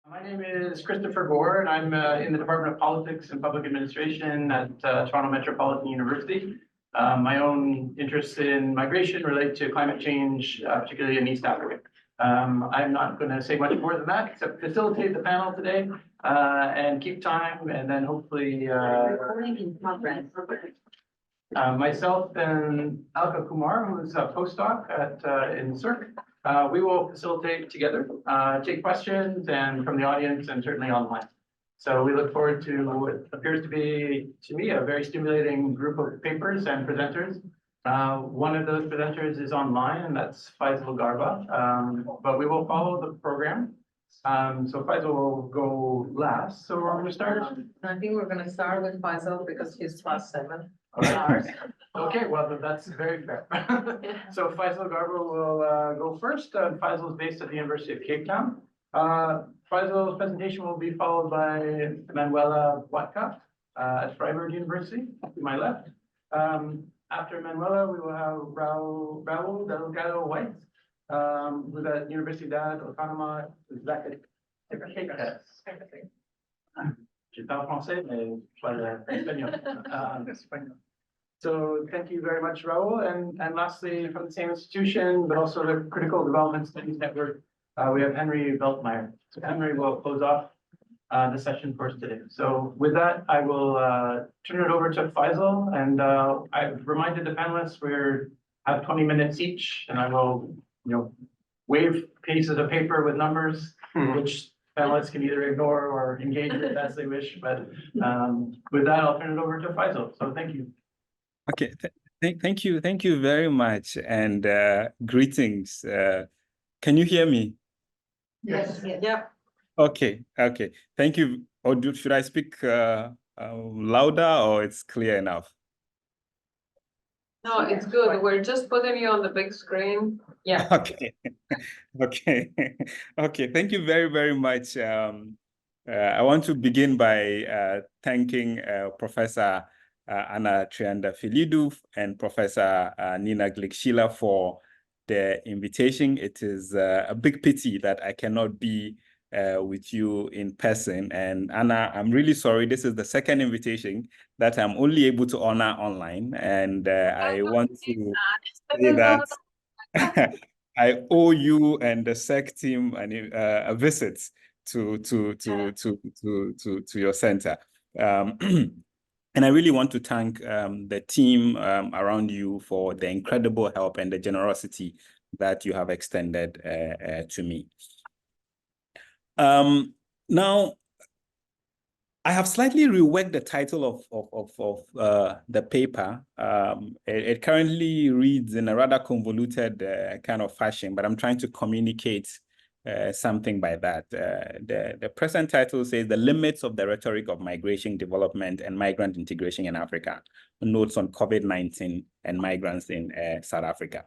My name is Christopher Gore, and I'm in the Department of Politics and Public Administration at Toronto Metropolitan University. My own interests in migration relate to climate change, particularly in East Africa. I'm not going to say much more than that, except facilitate the panel today and keep time, and then hopefully Recording in progress. myself and Alka Kumar, who's a postdoc in CERC. We will facilitate together, take questions and from the audience and certainly online. So we look forward to what appears to be, to me, a very stimulating group of papers and presenters. One of those presenters is online, and that's Faisal Garba, but we will follow the program. So Faisal will go last. So we're going to start. I think we're gonna start with Faisal because he's +7 Okay. hours. Okay, well, that's very fair. So Faisal Garba will go first. Faisal is based at the University of Cape Town. Faisal's presentation will be followed by Manuela Watka at Freiburg University, to my left. After Manuela, we will have Raul Delgado White, who's at Universidad Autónoma Zacatecas. Je parle français, mais pas espagnol. So thank you very much, Raul. And lastly, from the same institution, but also the Critical Development Studies Network, we have Henry Veltmeyer. So Henry will close off the session for us today. So with that, I will turn it over to Faisal. And I've reminded the panelists we have 20 minutes each, and I will, wave pieces of paper with numbers, which panelists can either ignore or engage with as they wish. But with that, I'll turn it over to Faisal. So thank you. Okay, thank you very much, and greetings. Can you hear me? Yes, yep. Okay. Thank you. Or should I speak louder, or it's clear enough? No, it's good. We're just putting you on the big screen. Yeah. Okay. Okay. Thank you very much. I want to begin by thanking Professor Anna Triandafyllidou and Professor Nina Glick Schiller for the invitation. It is a big pity that I cannot be with you in person. And Anna, I'm really sorry. This is the second invitation that I'm only able to honor online. And I want to say that I owe you and the CERC team a visit to your center. And I really want to thank the team around you for the incredible help and the generosity that you have extended to me. Now, I have slightly reworked the title of the paper. It currently reads in a rather convoluted kind of fashion, but I'm trying to communicate something by that. The present title says The Limits of the Rhetoric of Migration, Development, and Migrant Integration in Africa, Notes on COVID-19 and Migrants in South Africa.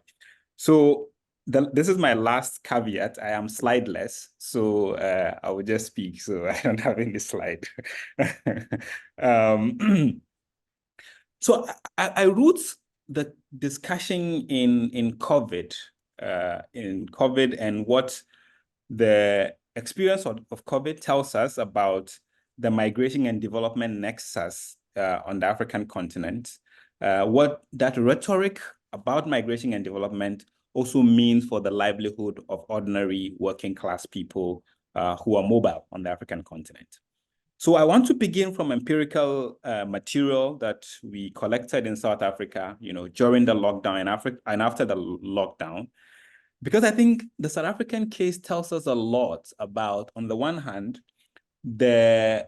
So this is my last caveat. I am slideless, so I will just speak, so I don't have any slide. So I wrote the discussion in COVID and what the experience of COVID tells us about the migration and development nexus on the African continent, what that rhetoric about migration and development also means for the livelihood of ordinary working class people who are mobile on the African continent. So I want to begin from empirical material that we collected in South Africa, during the lockdown and after the lockdown, because I think the South African case tells us a lot about, on the one hand, the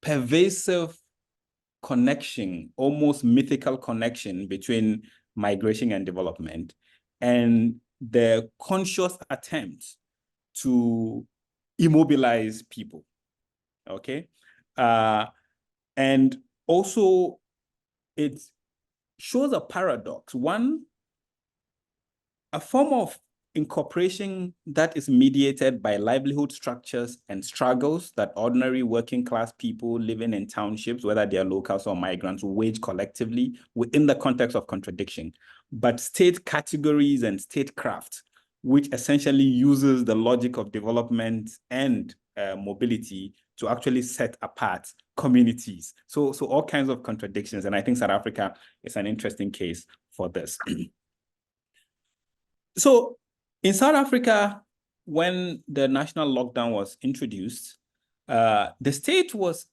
pervasive connection, almost mythical connection between migration and development, and the conscious attempt to immobilize people, okay? And also, it shows a paradox. One, a form of incorporation that is mediated by livelihood structures and struggles that ordinary working class people living in townships, whether they are locals or migrants, wage collectively within the context of contradiction. But state categories and statecraft which essentially uses the logic of development and mobility to actually set apart communities. So all kinds of contradictions. And I think South Africa is an interesting case for this. So in South Africa, when the national lockdown was introduced, the state was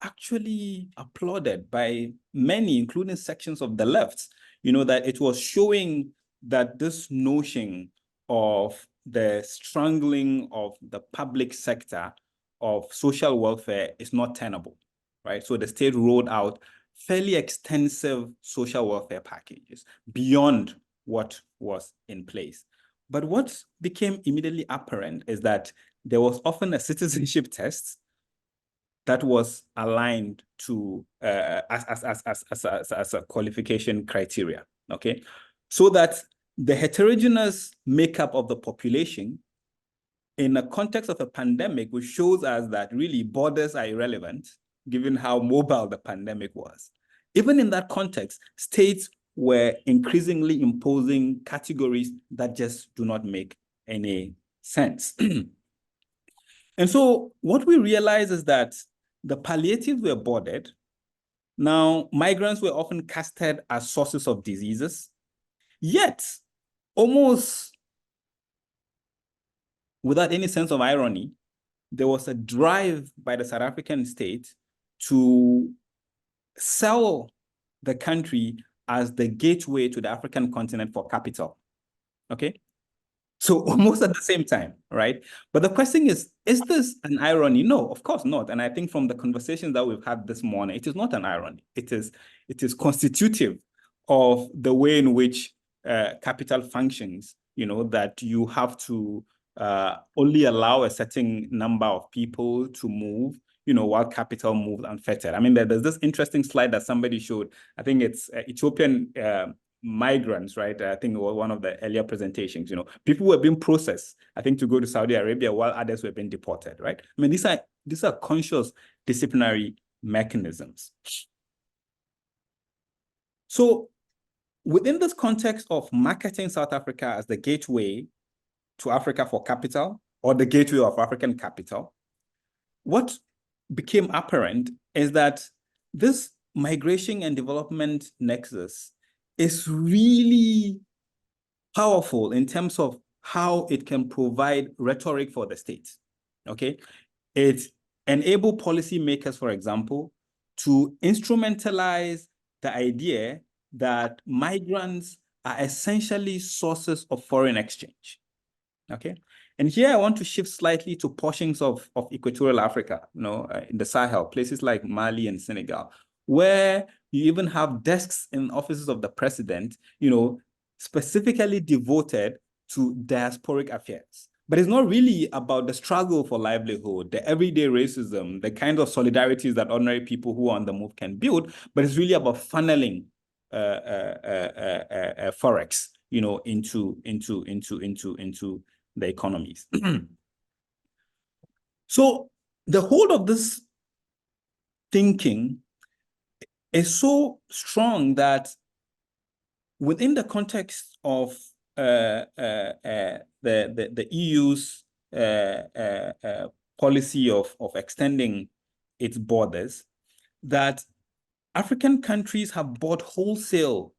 actually applauded by many, including sections of the left, that it was showing that this notion of the strangling of the public sector of social welfare is not tenable, right? So the state rolled out fairly extensive social welfare packages beyond what was in place. But what became immediately apparent is that there was often a citizenship test that was aligned to as a qualification criteria, okay? So that the heterogeneous makeup of the population in the context of a pandemic, which shows us that really borders are irrelevant, given how mobile the pandemic was. Even in that context, states were increasingly imposing categories that just do not make any sense. And so what we realize is that the palliatives were bordered. Now, migrants were often casted as sources of diseases, yet almost without any sense of irony, there was a drive by the South African state to sell the country as the gateway to the African continent for capital, okay? So almost at the same time, right? But the question is this an irony? No, of course not. And I think from the conversations that we've had this morning, it is not an irony. It is constitutive of the way in which capital functions, that you have to only allow a certain number of people to move, while capital moves unfettered. I mean, there's this interesting slide that somebody showed. I think it's Ethiopian migrants, right? I think one of the earlier presentations, people were being processed, I think, to go to Saudi Arabia while others were being deported, right? I mean, these are conscious disciplinary mechanisms. So within this context of marketing South Africa as the gateway to Africa for capital, or the gateway of African capital, what became apparent is that this migration and development nexus is really powerful in terms of how it can provide rhetoric for the state, okay? It enables policymakers, for example, to instrumentalize the idea that migrants are essentially sources of foreign exchange, okay? And here I want to shift slightly to portions of Equatorial Africa, in the Sahel, places like Mali and Senegal, where you even have desks in offices of the president, specifically devoted to diasporic affairs. But it's not really about the struggle for livelihood, the everyday racism, the kind of solidarities that ordinary people who are on the move can build, but it's really about funneling forex, into the economies. So the whole of this thinking is so strong that within the context of the EU's policy of extending its borders, that African countries have bought wholesale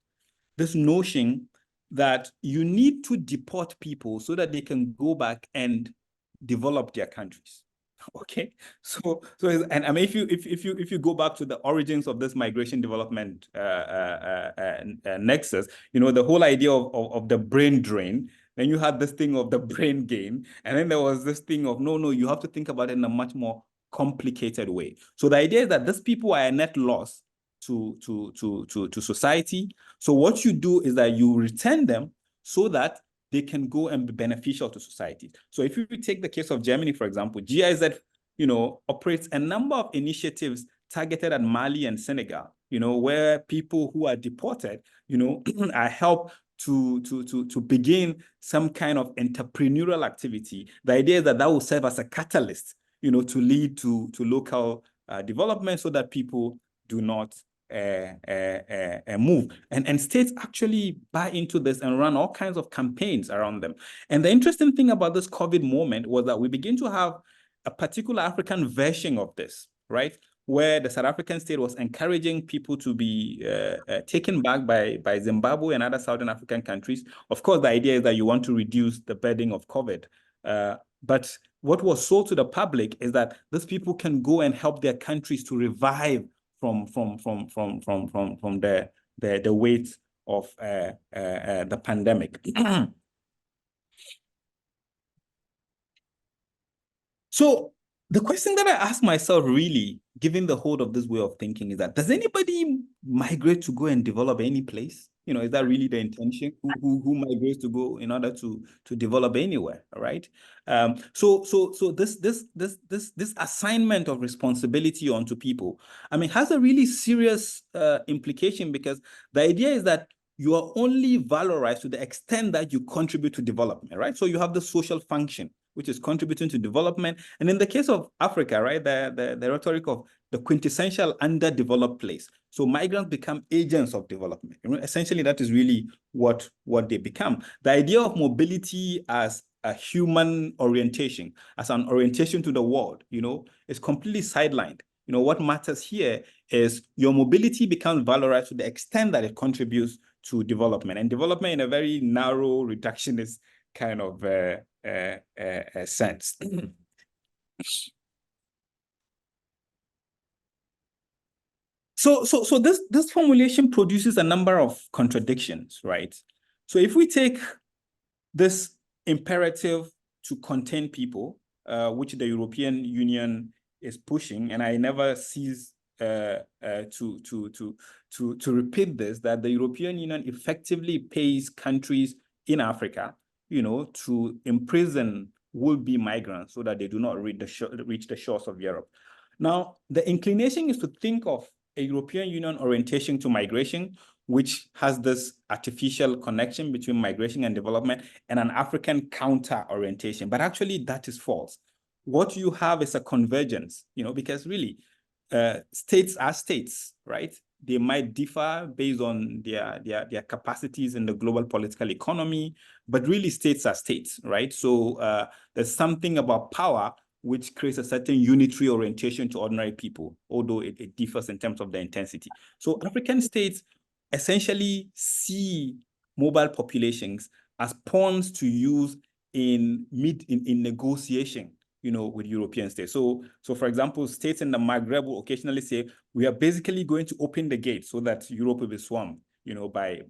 this notion that you need to deport people so that they can go back and develop their countries. Okay, so and I mean, if you go back to the origins of this migration development nexus, the whole idea of the brain drain. Then you had this thing of the brain gain, and then there was this thing of no, you have to think about it in a much more complicated way. So the idea is that these people are a net loss to society. So what you do is that you return them so that they can go and be beneficial to society. So if you take the case of Germany, for example, GIZ, operates a number of initiatives targeted at Mali and Senegal, where people who are deported, are helped to begin some kind of entrepreneurial activity. The idea is that will serve as a catalyst, to lead to local development so that people do not move. And states actually buy into this and run all kinds of campaigns around them. And the interesting thing about this COVID moment was that we begin to have a particular African version of this, right? Where the South African state was encouraging people to be taken back by Zimbabwe and other Southern African countries. Of course, the idea is that you want to reduce the burden of COVID. But what was sold to the public is that these people can go and help their countries to revive from the weight of the pandemic. So the question that I ask myself, really, given the hold of this way of thinking, is that does anybody migrate to go and develop any place? Is that really the intention? Who migrates to go in order to develop anywhere, right? So this assignment of responsibility onto people, I mean, has a really serious implication, because the idea is that you are only valorized to the extent that you contribute to development, right? So you have the social function, which is contributing to development. And in the case of Africa, right, the rhetoric of the quintessential underdeveloped place. So migrants become agents of development. Essentially, that is really what they become. The idea of mobility as a human orientation, as an orientation to the world, is completely sidelined. What matters here is your mobility becomes valorized to the extent that it contributes to development, and development in a very narrow, reductionist kind of sense. So this formulation produces a number of contradictions, right? So if we take this imperative to contain people, which the European Union is pushing, and I never cease to repeat this, that the European Union effectively pays countries in Africa, to imprison would-be migrants so that they do not reach the shores of Europe. Now, the inclination is to think of a European Union orientation to migration, which has this artificial connection between migration and development, and an African counter orientation. But actually, that is false. What you have is a convergence, because really, states are states, right? They might differ based on their capacities in the global political economy, but really states are states, right? So there's something about power which creates a certain unitary orientation to ordinary people, although it differs in terms of the intensity. So African states essentially see mobile populations as pawns to use in negotiation, with European states. So for example, states in the Maghreb will occasionally say, we are basically going to open the gate so that Europe will be swarmed, by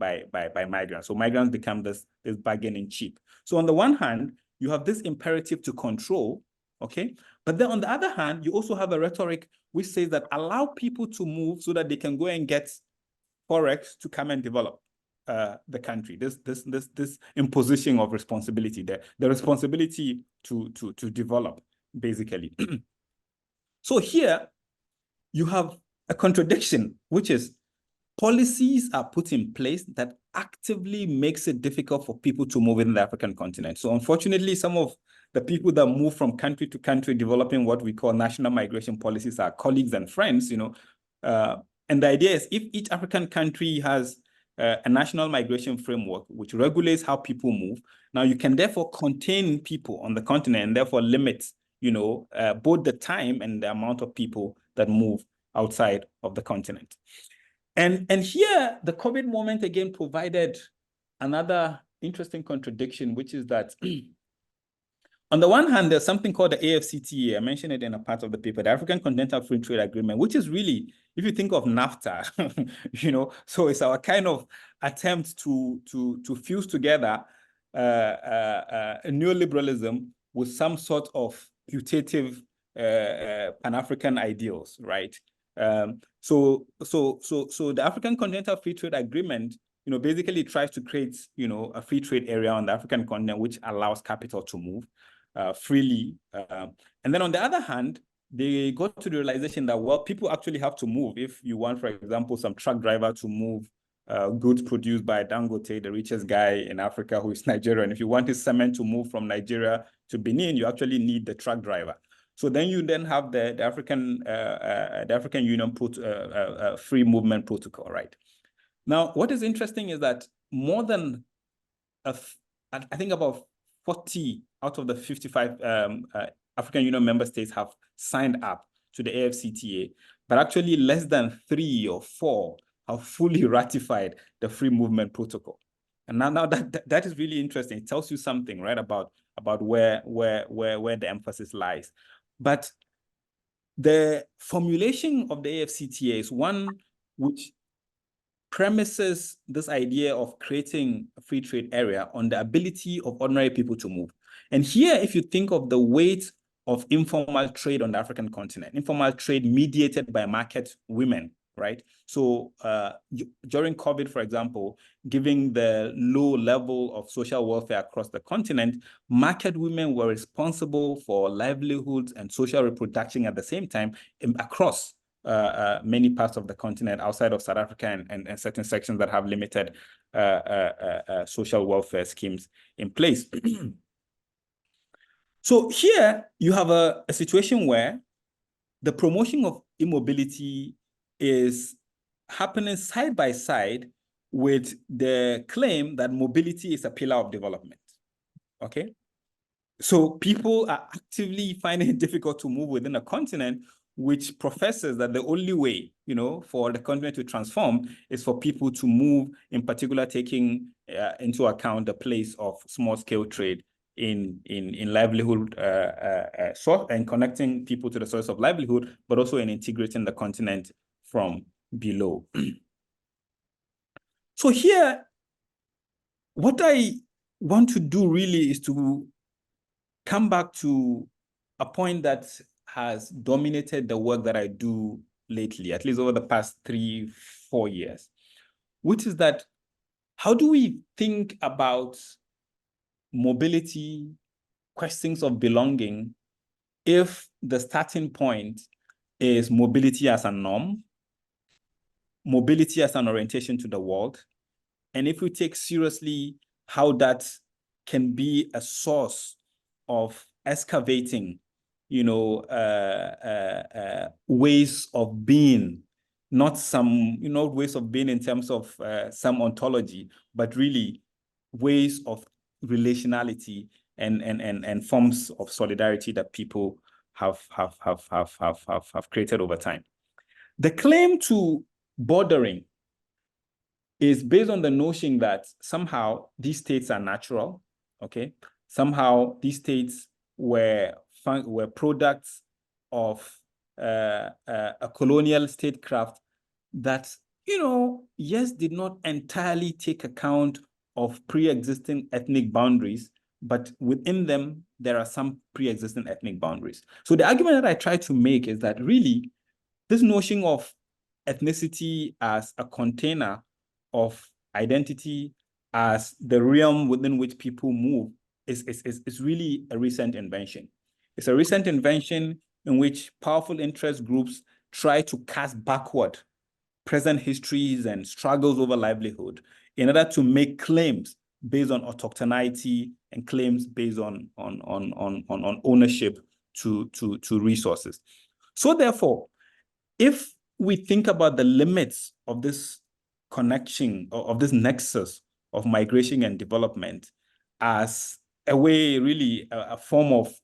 migrants. So migrants become this bargaining chip. So on the one hand, you have this imperative to control, okay? But then on the other hand, you also have a rhetoric which says that allow people to move so that they can go and get Forex to come and develop the country. This imposition of responsibility, the responsibility to develop, basically. So here you have a contradiction, which is policies are put in place that actively makes it difficult for people to move in the African continent. So unfortunately, some of the people that move from country to country developing what we call national migration policies are colleagues and friends, and the idea is if each African country has a national migration framework which regulates how people move, now you can therefore contain people on the continent and therefore limit, both the time and the amount of people that move outside of the continent. And here, the COVID moment again provided another interesting contradiction, which is that on the one hand, there's something called the AfCFTA. I mentioned it in a part of the paper, the African Continental Free Trade Agreement, which is really, if you think of NAFTA, so it's our kind of attempt to fuse together neoliberalism with some sort of putative Pan-African ideals, right? So the African Continental Free Trade Agreement, basically tries to create, a free trade area on the African continent, which allows capital to move freely. And then on the other hand, they got to the realization that, well, people actually have to move. If you want, for example, some truck driver to move goods produced by Dangote, the richest guy in Africa, who is Nigerian, if you want his cement to move from Nigeria to Benin, you actually need the truck driver. So then you then have the African Union Free Movement Protocol, right? Now, what is interesting is that more than I think about 40 out of the 55 African Union member states have signed up to the AFCTA, but actually less than 3 or 4 have fully ratified the Free Movement Protocol. And now that is really interesting. It tells you something, right, about where the emphasis lies. But the formulation of the AFCTA is one which premises this idea of creating a free trade area on the ability of ordinary people to move. And here, if you think of the weight of informal trade on the African continent, informal trade mediated by market women, right? So during COVID, for example, given the low level of social welfare across the continent, market women were responsible for livelihoods and social reproduction at the same time across many parts of the continent outside of South Africa and certain sections that have limited social welfare schemes in place. So here you have a situation where the promotion of immobility is happening side by side with the claim that mobility is a pillar of development, okay? So people are actively finding it difficult to move within a continent which professes that the only way, for the continent to transform is for people to move, in particular, taking into account the place of small-scale trade in livelihood source and connecting people to the source of livelihood, but also in integrating the continent from below. So here, what I want to do really is to come back to a point that has dominated the work that I do lately, at least over the past 3-4 years, which is that how do we think about mobility, questions of belonging, if the starting point is mobility as a norm, mobility as an orientation to the world, and if we take seriously how that can be a source of excavating, ways of being, not some, ways of being in terms of some ontology, but really ways of relationality and forms of solidarity that people have created over time. The claim to bordering is based on the notion that somehow these states are natural, okay? Somehow these states were products of a colonial statecraft that, yes, did not entirely take account of pre-existing ethnic boundaries, but within them, there are some pre-existing ethnic boundaries. So the argument that I try to make is that really this notion of ethnicity as a container of identity, as the realm within which people move, is really a recent invention. It's a recent invention in which powerful interest groups try to cast backward present histories and struggles over livelihood in order to make claims based on autochthonity and claims based on ownership to resources. So therefore, if we think about the limits of this connection, of this nexus of migration and development as a way, really, a form of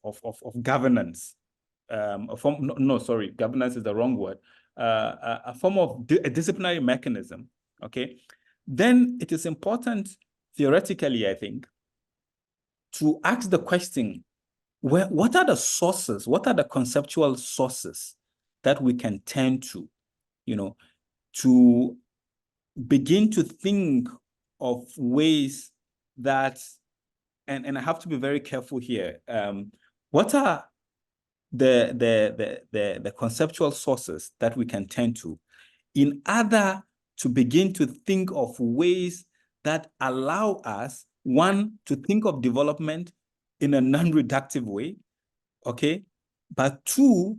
governance, governance is the wrong word, a form of a disciplinary mechanism, okay, then it is important, theoretically, I think, to ask the question, what are the sources, what are the conceptual sources that we can turn to, to begin to think of ways that, and I have to be very careful here, what are the conceptual sources that we can turn to in order to begin to think of ways that allow us, one, to think of development in a non-reductive way, okay, but two,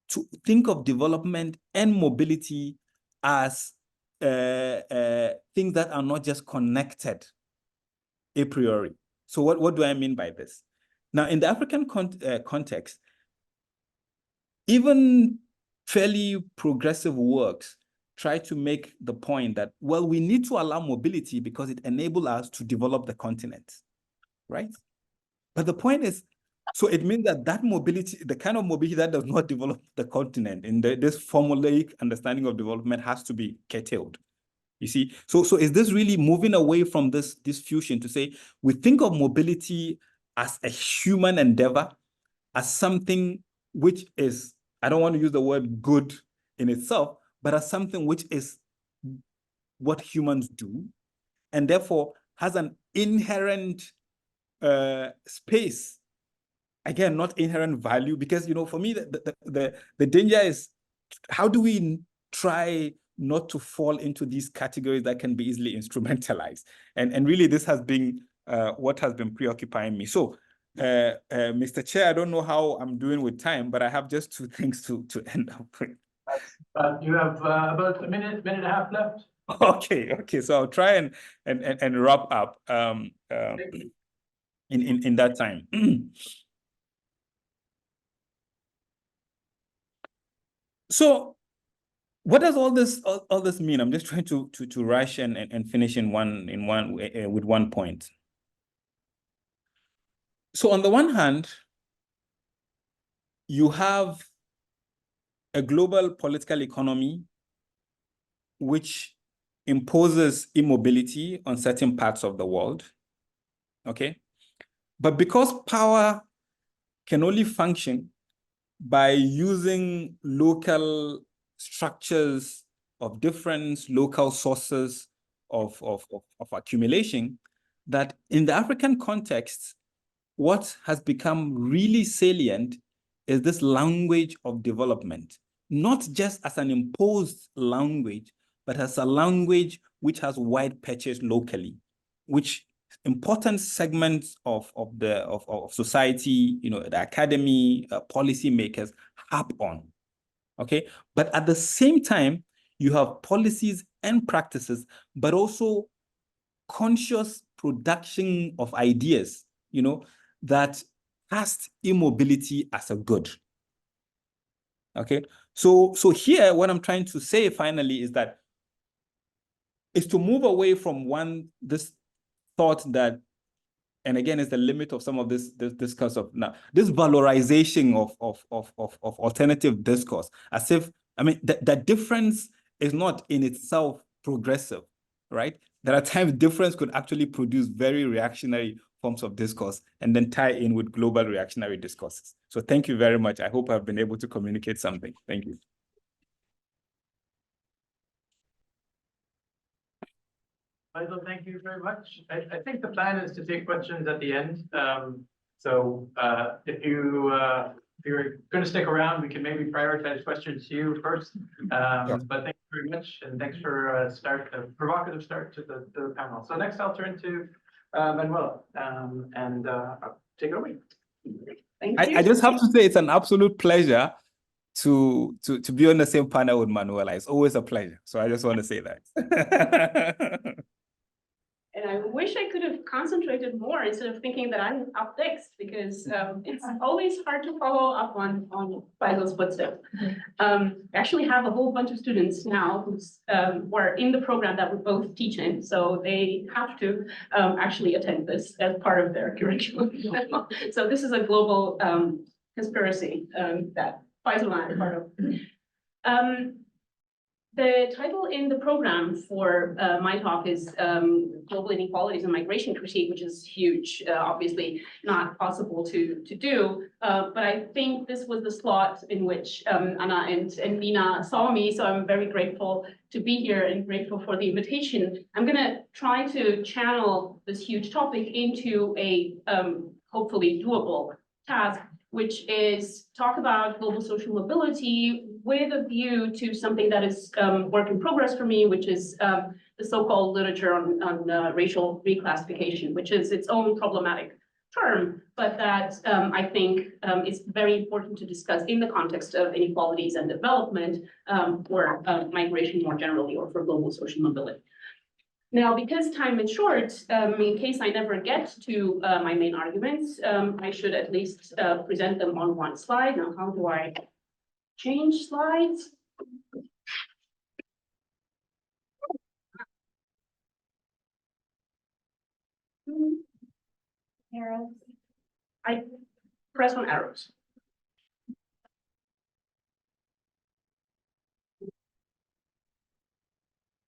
to think of development and mobility as things that are not just connected a priori. So what do I mean by this? Now, in the African context, even fairly progressive works try to make the point that, well, we need to allow mobility because it enables us to develop the continent, right? But the point is, so it means that that mobility, the kind of mobility that does not develop the continent in this formulaic understanding of development has to be curtailed. You see, so is this really moving away from this fusion to say we think of mobility as a human endeavor, as something which is, I don't want to use the word good in itself, but as something which is what humans do, and therefore has an inherent space. Again, not inherent value, because, you know, for me, the danger is, how do we try not to fall into these categories that can be easily instrumentalized? And really, this has been what has been preoccupying me. So, Mr. Chair, I don't know how I'm doing with time, but I have just 2 things to end up with. You have about a minute and a half left. Okay. So I'll try and wrap up in that time. So what does all this mean? I'm just trying to rush and finish with one point. So on the one hand, you have a global political economy which imposes immobility on certain parts of the world. Okay. But because power can only function by using local structures of difference, local sources of accumulation, that in the African context, what has become really salient is this language of development, not just as an imposed language, but as a language which has wide patches locally, which important segments of society, you know, the academy, policymakers harp on. Okay, but at the same time, you have policies and practices, but also conscious production of ideas, you know, that cast immobility as a good. Okay, so here, what I'm trying to say finally is that is to move away from this thought that, and again, it's the limit of some of this discourse of now, this valorization of alternative discourse, as if, I mean, that difference is not in itself progressive, right? There are times difference could actually produce very reactionary forms of discourse and then tie in with global reactionary discourses. So thank you very much. I hope I've been able to communicate something. Thank you. Michael, thank you very much. I think the plan is to take questions at the end. If you're going to stick around, we can maybe prioritize questions to you first. But thank you very much, and thanks for a provocative start to the panel. So next, I'll turn to Manuela, and take it away. Thank you. I just have to say it's an absolute pleasure to be on the same panel with Manuela. It's always a pleasure. So I just want to say that. And I wish I could have concentrated more instead of thinking that I'm up next, because it's always hard to follow up on Faisal's footsteps. I actually have a whole bunch of students now who are in the program that we're both teaching, so they have to actually attend this as part of their curriculum. So this is a global conspiracy that Faisal and I are part of. The title in the program for my talk is Global Inequalities and Migration Critique, which is huge, obviously not possible to do. But I think this was the slot in which Anna and Nina saw me, so I'm very grateful to be here and grateful for the invitation. I'm going to try to channel this huge topic into a hopefully doable task, which is talk about global social mobility with a view to something that is work in progress for me, which is the so-called literature on racial reclassification, which is its own problematic term, but that I think is very important to discuss in the context of inequalities and development, or migration more generally, or for global social mobility. Now, because time is short, in case I never get to my main arguments, I should at least present them on one slide. Now, how do I change slides. Arrows. I press on arrows.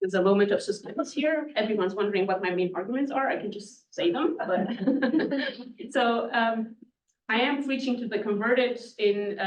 There's a moment of suspense here. Everyone's wondering what my main arguments are. I can just say them, but so I am preaching to the converted in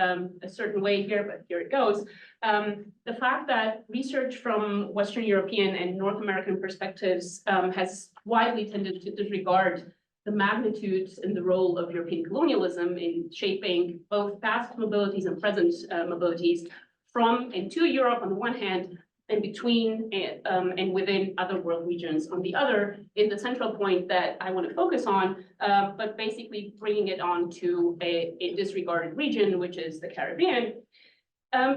a certain way here, but here it goes. The fact that research from Western European and North American perspectives has widely tended to disregard the magnitude and the role of European colonialism in shaping both past mobilities and present mobilities from and to Europe on the one hand, and between and within other world regions on the other, is the central point that I want to focus on, but basically bringing it on to a disregarded region, which is the Caribbean.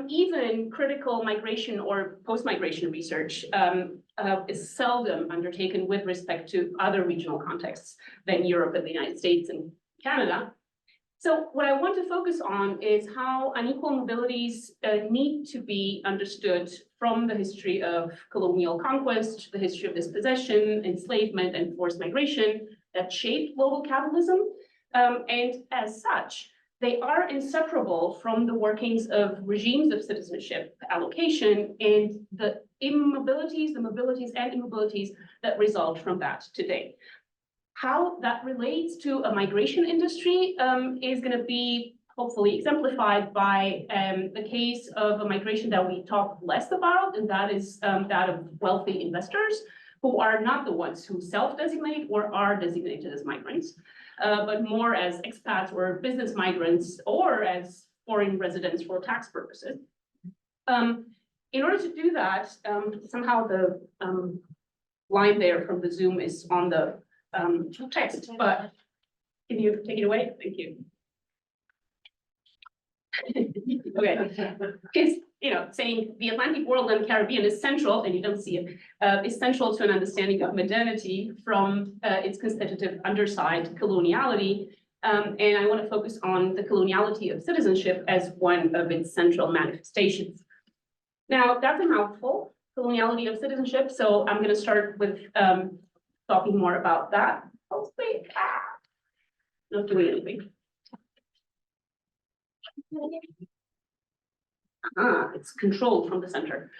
Even critical migration or post-migration research is seldom undertaken with respect to other regional contexts than Europe and the United States and Canada. So what I want to focus on is how unequal mobilities need to be understood from the history of colonial conquest, the history of dispossession, enslavement, and forced migration that shaped global capitalism. And as such, they are inseparable from the workings of regimes of citizenship allocation and the immobilities, the mobilities and immobilities that result from that today. How that relates to a migration industry is going to be hopefully exemplified by the case of a migration that we talk less about, and that is that of wealthy investors who are not the ones who self-designate or are designated as migrants, but more as expats or business migrants or as foreign residents for tax purposes. In order to do that, somehow the line there from the Zoom is on the text, but can you take it away? Thank you. Okay, because saying the Atlantic world and Caribbean is central, and you don't see it, is central to an understanding of modernity from its constitutive underside, coloniality. And I want to focus on the coloniality of citizenship as one of its central manifestations. Now, that's a mouthful, coloniality of citizenship. So I'm going to start with talking more about that. Hopefully, not doing anything. It's controlled from the center.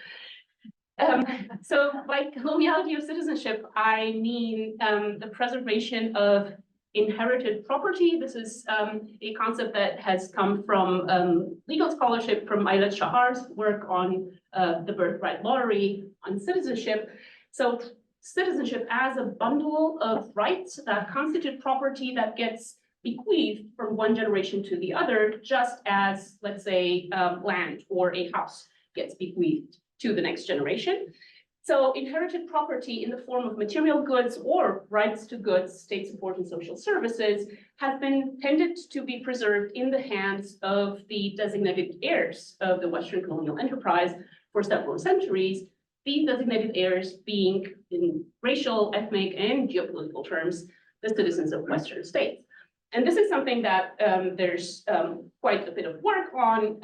So by coloniality of citizenship, I mean the preservation of inherited property. This is a concept that has come from legal scholarship from Ayelet Shahar's work on the birthright lottery, on citizenship. So citizenship as a bundle of rights that constitute property that gets bequeathed from one generation to the other, just as, let's say, land or a house gets bequeathed to the next generation. So inherited property in the form of material goods or rights to goods, state support and social services, has been tended to be preserved in the hands of the designated heirs of the Western colonial enterprise for several centuries, these designated heirs being, in racial, ethnic, and geopolitical terms, the citizens of Western states. And this is something that there's quite a bit of work on.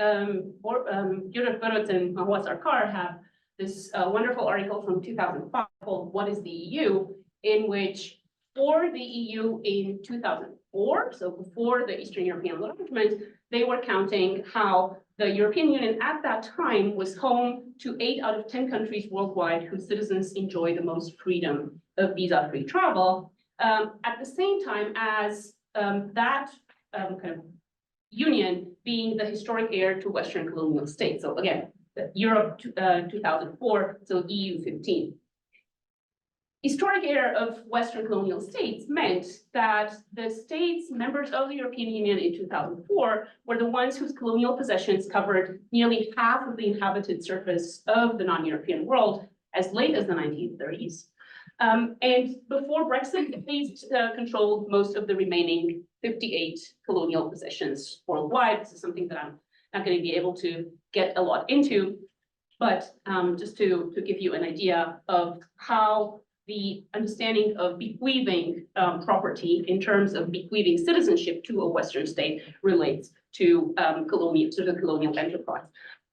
Judith Burroughs and Mahua Sarkar have this wonderful article from 2005 called What is the EU? In which for the EU in 2004, so before the Eastern European Enlargement, they were counting how the European Union at that time was home to 8 out of 10 countries worldwide whose citizens enjoy the most freedom of visa-free travel. At the same time as that kind of union being the historic heir to Western colonial states. So again, Europe 2004, so EU 15. Historic heir of Western colonial states meant that the states members of the European Union in 2004 were the ones whose colonial possessions covered nearly half of the inhabited surface of the non-European world as late as the 1930s. And before Brexit, these controlled most of the remaining 58 colonial possessions worldwide. This is something that I'm not going to be able to get a lot into, but just to give you an idea of how the understanding of bequeathing property in terms of bequeathing citizenship to a Western state relates to the colonial enterprise.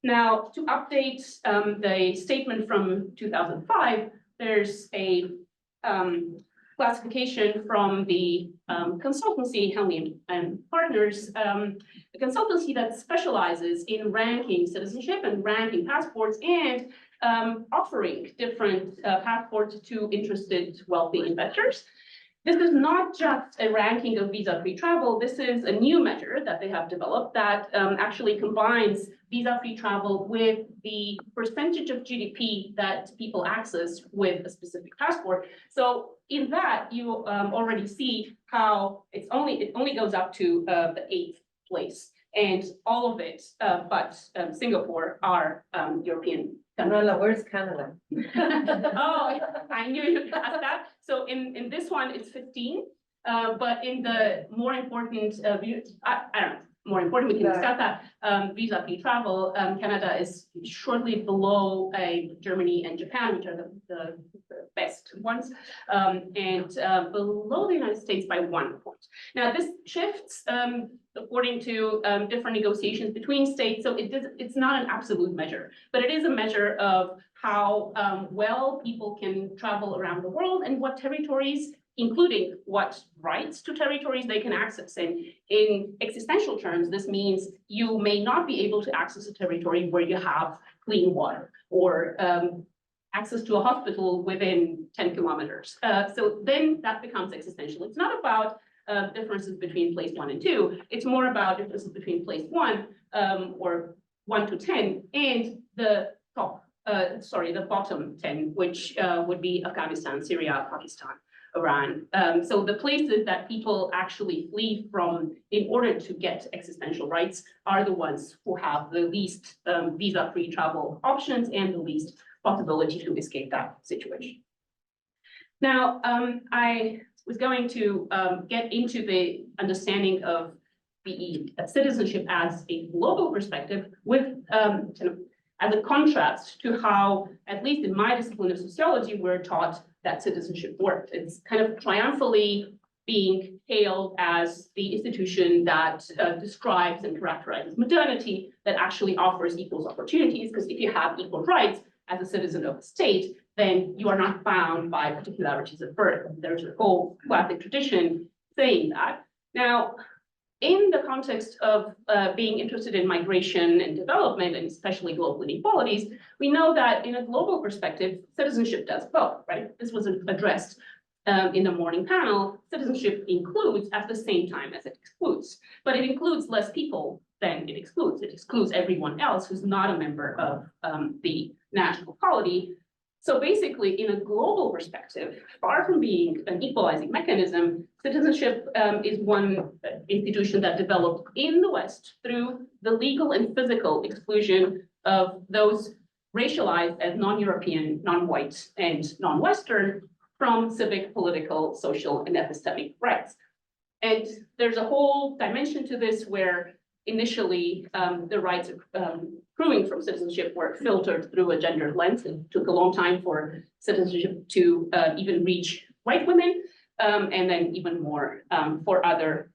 Now, to update the statement from 2005, there's a classification from the consultancy Helmy and Partners, a consultancy that specializes in ranking citizenship and ranking passports and offering different passports to interested wealthy investors. This is not just a ranking of visa-free travel. This is a new measure that they have developed that actually combines visa-free travel with the percentage of GDP that people access with a specific passport. So in that, you already see how it only goes up to the 8th place, and all of it, but Singapore are European. Manuela, where's Canada? Oh, I knew you'd ask that. So in this one, it's 15, but in the more important, I don't know, more important, we can discuss that, visa-free travel, Canada is shortly below Germany and Japan, which are the best ones, and below the United States by 1 point. Now, this shifts according to different negotiations between states, so it's not an absolute measure, but it is a measure of how well people can travel around the world and what territories, including what rights to territories they can access. And in existential terms, this means you may not be able to access a territory where you have clean water or access to a hospital within 10 kilometers. So then that becomes existential. It's not about differences between place 1 and 2. It's more about differences between place 1 or 1 to 10 and the bottom 10, which would be Afghanistan, Syria, Pakistan, Iran. So the places that people actually flee from in order to get existential rights are the ones who have the least visa-free travel options and the least possibility to escape that situation. Now, I was going to get into the understanding of the citizenship as a global perspective with kind of as a contrast to how, at least in my discipline of sociology, we're taught that citizenship worked. It's kind of triumphantly being hailed as the institution that describes and characterizes modernity, that actually offers equal opportunities, because if you have equal rights as a citizen of the state, then you are not bound by particularities of birth. There's a whole classic tradition saying that. Now, in the context of being interested in migration and development, and especially global inequalities, we know that in a global perspective, citizenship does both, right? This was addressed in the morning panel. Citizenship includes at the same time as it excludes, but it includes less people than it excludes. It excludes everyone else who's not a member of the national polity. So basically, in a global perspective, far from being an equalizing mechanism, citizenship is one institution that developed in the West through the legal and physical exclusion of those racialized as non-European, non-white, and non-Western from civic, political, social, and epistemic rights. And there's a whole dimension to this where initially the rights accruing from citizenship were filtered through a gendered lens. It took a long time for citizenship to even reach white women, and then even more for other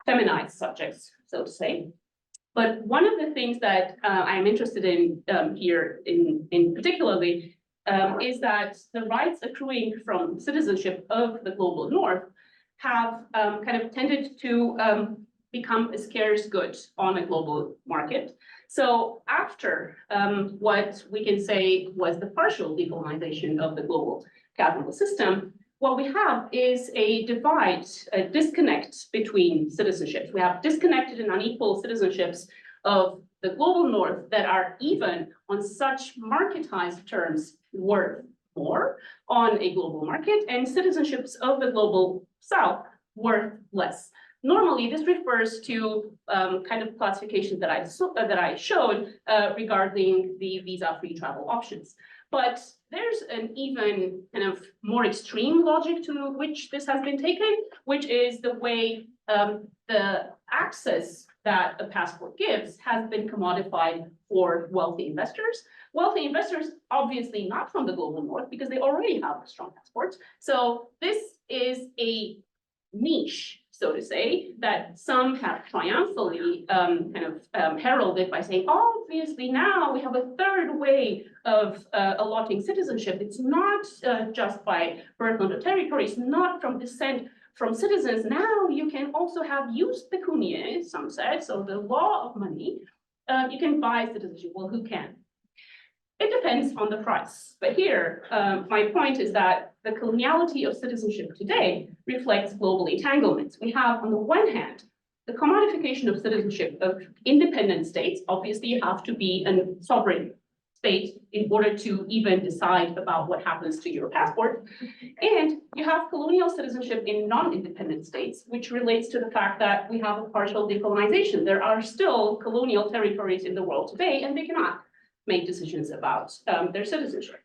feminized subjects, so to say. But one of the things that I'm interested in here in particularly is that the rights accruing from citizenship of the global North have kind of tended to become a scarce good on a global market. So after what we can say was the partial decolonization of the global capital system, what we have is a divide, a disconnect between citizenships. We have disconnected and unequal citizenships of the global North that are even on such marketized terms worth more on a global market, and citizenships of the global South worth less. Normally, this refers to kind of classifications that I showed regarding the visa-free travel options. But there's an even kind of more extreme logic to which this has been taken, which is the way the access that a passport gives has been commodified for wealthy investors. Wealthy investors, obviously not from the global North, because they already have strong passports. So this is a niche so to say, that some have triumphantly heralded by saying, obviously now we have a third way of allotting citizenship. It's not just by birth on the territory, it's not from descent from citizens. Now you can also have jus pecuniae, some said, so the law of money. You can buy citizenship. Well, who can? It depends on the price. But here, my point is that the coloniality of citizenship today reflects global entanglements. We have, on the one hand, the commodification of citizenship of independent states. Obviously, you have to be a sovereign state in order to even decide about what happens to your passport. And you have colonial citizenship in non-independent states, which relates to the fact that we have a partial decolonization. There are still colonial territories in the world today, and they cannot make decisions about their citizenship.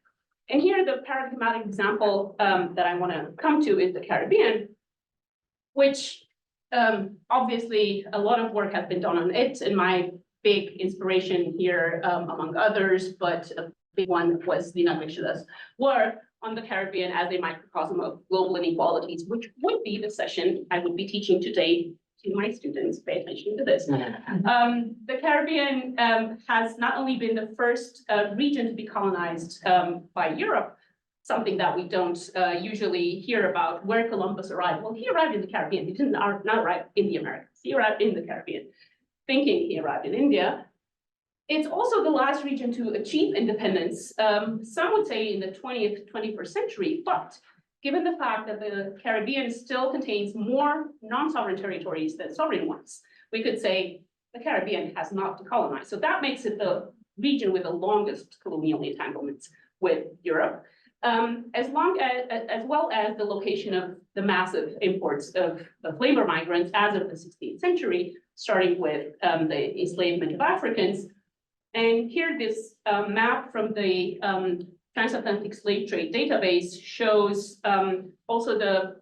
And here, the paradigmatic example that I want to come to is the Caribbean, which obviously a lot of work has been done on it, and my big inspiration here, among others, but a big one was Lina Glick's work on the Caribbean as a microcosm of global inequalities, which would be the session I would be teaching today to my students. Pay attention to this. The Caribbean has not only been the first region to be colonized by Europe, something that we don't usually hear about, where Columbus arrived. Well, he arrived in the Caribbean. He didn't not arrive in the Americas. He arrived in the Caribbean, thinking he arrived in India. It's also the last region to achieve independence, some would say in the 20th, 21st century, but given the fact that the Caribbean still contains more non-sovereign territories than sovereign ones, we could say the Caribbean has not decolonized. So that makes it the region with the longest colonial entanglements with Europe, as well as the location of the massive imports of labor migrants as of the 16th century, starting with the enslavement of Africans. And here, this map from the Transatlantic Slave Trade Database shows also the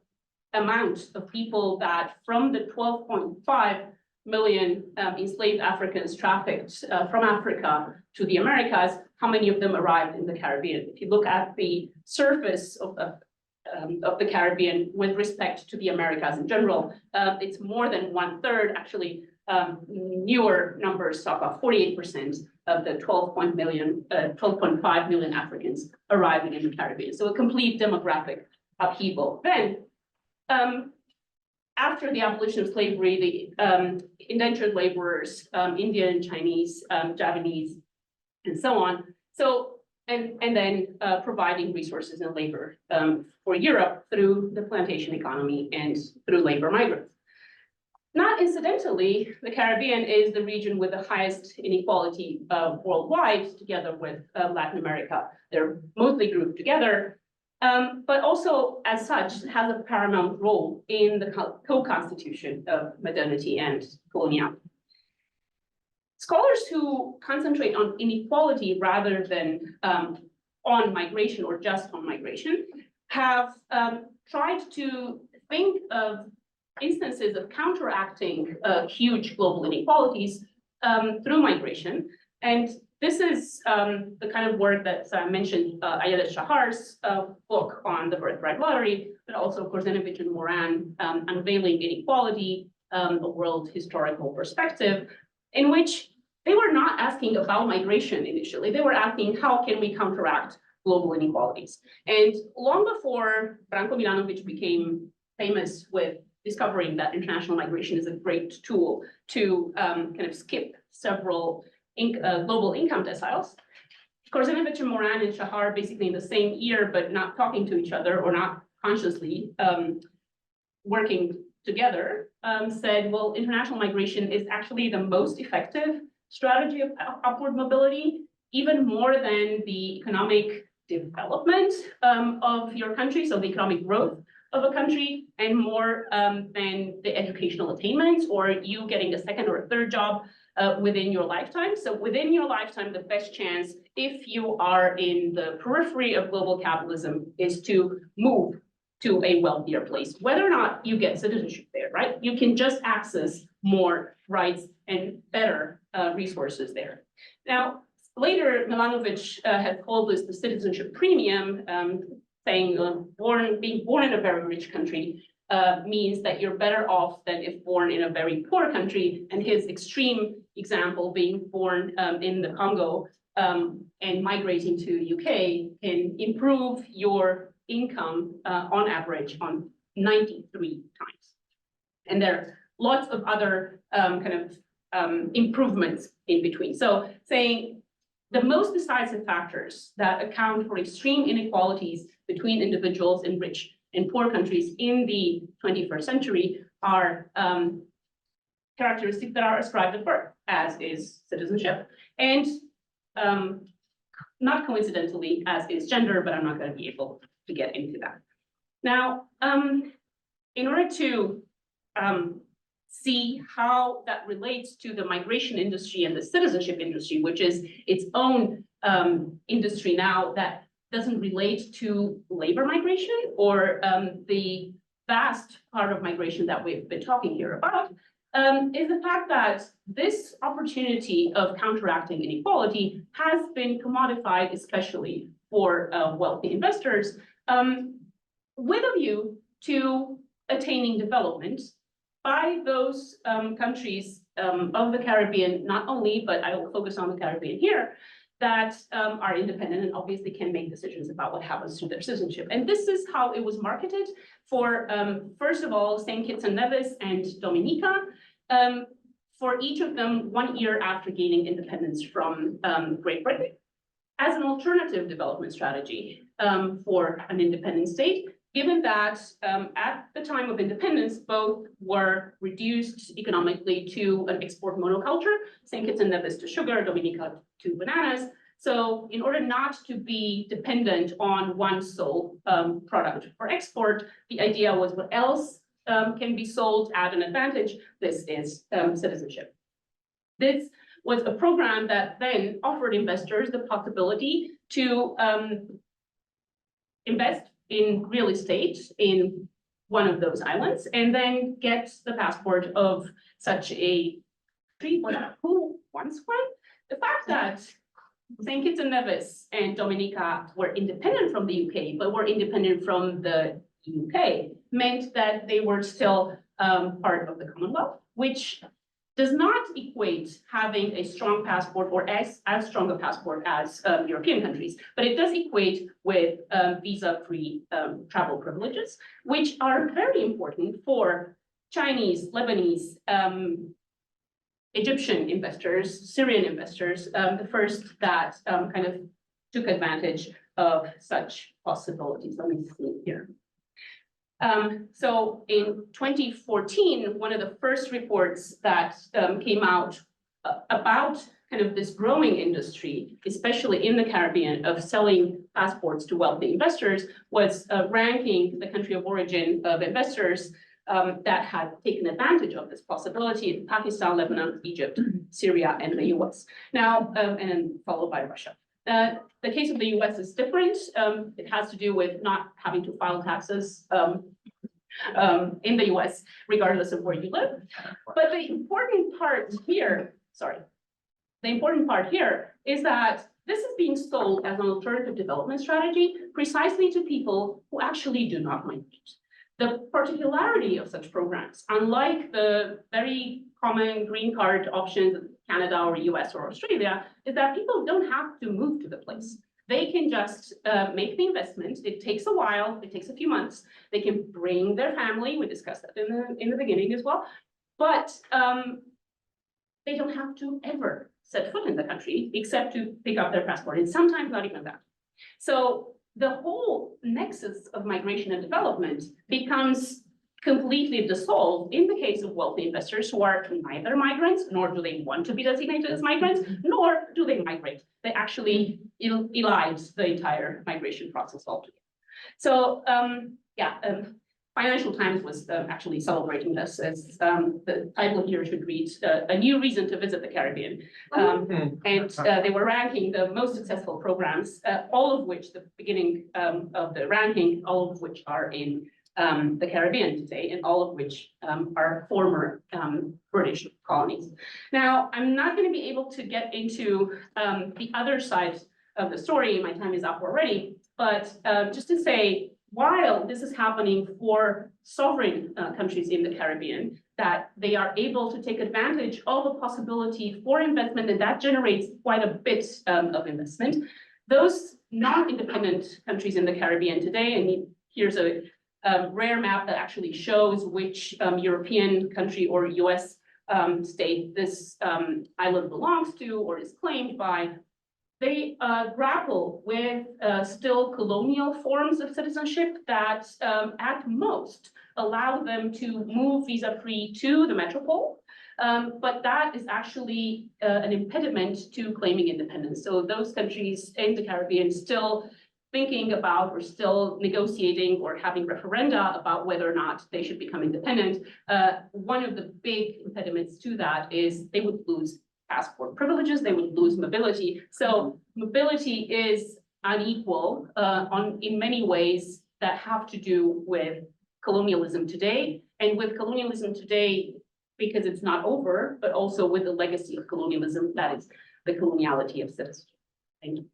amount of people that from the 12.5 million enslaved Africans trafficked from Africa to the Americas, how many of them arrived in the Caribbean? If you look at the surface of the Caribbean with respect to the Americas in general, it's more than 1/3. Actually, newer numbers talk about 48% of the 12.5 million Africans arriving in the Caribbean. So a complete demographic upheaval. Then, after the abolition of slavery, the indentured laborers, Indian, Chinese, Japanese, and so on. So, and then providing resources and labor for Europe through the plantation economy and through labor migrants. Not incidentally, the Caribbean is the region with the highest inequality worldwide, together with Latin America. They're mostly grouped together, but also as such has a paramount role in the co-constitution of modernity and coloniality. Scholars who concentrate on inequality rather than on migration or just on migration have tried to think of instances of counteracting huge global inequalities through migration. And this is the kind of work that I mentioned, Ayala Shahar's book on the birthright lottery, but also, of course, Zenovich and Moran, Unveiling Inequality, a world historical perspective, in which they were not asking about migration initially. They were asking, how can we counteract global inequalities? And long before Branko Milanovic became famous with discovering that international migration is a great tool to kind of skip several global income deciles. Korzenovich and Moran and Shahar basically in the same year, but not talking to each other or not consciously working together, said, well, international migration is actually the most effective strategy of upward mobility, even more than the economic development of your country, so the economic growth of a country, and more than the educational attainments or you getting a second or a third job within your lifetime. So within your lifetime, the best chance, if you are in the periphery of global capitalism, is to move to a wealthier place, whether or not you get citizenship there, right? You can just access more rights and better resources there. Now, later, Milanovic had called this the citizenship premium, saying being born in a very rich country means that you're better off than if born in a very poor country. And his extreme example being born in the Congo and migrating to UK can improve your income on average on 93 times. And there are lots of other improvements in between. So saying the most decisive factors that account for extreme inequalities between individuals in rich and poor countries in the 21st century are characteristics that are ascribed at birth, as is citizenship, and not coincidentally, as is gender, but I'm not going to be able to get into that. Now, in order to see how that relates to the migration industry and the citizenship industry, which is its own industry now that doesn't relate to labor migration or the vast part of migration that we've been talking here about, is the fact that this opportunity of counteracting inequality has been commodified, especially for wealthy investors, with a view to attaining development by those countries of the Caribbean, not only, but I will focus on the Caribbean here, that are independent and obviously can make decisions about what happens to their citizenship. And this is how it was marketed for, first of all, St. Kitts and Nevis and Dominica, for each of them 1 year after gaining independence from Great Britain, as an alternative development strategy for an independent state, given that at the time of independence, both were reduced economically to an export monoculture, St. Kitts and Nevis to sugar, Dominica to bananas. So in order not to be dependent on one sole product for export, the idea was what else can be sold at an advantage. This is citizenship. This was a program that then offered investors the possibility to invest in real estate in one of those islands and then get the passport of such a country, who once won. The fact that St. Kitts and Nevis and Dominica were independent from the UK, but were independent from the UK, meant that they were still part of the Commonwealth, which does not equate having a strong passport or as strong a passport as European countries, but it does equate with visa-free travel privileges, which are very important for Chinese, Lebanese, Egyptian investors, Syrian investors, the first that kind of took advantage of such possibilities. Let me see here. So in 2014, one of the first reports that came out about kind of this growing industry, especially in the Caribbean, of selling passports to wealthy investors, was ranking the country of origin of investors that had taken advantage of this possibility in Pakistan, Lebanon, Egypt, Syria, and the US. Now, and then followed by Russia. The case of the US is different. It has to do with not having to file taxes in the US, regardless of where you live. But the important part here, is that this is being sold as an alternative development strategy precisely to people who actually do not migrate. The particularity of such programs, unlike the very common green card options in Canada or US or Australia, is that people don't have to move to the place. They can just make the investment. It takes a while. It takes a few months. They can bring their family. We discussed that in the beginning as well. But they don't have to ever set foot in the country except to pick up their passport, and sometimes not even that. So the whole nexus of migration and development becomes completely dissolved in the case of wealthy investors who are neither migrants, nor do they want to be designated as migrants, nor do they migrate. They actually elide the entire migration process altogether. So Financial Times was actually celebrating this as the title here should read A New Reason to Visit the Caribbean. And they were ranking the most successful programs, all of which, the beginning of the ranking, all of which are in the Caribbean today, and all of which are former British colonies. Now, I'm not going to be able to get into the other side of the story. My time is up already, but just to say while this is happening for sovereign countries in the Caribbean, that they are able to take advantage of a possibility for investment, and that generates quite a bit of investment. Those non-independent countries in the Caribbean today, and here's a rare map that actually shows which European country or US state this island belongs to or is claimed by. They grapple with still colonial forms of citizenship that at most allow them to move visa-free to the metropole. But that is actually an impediment to claiming independence. So those countries in the Caribbean still thinking about or still negotiating or having referenda about whether or not they should become independent. One of the big impediments to that is they would lose passport privileges, they would lose mobility. So mobility is unequal in many ways that have to do with colonialism today. And with colonialism today, because it's not over, but also with the legacy of colonialism, that is the coloniality of citizenship. Thank you.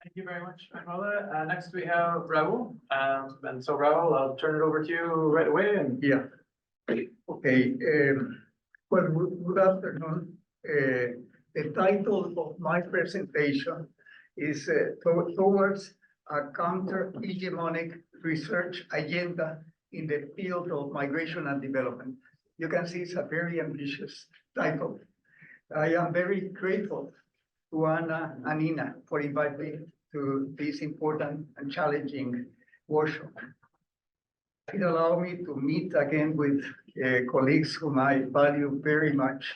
Thank you very much, Manuela. Next we have Raul. And so Raul, I'll turn it over to you right away. And Yeah. Okay. Well, good afternoon. The title of my presentation is Towards a Counter-Hegemonic Research Agenda in the Field of Migration and Development. You can see it's a very ambitious title. I am very grateful to Anna and Nina for inviting me to this important and challenging workshop. It allowed me to meet again with colleagues whom I value very much.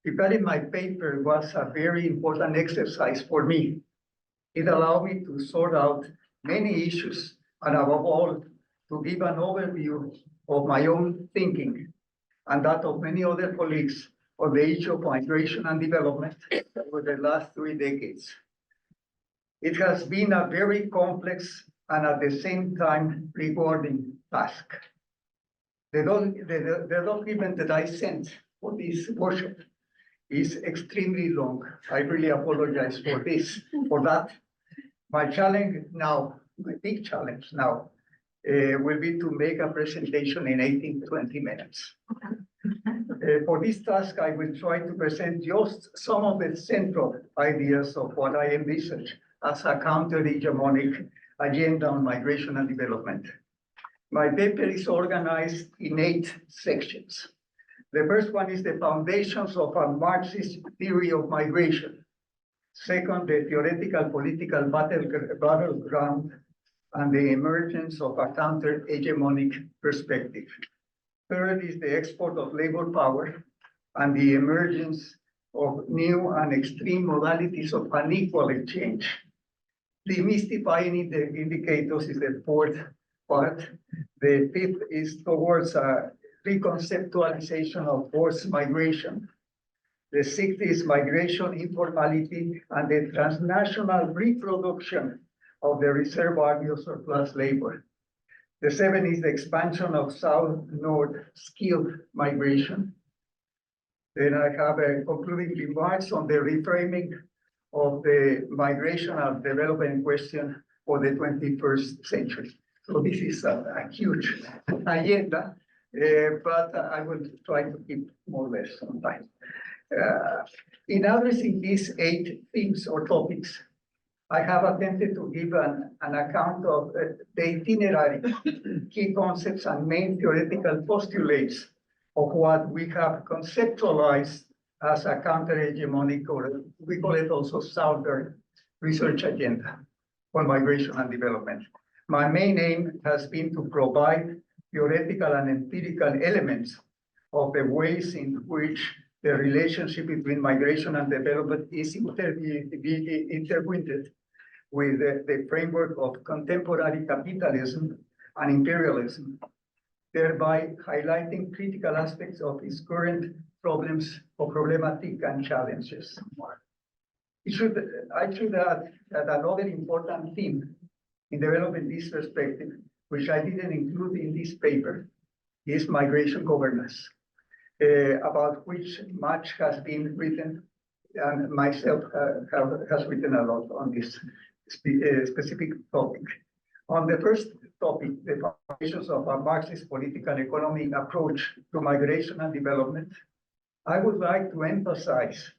Preparing my paper was a very important exercise for me. It allowed me to sort out many issues and above all, to give an overview of my own thinking and that of many other colleagues on the issue of migration and development over the last 3 decades. It has been a very complex and at the same time rewarding task. The document that I sent for this workshop is extremely long. I really apologize for that. My challenge now, my big challenge now, will be to make a presentation in 18 to 20 minutes. For this task, I will try to present just some of the central ideas of what I envisage as a counter-hegemonic agenda on migration and development. My paper is organized in 8 sections. The first one is the foundations of a Marxist theory of migration. Second, the theoretical political battleground and the emergence of a counter-hegemonic perspective. Third is the export of labor power and the emergence of new and extreme modalities of unequal exchange. Demystifying the indicators is the fourth part. The fifth is towards a reconceptualization of forced migration. The sixth is migration informality and the transnational reproduction of the reserve value of surplus labor. The seventh is the expansion of south-north skilled migration. Then I have a concluding remarks on the reframing of the migration and development question for the 21st century. So this is a huge agenda, but I will try to keep more or less on time. In addressing these 8 themes or topics, I have attempted to give an account of the itinerary, key concepts and main theoretical postulates of what we have conceptualized as a counter-hegemonic, or we call it also Southern research agenda on migration and development. My main aim has been to provide theoretical and empirical elements of the ways in which the relationship between migration and development is intertwined with the framework of contemporary capitalism and imperialism, thereby highlighting critical aspects of its current problems or problematic and challenges. I should add that another important theme in developing this perspective, which I didn't include in this paper, is migration governance, about which much has been written and myself has written a lot on this specific topic. On the first topic, the foundations of a Marxist political economy approach to migration and development, I would like to emphasize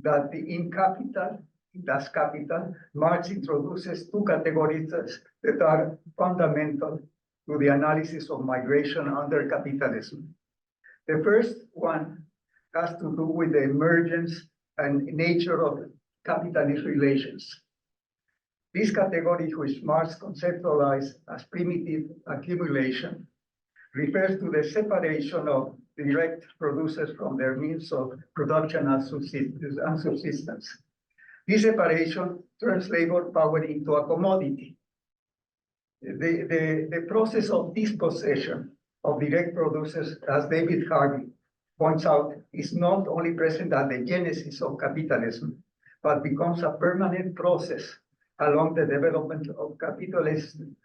that in Capital, Das Kapital, Marx introduces two categories that are fundamental to the analysis of migration under capitalism. The first one has to do with the emergence and nature of capitalist relations. This category, which Marx conceptualized as primitive accumulation, refers to the separation of direct producers from their means of production and subsistence. This separation turns labor power into a commodity. The process of dispossession of direct producers, as David Harvey points out, is not only present at the genesis of capitalism, but becomes a permanent process along the development of capitalism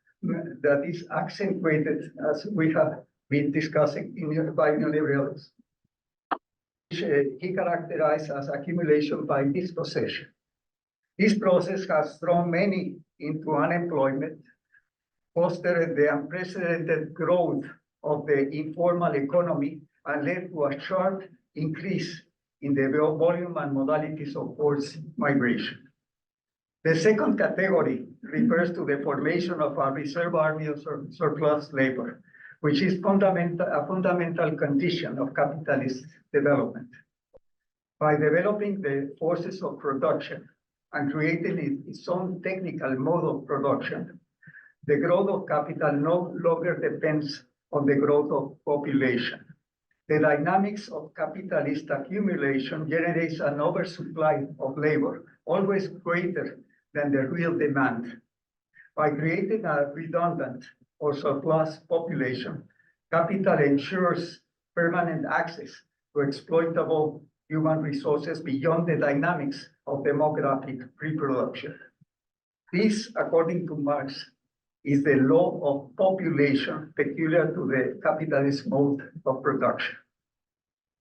that is accentuated, as we have been discussing, by neoliberalism, which he characterized as accumulation by dispossession. This process has thrown many into unemployment, fostered the unprecedented growth of the informal economy, and led to a sharp increase in the volume and modalities of forced migration. The second category refers to the formation of a reserve army of surplus labor, which is a fundamental condition of capitalist development. By developing the forces of production and creating its own technical mode of production, the growth of capital no longer depends on the growth of population. The dynamics of capitalist accumulation generates an oversupply of labor, always greater than the real demand. By creating a redundant or surplus population, capital ensures permanent access to exploitable human resources beyond the dynamics of demographic reproduction. This, according to Marx, is the law of population peculiar to the capitalist mode of production.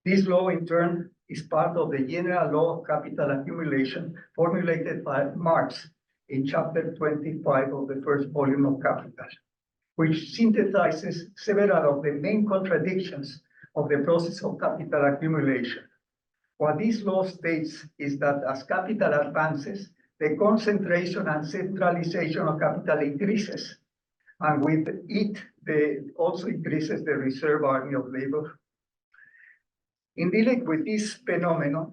This law, in turn, is part of the general law of capital accumulation formulated by Marx in chapter 25 of the first volume of Capital, which synthesizes several of the main contradictions of the process of capital accumulation. What this law states is that as capital advances, the concentration and centralization of capital increases, and with it, also increases the reserve army of labor. In dealing with this phenomenon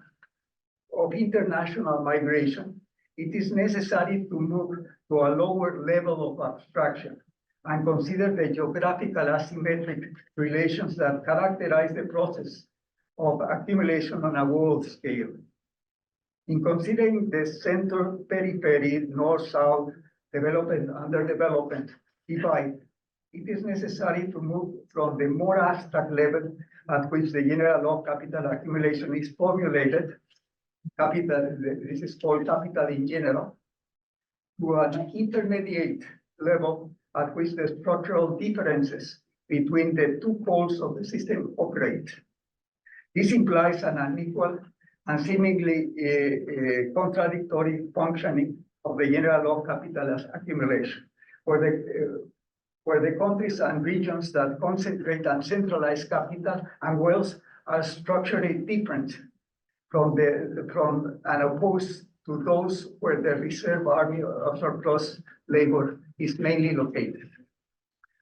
of international migration, it is necessary to move to a lower level of abstraction and consider the geographical asymmetric relations that characterize the process of accumulation on a world scale. In considering the center, periphery, north-south, development, underdevelopment divide, it is necessary to move from the more abstract level at which the general law of capital accumulation is formulated, this is called capital in general, to an intermediate level at which the structural differences between the two poles of the system operate. This implies an unequal and seemingly contradictory functioning of the general law of capital accumulation, where the countries and regions that concentrate and centralize capital and wealth are structurally different from and opposed to those where the reserve army of surplus labor is mainly located.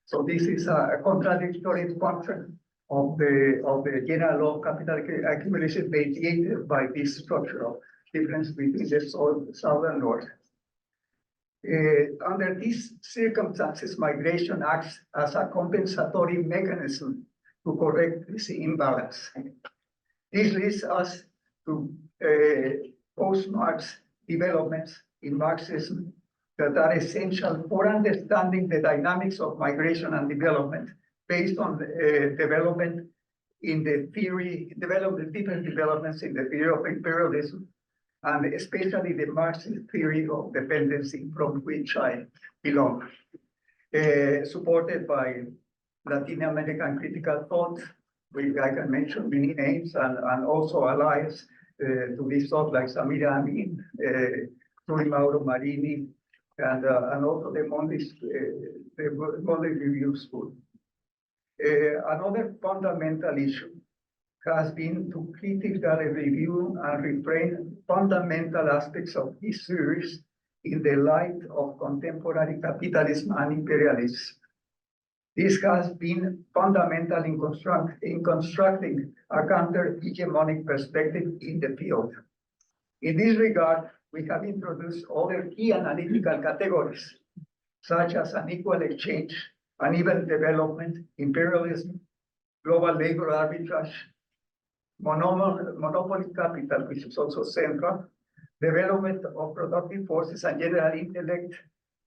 So this is a contradictory function of the general law of capital accumulation mediated by this structural difference between the south and north. Under these circumstances, migration acts as a compensatory mechanism to correct this imbalance. This leads us to post-Marx developments in Marxism that are essential for understanding the dynamics of migration and development based on development in the theory, different developments in the theory of imperialism, and especially the Marxist theory of dependency, from which I belong, supported by Latin American critical thought, which I can mention many names, and also allies to this talk, like Samira Amin, Turi Mauro Marini, and also the Monday Review School. Another fundamental issue has been to critically review and reframe fundamental aspects of this series in the light of contemporary capitalism and imperialism. This has been fundamental in constructing a counter-hegemonic perspective in the field. In this regard, we have introduced other key analytical categories, such as unequal exchange, uneven development, imperialism, global labor arbitrage, monopoly capital, which is also central, development of productive forces and general intellect.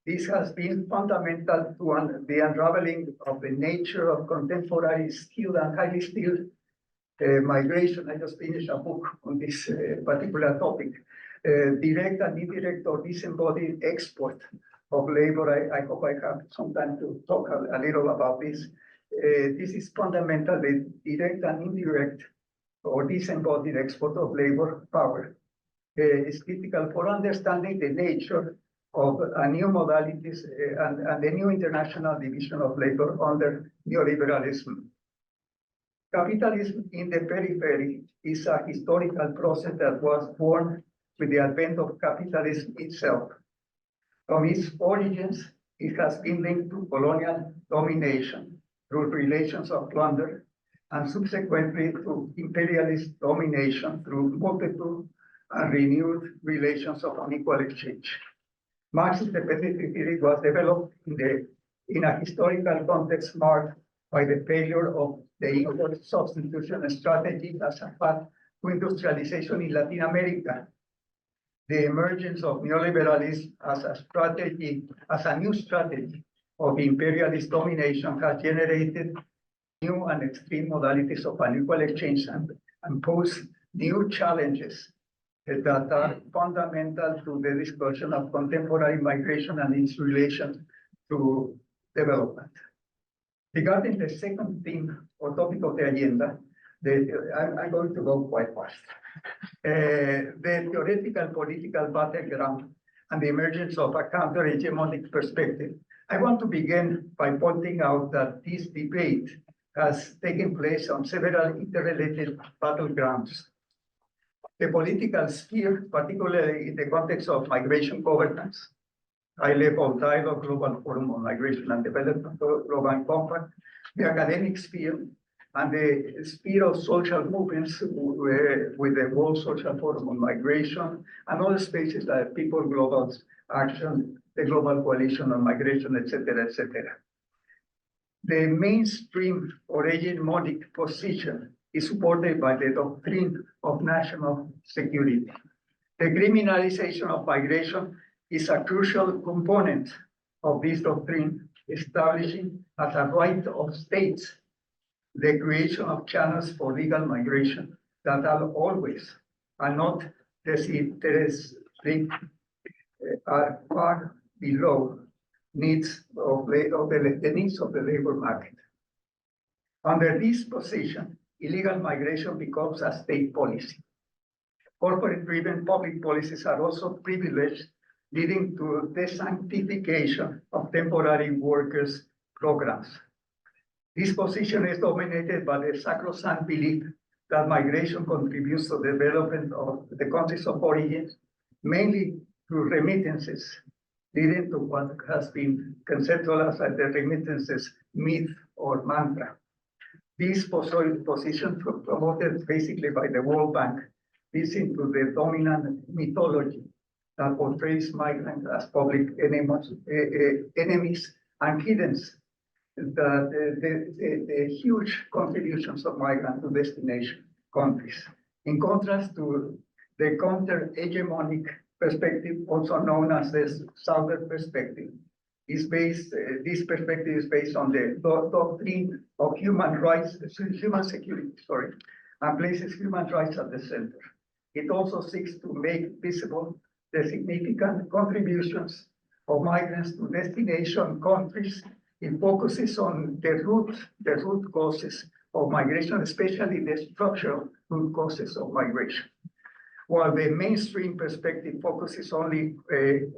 This has been fundamental to the unraveling of the nature of contemporary skilled and highly skilled migration. I just finished a book on this particular topic. Direct and indirect or disembodied export of labor. I hope I have some time to talk a little about this. This is fundamental, the direct and indirect or disembodied export of labor power. Is critical for understanding the nature of new modalities and the new international division of labor under neoliberalism. Capitalism in the periphery is a historical process that was born with the advent of capitalism itself. From its origins, it has been linked to colonial domination through relations of plunder, and subsequently to imperialist domination through multiple and renewed relations of unequal exchange. Marxist competitive theory was developed in a historical context marked by the failure of the import substitution strategy as a path to industrialization in Latin America. The emergence of neoliberalism as a new strategy of imperialist domination has generated new and extreme modalities of unequal exchange and pose new challenges that are fundamental to the discussion of contemporary migration and its relation to development. Regarding the second theme or topic of the agenda, I'm going to go quite fast. The theoretical political battleground and the emergence of a counter-hegemonic perspective. I want to begin by pointing out that this debate has taken place on several interrelated battlegrounds. The political sphere, particularly in the context of migration governance, high-level dialogue, global forum on migration and development, global compact, the academic sphere, and the sphere of social movements with the World Social Forum on Migration, and other spaces like People Global Action, the Global Coalition on Migration, etc., etc. The mainstream or hegemonic position is supported by the doctrine of national security. The criminalization of migration is a crucial component of this doctrine, establishing as a right of states the creation of channels for legal migration that are always and not disinterested, are far below needs of the needs of the labor market. Under this position, illegal migration becomes a state policy. Corporate-driven public policies are also privileged, leading to the sanctification of temporary workers' programs. This position is dominated by the sacrosanct belief that migration contributes to the development of the countries of origin, mainly through remittances, leading to what has been conceptualized as the remittances myth or mantra. This position promoted basically by the World Bank fits into the dominant mythology that portrays migrants as public enemies and hidden the huge contributions of migrants to destination countries. In contrast to the counter-hegemonic perspective, also known as the Southern perspective, this perspective is based on the doctrine of human rights, human security, and places human rights at the center. It also seeks to make visible the significant contributions of migrants to destination countries. It focuses on the root causes of migration, especially the structural root causes of migration. while the mainstream perspective focuses only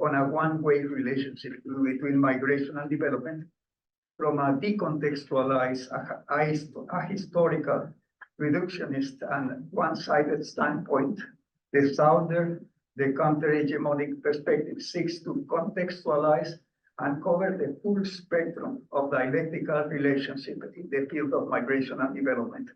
on a one-way relationship between migration and development. From a decontextualized, ahistorical, reductionist, and one-sided standpoint, the southern, the counter-hegemonic perspective seeks to contextualize and cover the full spectrum of dialectical relationship in the field of migration and development.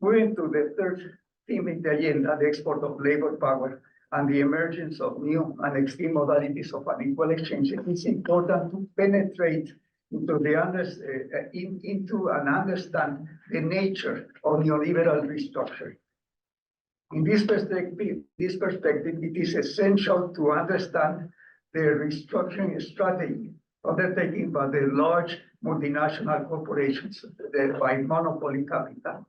Moving to the third theme in the agenda, the export of labor power and the emergence of new and extreme modalities of unequal exchange, it is important to penetrate into and understand the nature of neoliberal restructuring. In this perspective, it is essential to understand the restructuring strategy undertaken by the large multinational corporations by monopoly capital,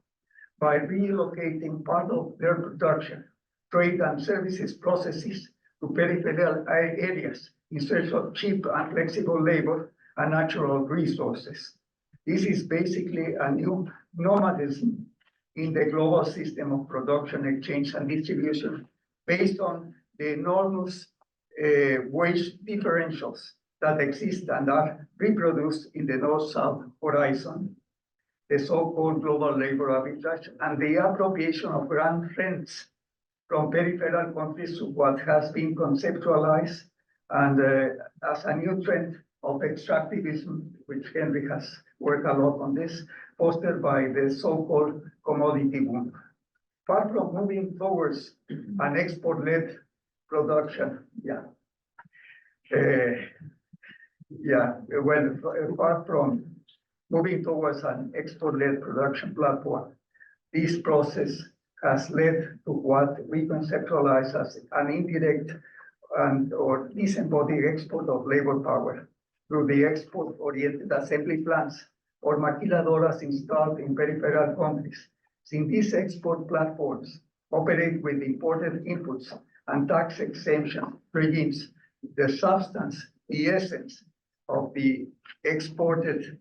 by relocating part of their production, trade and services processes to peripheral areas in search of cheap and flexible labor and natural resources. This is basically a new nomadism in the global system of production, exchange, and distribution based on the enormous wage differentials that exist and are reproduced in the north-south horizon, the so-called global labor arbitrage, and the appropriation of grand rents from peripheral countries to what has been conceptualized and as a new trend of extractivism, which Henry has worked a lot on this, fostered by the so-called commodity boom. Far from moving towards an export-led production, far from moving towards an export-led production platform, this process has led to what we conceptualize as an indirect or disembodied export of labor power through the export-oriented assembly plants or maquiladoras installed in peripheral countries. Since these export platforms operate with imported inputs and tax exemption regimes, the substance, the essence of the exported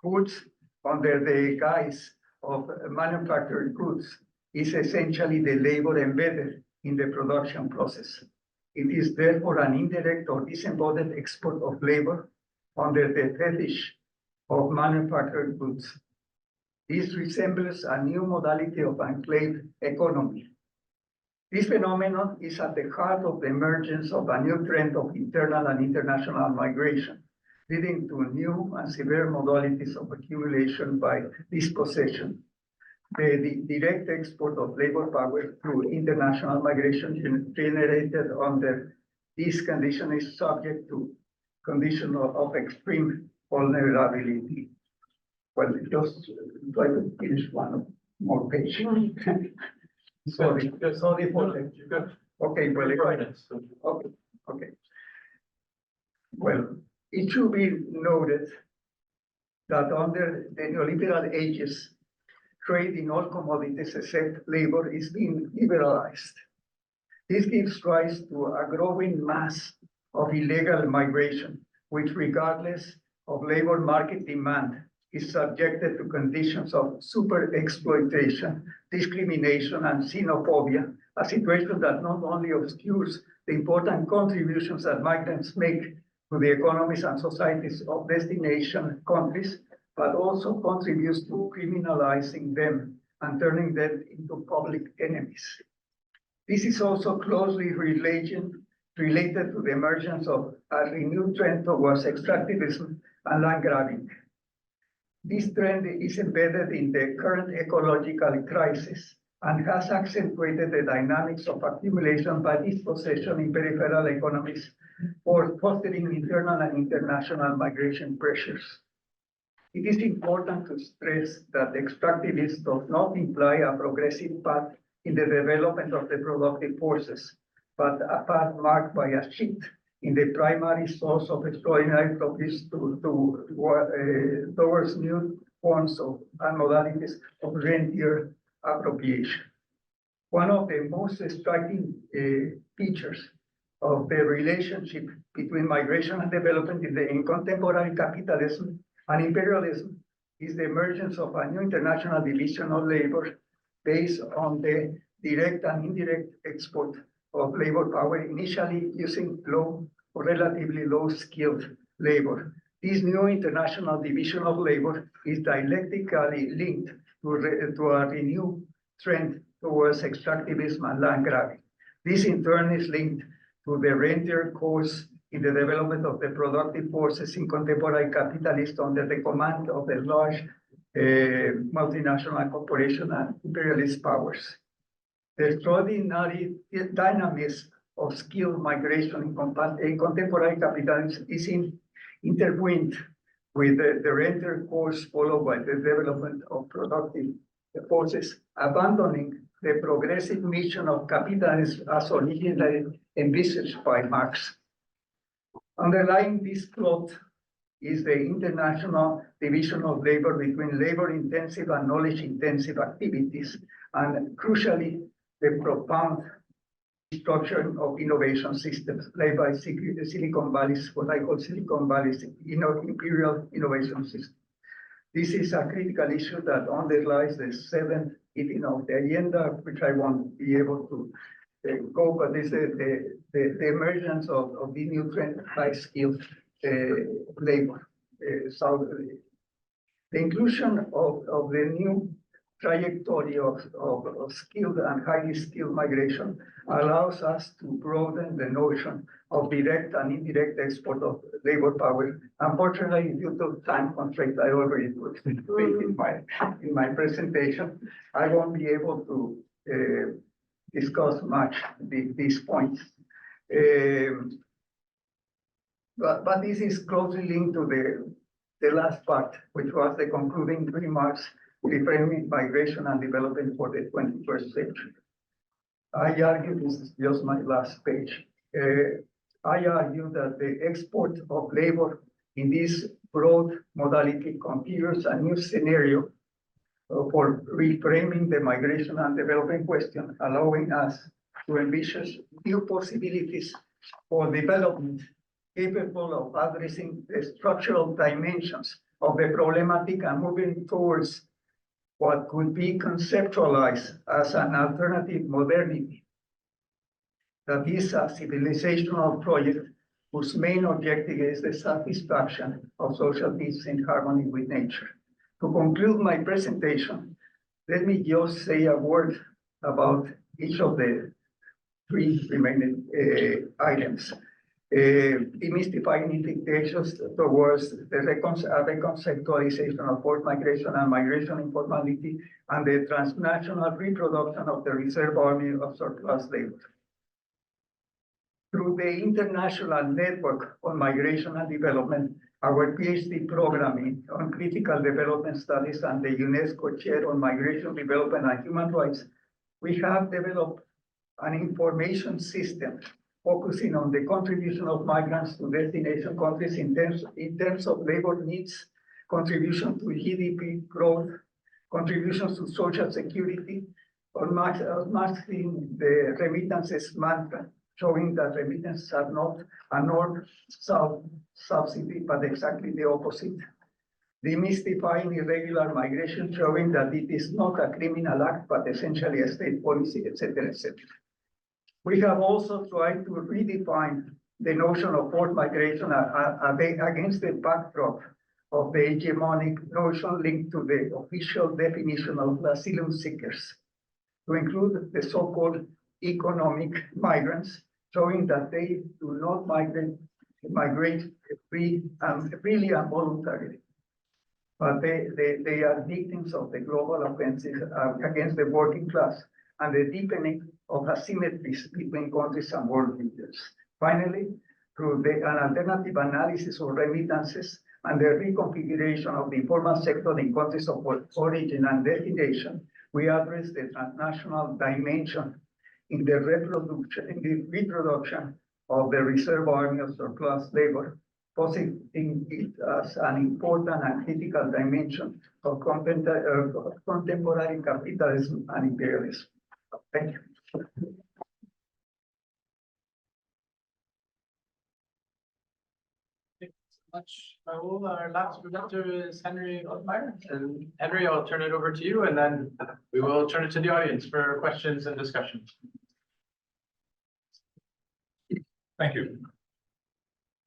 goods under the guise of manufactured goods is essentially the labor embedded in the production process. It is therefore an indirect or disembodied export of labor under the fetish of manufactured goods. This resembles a new modality of enclave economy. This phenomenon is at the heart of the emergence of a new trend of internal and international migration, leading to new and severe modalities of accumulation by dispossession. The direct export of labor power through international migration generated under this condition is subject to condition of extreme vulnerability. Well, just try to finish one more page. Sorry for that. Okay, well, okay. Well, it should be noted that under the neoliberal ages, trade in all commodities except labor is being liberalized. This gives rise to a growing mass of illegal migration, which regardless of labor market demand, is subjected to conditions of super exploitation, discrimination, and xenophobia, a situation that not only obscures the important contributions that migrants make to the economies and societies of destination countries, but also contributes to criminalizing them and turning them into public enemies. This is also closely related to the emergence of a renewed trend towards extractivism and land grabbing. This trend is embedded in the current ecological crisis and has accentuated the dynamics of accumulation by dispossession in peripheral economies for fostering internal and international migration pressures. It is important to stress that extractivism does not imply a progressive path in the development of the productive forces, but a path marked by a shift in the primary source of extraordinary profits towards new forms of and modalities of rentier appropriation. One of the most striking features of the relationship between migration and development in contemporary capitalism and imperialism is the emergence of a new international division of labor based on the direct and indirect export of labor power, initially using low or relatively low skilled labor. This new international division of labor is dialectically linked to a renewed trend towards extractivism and land grabbing. This in turn is linked to the rentier course in the development of the productive forces in contemporary capitalism under the command of the large multinational corporation and imperialist powers. The extraordinary dynamism of skill migration in contemporary capitalism is intertwined with the rentier course followed by the development of productive forces, abandoning the progressive mission of capitalism as originally envisaged by Marx. Underlying this plot is the international division of labor between labor-intensive and knowledge-intensive activities, and crucially, the profound destruction of innovation systems led by Silicon Valley's, what I call Silicon Valley's imperial innovation system. This is a critical issue that underlies the seventh eating of the agenda, which I won't be able to go, but this is the emergence of the new trend, high-skilled labor. So the inclusion of the new trajectory of skilled and highly skilled migration allows us to broaden the notion of direct and indirect export of labor power. Unfortunately, due to time constraints, I already put it in my presentation. I won't be able to discuss much these points. But this is closely linked to the last part, which was the concluding remarks reframing migration and development for the 21st century. I argue, this is just my last page. I argue that the export of labor in this broad modality configures a new scenario for reframing the migration and development question, allowing us to envisage new possibilities for development capable of addressing the structural dimensions of the problematic and moving towards what could be conceptualized as an alternative modernity. That is a civilizational project whose main objective is the satisfaction of social needs in harmony with nature. To conclude my presentation, let me just say a word about each of the three remaining items. Demystifying implications towards the reconceptualization of forced migration and migration informality and the transnational reproduction of the reserve army of surplus labor. Through the International Network on Migration and Development, our PhD program on critical development studies and the UNESCO Chair on Migration, Development and Human Rights, we have developed an information system focusing on the contribution of migrants to destination countries in terms of labor needs, contribution to GDP growth, contributions to social security, on masking the remittances mantra, showing that remittances are not a north-south subsidy, but exactly the opposite. Demystifying irregular migration, showing that it is not a criminal act, but essentially a state policy, etc., etc. We have also tried to redefine the notion of forced migration against the backdrop of the hegemonic notion linked to the official definition of asylum seekers, to include the so-called economic migrants, showing that they do not migrate freely and voluntarily, but they are victims of the global offensive against the working class and the deepening of asymmetries between countries and world leaders. Finally, through an alternative analysis of remittances and the reconfiguration of the informal sector in countries of origin and destination, we address the transnational dimension in the reproduction of the reserve army of surplus labor, positing it as an important and critical dimension of contemporary capitalism and imperialism. Thank you. much, Raul. Our last presenter is Henry Othmeyer. And Henry, I'll turn it over to you, and then we will turn it to the audience for questions and discussion. Thank you.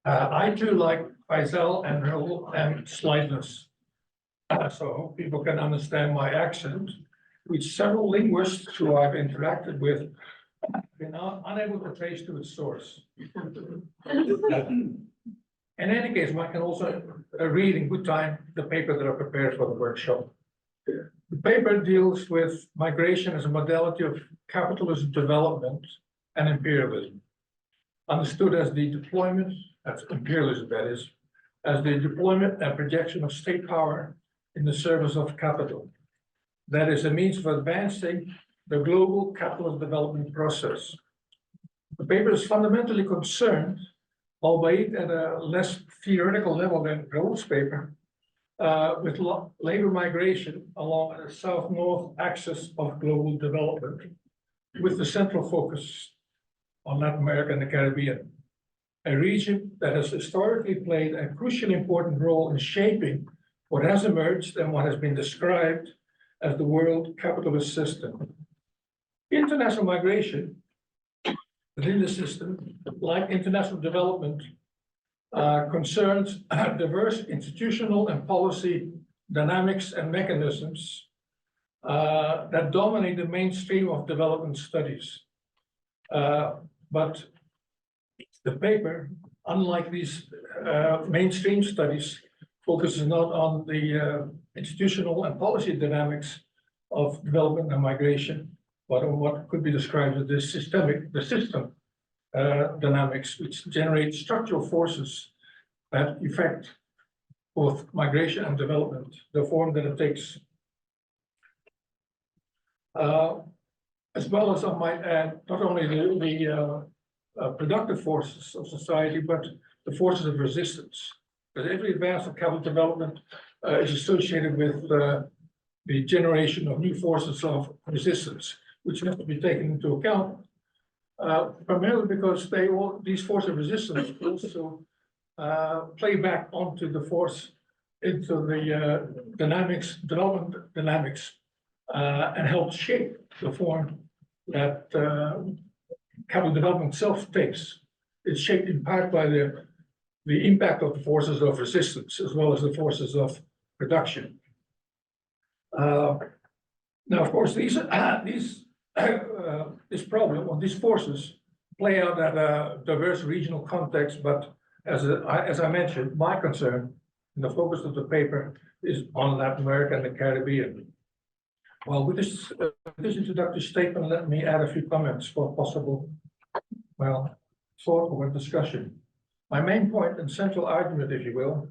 I too, like Faisal and Raul, am slightless. So people can understand my accent, which several linguists who I've interacted with have been unable to trace to its source. In any case, one can also read in good time the paper that I prepared for the workshop. The paper deals with migration as a modality of capitalist development and imperialism, understood as the deployment, that's imperialism that is, as the deployment and projection of state power in the service of capital. That is a means of advancing the global capitalist development process. The paper is fundamentally concerned, albeit at a less theoretical level than Raul's paper, with labor migration along a south-north axis of global development, with the central focus on Latin America and the Caribbean, a region that has historically played a crucially important role in shaping what has emerged and what has been described as the world capitalist system. International migration within the system, like international development, concerns diverse institutional and policy dynamics and mechanisms that dominate the mainstream of development studies. But the paper, unlike these mainstream studies, focuses not on the institutional and policy dynamics of development and migration, but on what could be described as the system dynamics, which generate structural forces that affect both migration and development, the form that it takes. As well as I might add, not only the productive forces of society, but the forces of resistance. Because every advance of capital development is associated with the generation of new forces of resistance, which have to be taken into account, primarily because these forces of resistance also play back onto the development dynamics, and help shape the form that capital development itself takes. It's shaped in part by the impact of the forces of resistance as well as the forces of production. Now, of course, this problem or these forces play out at a diverse regional context, but as I mentioned, my concern and the focus of the paper is on Latin America and the Caribbean. Well, with this introductory statement, let me add a few comments for possible, thought or discussion. My main point and central argument, if you will,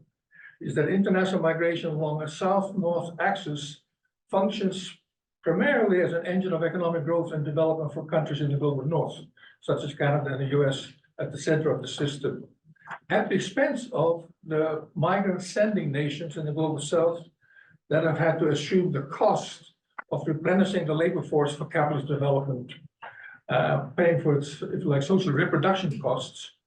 is that international migration along a south-north axis functions primarily as an engine of economic growth and development for countries in the global north, such as Canada and the US, at the center of the system, at the expense of the migrant-sending nations in the global south that have had to assume the cost of replenishing the labor force for capitalist development, paying for its, if you like, social reproduction costs,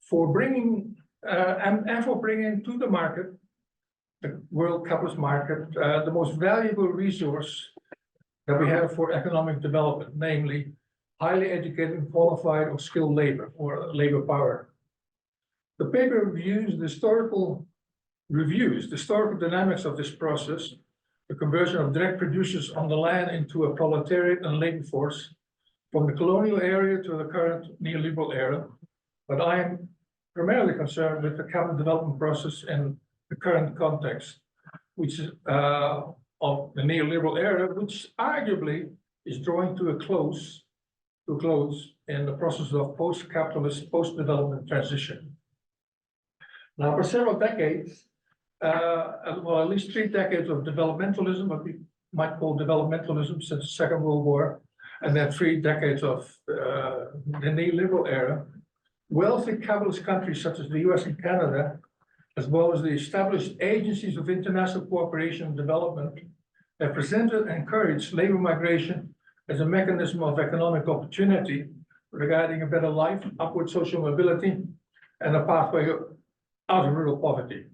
for bringing for bringing to the market, the world capitalist market, the most valuable resource that we have for economic development, namely highly educated, qualified, or skilled labor or labor power. The paper reviews the historical dynamics of this process, the conversion of direct producers on the land into a proletariat and labor force from the colonial era to the current neoliberal era. But I am primarily concerned with the capital development process in the current context, which is of the neoliberal era, which arguably is drawing to a close in the process of post-capitalist, post-development transition. Now, for several decades, at least 3 decades of developmentalism, what we might call developmentalism since the Second World War, and then 3 decades of the neoliberal era, wealthy capitalist countries such as the US and Canada, as well as the established agencies of international cooperation and development, have presented and encouraged labor migration as a mechanism of economic opportunity regarding a better life, upward social mobility, and a pathway out of rural poverty.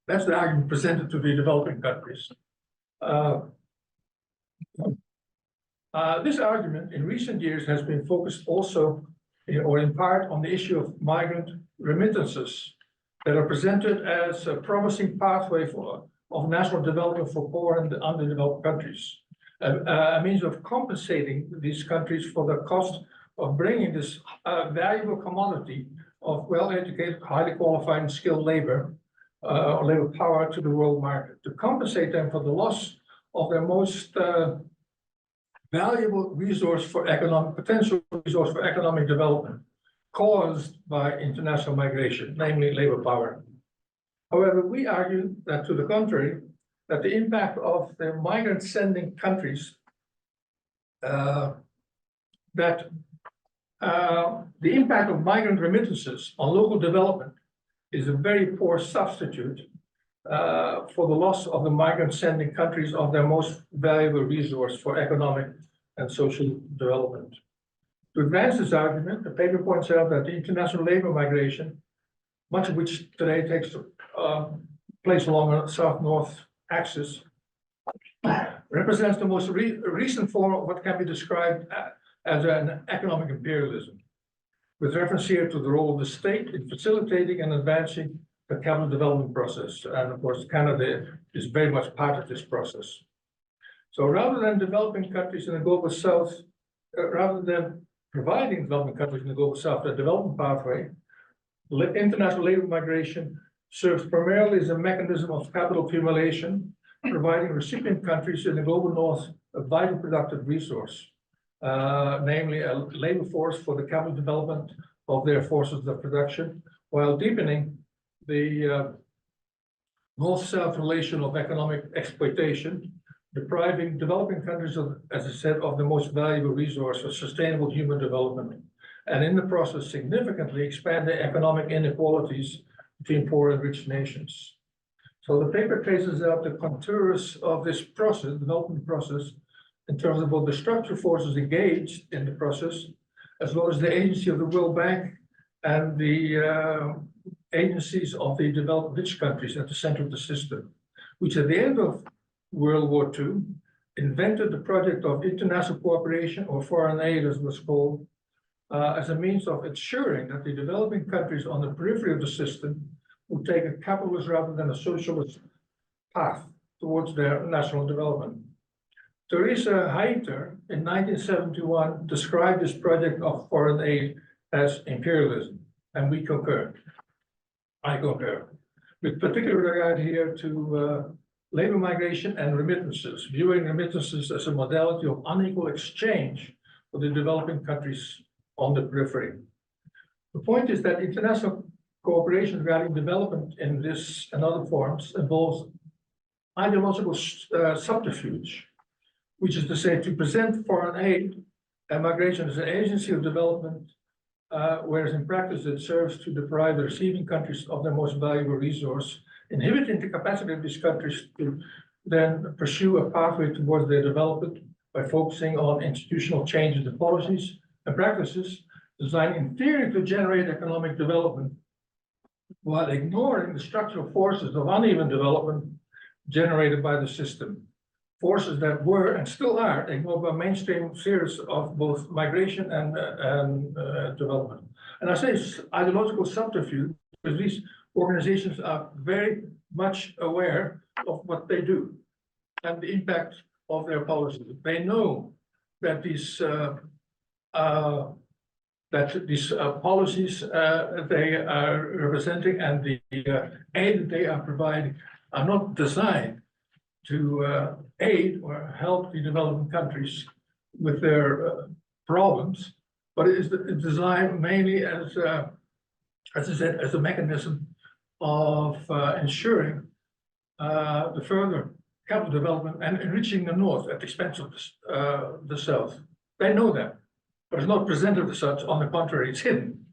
That's the argument presented to the developing countries. This argument in recent years has been focused also, or in part, on the issue of migrant remittances that are presented as a promising pathway of national development for poor and underdeveloped countries. A means of compensating these countries for the cost of bringing this valuable commodity of well-educated, highly qualified and skilled labor, or labor power to the world market, to compensate them for the loss of their most valuable resource for potential resource for economic development caused by international migration, namely labor power. However, we argue that to the contrary, that the impact of the migrant sending countries, the impact of migrant remittances on local development is a very poor substitute for the loss of the migrant sending countries of their most valuable resource for economic and social development. To advance this argument, the paper points out that the international labor migration, much of which today takes place along a south-north axis, represents the most recent form of what can be described as an economic imperialism, with reference here to the role of the state in facilitating and advancing the capital development process. And of course, Canada is very much part of this process. So rather than developing countries in the global south, rather than providing developing countries in the global south a development pathway, international labor migration serves primarily as a mechanism of capital accumulation, providing recipient countries in the global north a vital productive resource, namely a labor force for the capital development of their forces of production, while deepening the north-south relation of economic exploitation, depriving developing countries of, as I said, of the most valuable resource for sustainable human development, and in the process significantly expanding economic inequalities between poor and rich nations. So the paper traces out the contours of this process, development process, in terms of both the structural forces engaged in the process, as well as the agency of the World Bank and the agencies of the developed rich countries at the center of the system, which at the end of World War II invented the project of international cooperation, or foreign aid as it was called, as a means of ensuring that the developing countries on the periphery of the system would take a capitalist rather than a socialist path towards their national development. Teresa Hayter in 1971 described this project of foreign aid as imperialism, and we concur. I concur, with particular regard here to labor migration and remittances, viewing remittances as a modality of unequal exchange for the developing countries on the periphery. The point is that international cooperation regarding development in this and other forms involves ideological subterfuge, which is to say, to present foreign aid and migration as an agency of development, whereas in practice it serves to deprive the receiving countries of their most valuable resource, inhibiting the capacity of these countries to then pursue a pathway towards their development by focusing on institutional changes in policies and practices designed in theory to generate economic development, while ignoring the structural forces of uneven development generated by the system. Forces that were and still are ignored by mainstream theories of both migration and development. And I say ideological subterfuge because these organizations are very much aware of what they do and the impact of their policies. They know that these policies they are representing and the aid that they are providing are not designed to aid or help the developing countries with their problems, but it is designed mainly as I said, as a mechanism of ensuring the further capital development and enriching the North at the expense of the South. They know that, but it's not presented as such. On the contrary, it's hidden.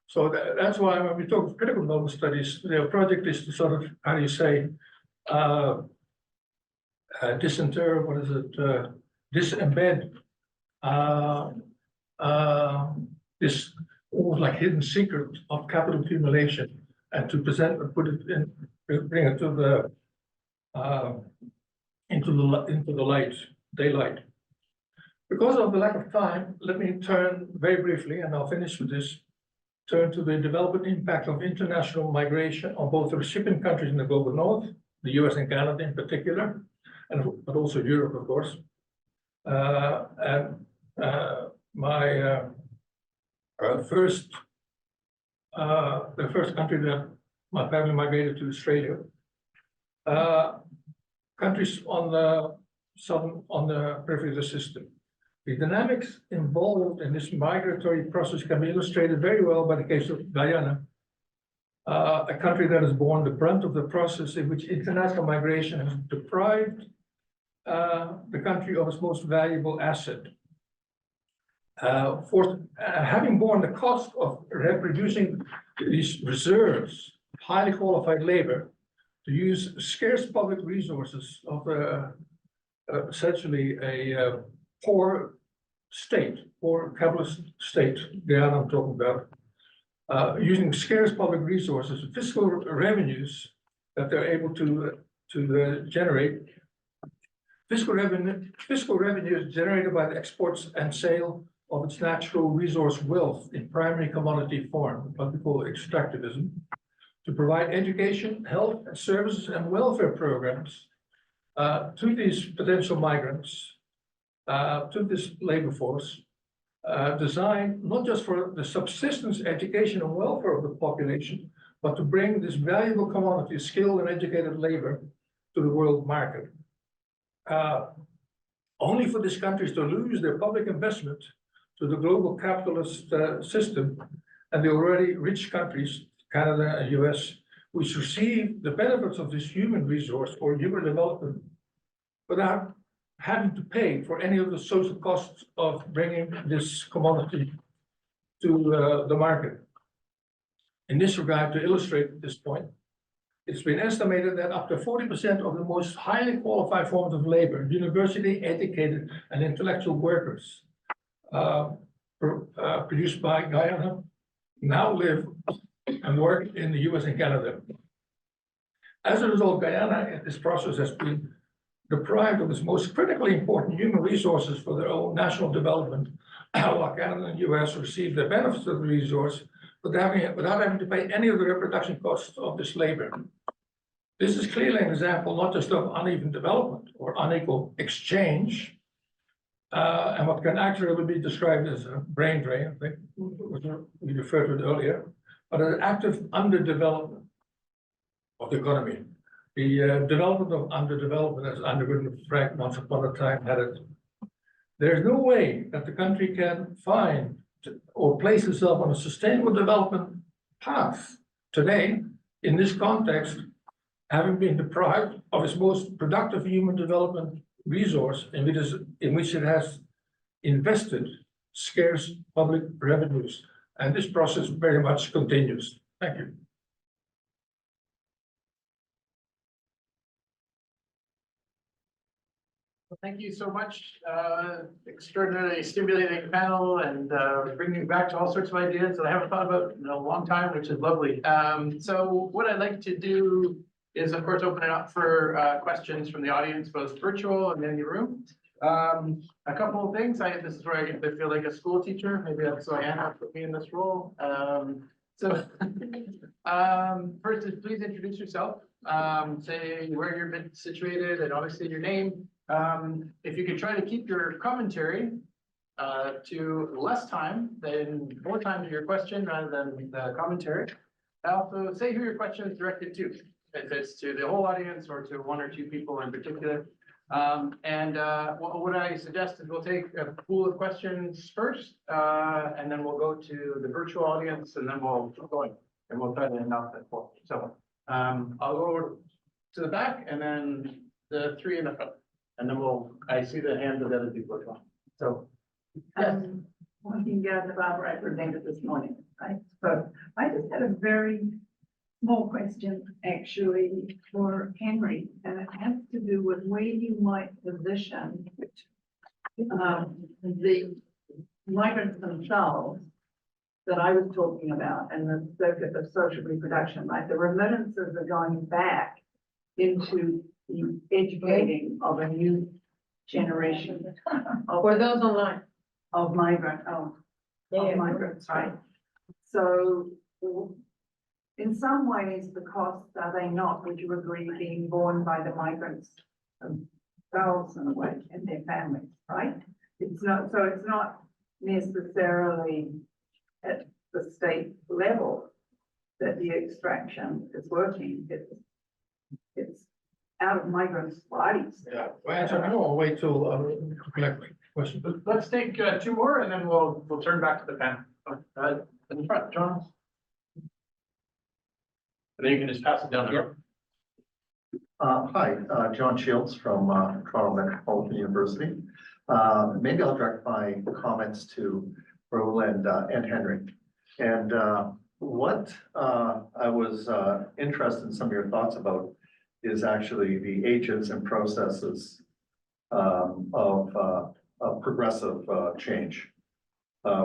So that's why when we talk of critical development studies, their project is to sort of, how do you say, disinter, what is it, disembed this almost like hidden secret of capital accumulation, and to present and put it in, bring it to the into the light, daylight. Because of the lack of time, let me turn very briefly, and I'll finish with this, turn to the development impact of international migration on both the recipient countries in the global north, the US and Canada in particular, but also Europe, of course. The first country that my family migrated to, Australia. Countries on the periphery of the system. The dynamics involved in this migratory process can be illustrated very well by the case of Guyana, a country that has borne the brunt of the process in which international migration has deprived the country of its most valuable asset. Having borne the cost of reproducing these reserves, highly qualified labor, to use scarce public resources of essentially a poor state, poor capitalist state, Guyana I'm talking about, using scarce public resources, fiscal revenues that they're able to generate. Fiscal revenues generated by the exports and sale of its natural resource wealth in primary commodity form, what we call extractivism, to provide education, health, and services and welfare programs to these potential migrants, to this labor force, designed not just for the subsistence, education, and welfare of the population, but to bring this valuable commodity, skilled and educated labor, to the world market. Only for these countries to lose their public investment to the global capitalist system, and the already rich countries, Canada and US, which receive the benefits of this human resource or human development without having to pay for any of the social costs of bringing this commodity to the market. In this regard, to illustrate this point, it's been estimated that up to 40% of the most highly qualified forms of labor, university educated and intellectual workers produced by Guyana, now live and work in the US and Canada. As a result, Guyana in this process has been deprived of its most critically important human resources for their own national development, while Canada and US receive the benefits of the resource without having to pay any of the reproduction costs of this labor. This is clearly an example not just of uneven development or unequal exchange, and what can actually be described as a brain drain, I think we referred to it earlier, but an active underdevelopment of the economy. The development of underdevelopment, as underwritten Frank once upon a time had it. There's no way that the country can find or place itself on a sustainable development path today in this context, having been deprived of its most productive human development resource in which it has invested scarce public revenues. And this process very much continues. Thank you. Well, thank you so much. Extraordinarily stimulating panel and bringing me back to all sorts of ideas that I haven't thought about in a long time, which is lovely. So what I'd like to do is, of course, open it up for questions from the audience, both virtual and in the room. A couple of things. This is where I get to feel like a school teacher. Maybe that's why Anna put me in this role. First is please introduce yourself. Say where you're situated and obviously your name. If you could try to keep your commentary to less time than more time to your question rather than the commentary. Also say who your question is directed to, if it's to the whole audience or to one or two people in particular. What I suggest is we'll take a pool of questions first, and then we'll go to the virtual audience, and then we'll keep going, and we'll try to announce that for. So I'll go over to the back, and then the three in the front. And then I see the hands of the other people as well. So, yes. One guys about I presented this morning, right? So I just had a very small question actually for Henry, and it has to do with where you might position the migrants themselves that I was talking about and the circuit of social reproduction, like the remittances are going back into the educating of a new generation For those online. of migrants, right? So in some ways, the costs, are they not, would you agree, being borne by the migrants themselves in a way and their families, right? It's not, so it's not necessarily at the state level that the extraction is working. It's out of migrants' bodies. Yeah, well, answer now or wait till, collect question. Let's take two more and then we'll turn back to the panel. In the front, John. And then you can just pass it down here. Hi, John Shields from Toronto Metropolitan University. Maybe I'll direct my comments to Rahul and Henry. And what I was interested in some of your thoughts about is actually the agents and processes of progressive change.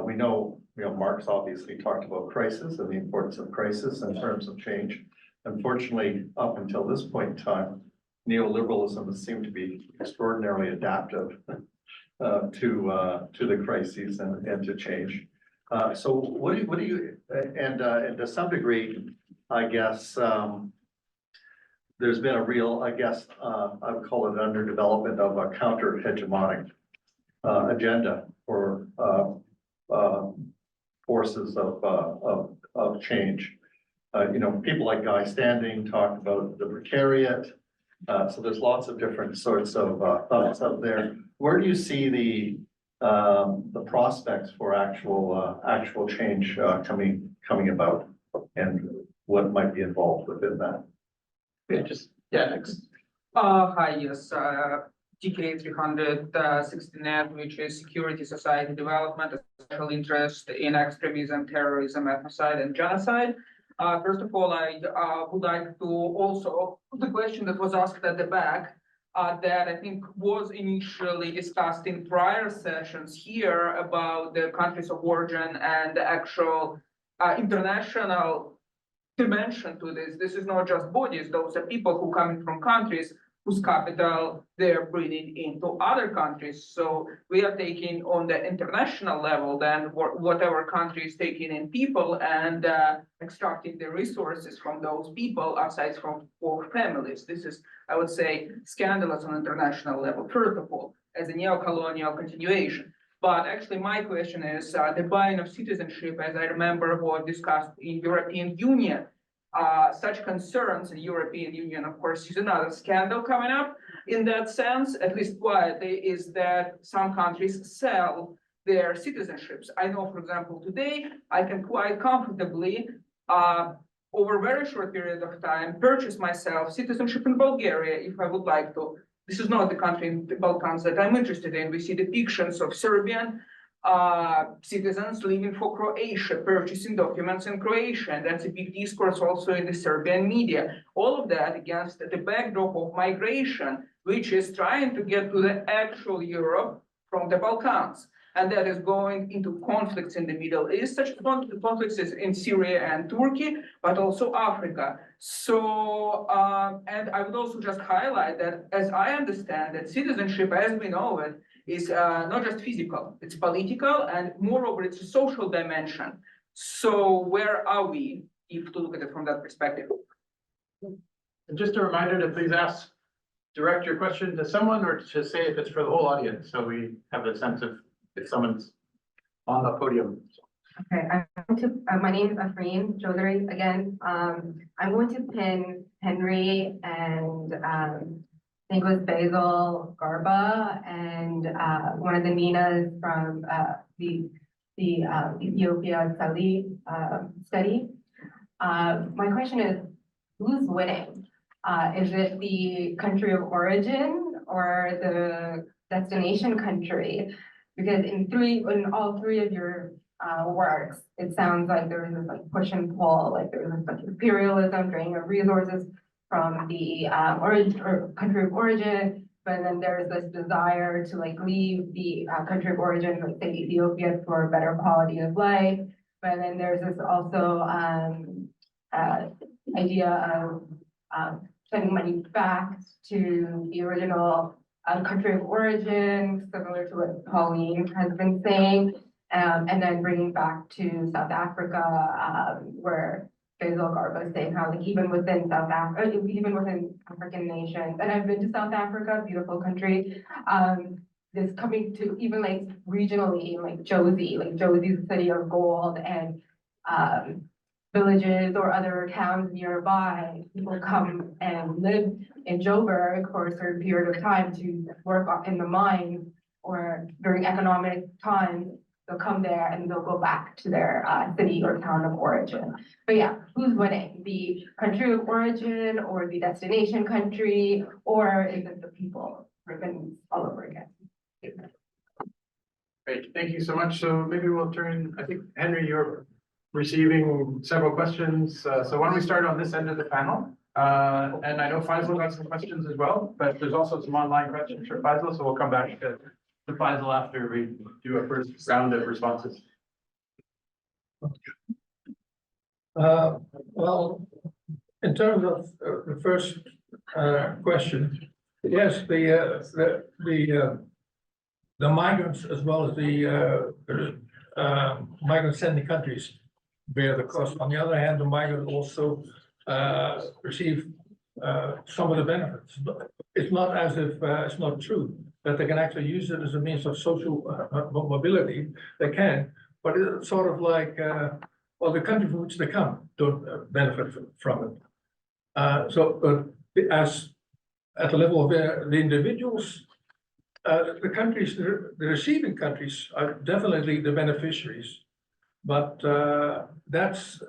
We know, Marx obviously talked about crisis and the importance of crisis in terms of change. Unfortunately, up until this point in time, neoliberalism has seemed to be extraordinarily adaptive to the crises and to change. So what do you, and to some degree, I guess, there's been a real, I guess, I would call it underdevelopment of a counter-hegemonic agenda for forces of change. People like Guy Standing talk about the precariat. So there's lots of different sorts of thoughts out there. Where do you see the prospects for actual change coming about, and what might be involved within that? Next. Hi, yes, TK 360net, which is Security, Society, Development, a special interest in extremism, terrorism, ethnocide, and genocide. First of all, I would like to also, the question that was asked at the back, that I think was initially discussed in prior sessions here about the countries of origin and the actual international dimension to this. This is not just bodies, those are people who come from countries whose capital they're bringing into other countries. So we are taking on the international level then whatever country is taking in people and extracting the resources from those people aside from poor families. This is, I would say, scandalous on international level, first of all, as a neo-colonial continuation. But actually my question is the buying of citizenship, as I remember, was discussed in European Union. Such concerns in European Union, of course, is another scandal coming up in that sense, at least quietly, is that some countries sell their citizenships. I know, for example, today, I can quite comfortably, over a very short period of time, purchase myself citizenship in Bulgaria if I would like to. This is not the country in the Balkans that I'm interested in. We see depictions of Serbian citizens leaving for Croatia, purchasing documents in Croatia, and that's a big discourse also in the Serbian media. All of that against the backdrop of migration, which is trying to get to the actual Europe from the Balkans. And that is going into conflicts in the Middle East, such conflicts as in Syria and Turkey, but also Africa. So, and I would also just highlight that, as I understand that citizenship as we know it is not just physical, it's political, and moreover, it's a social dimension. So where are we, if to look at it from that perspective? And just a reminder to please direct your question to someone or to say if it's for the whole audience, so we have a sense of if someone's on the podium. Okay, my name is Afreen Chaudhary again. I'm going to pin Henry and I think it was Basil Garba and one of the Ninas from the Ethiopia study. My question is, who's winning? Is it the country of origin or the destination country? Because in all three of your works, it sounds like there is this like push and pull, like there's this like imperialism, draining of resources from the origin or country of origin, but then there's this desire to like leave the country of origin, like say Ethiopia, for a better quality of life. But then there's this also idea of sending money back to the original country of origin, similar to what Pauline has been saying, and then bringing back to South Africa, where Faisal Garba is saying how like even within South Africa, even within African nations, and I've been to South Africa, beautiful country, this coming to even like regionally, like Josie's the city of gold, and villages or other towns nearby, people come and live in Joburg for a certain period of time to work in the mines, or during economic times, they'll come there and they'll go back to their city or town of origin. But yeah, who's winning? The country of origin or the destination country, or is it the people driven all over again? Great, thank you so much. So maybe we'll turn, I think, Henry, you're receiving several questions. So why don't we start on this end of the panel? And I know Faisal got some questions as well, but there's also some online questions for Faisal, so we'll come back to Faisal after we do a first round of responses. Well, in terms of the first question, yes, the migrants as well as the migrant sending countries bear the cost. On the other hand, the migrants also receive some of the benefits. It's not as if it's not true that they can actually use it as a means of social mobility. They can, but it's sort of like, well, the country from which they come don't benefit from it. So as at the level of the individuals, the countries, the receiving countries are definitely the beneficiaries, but that's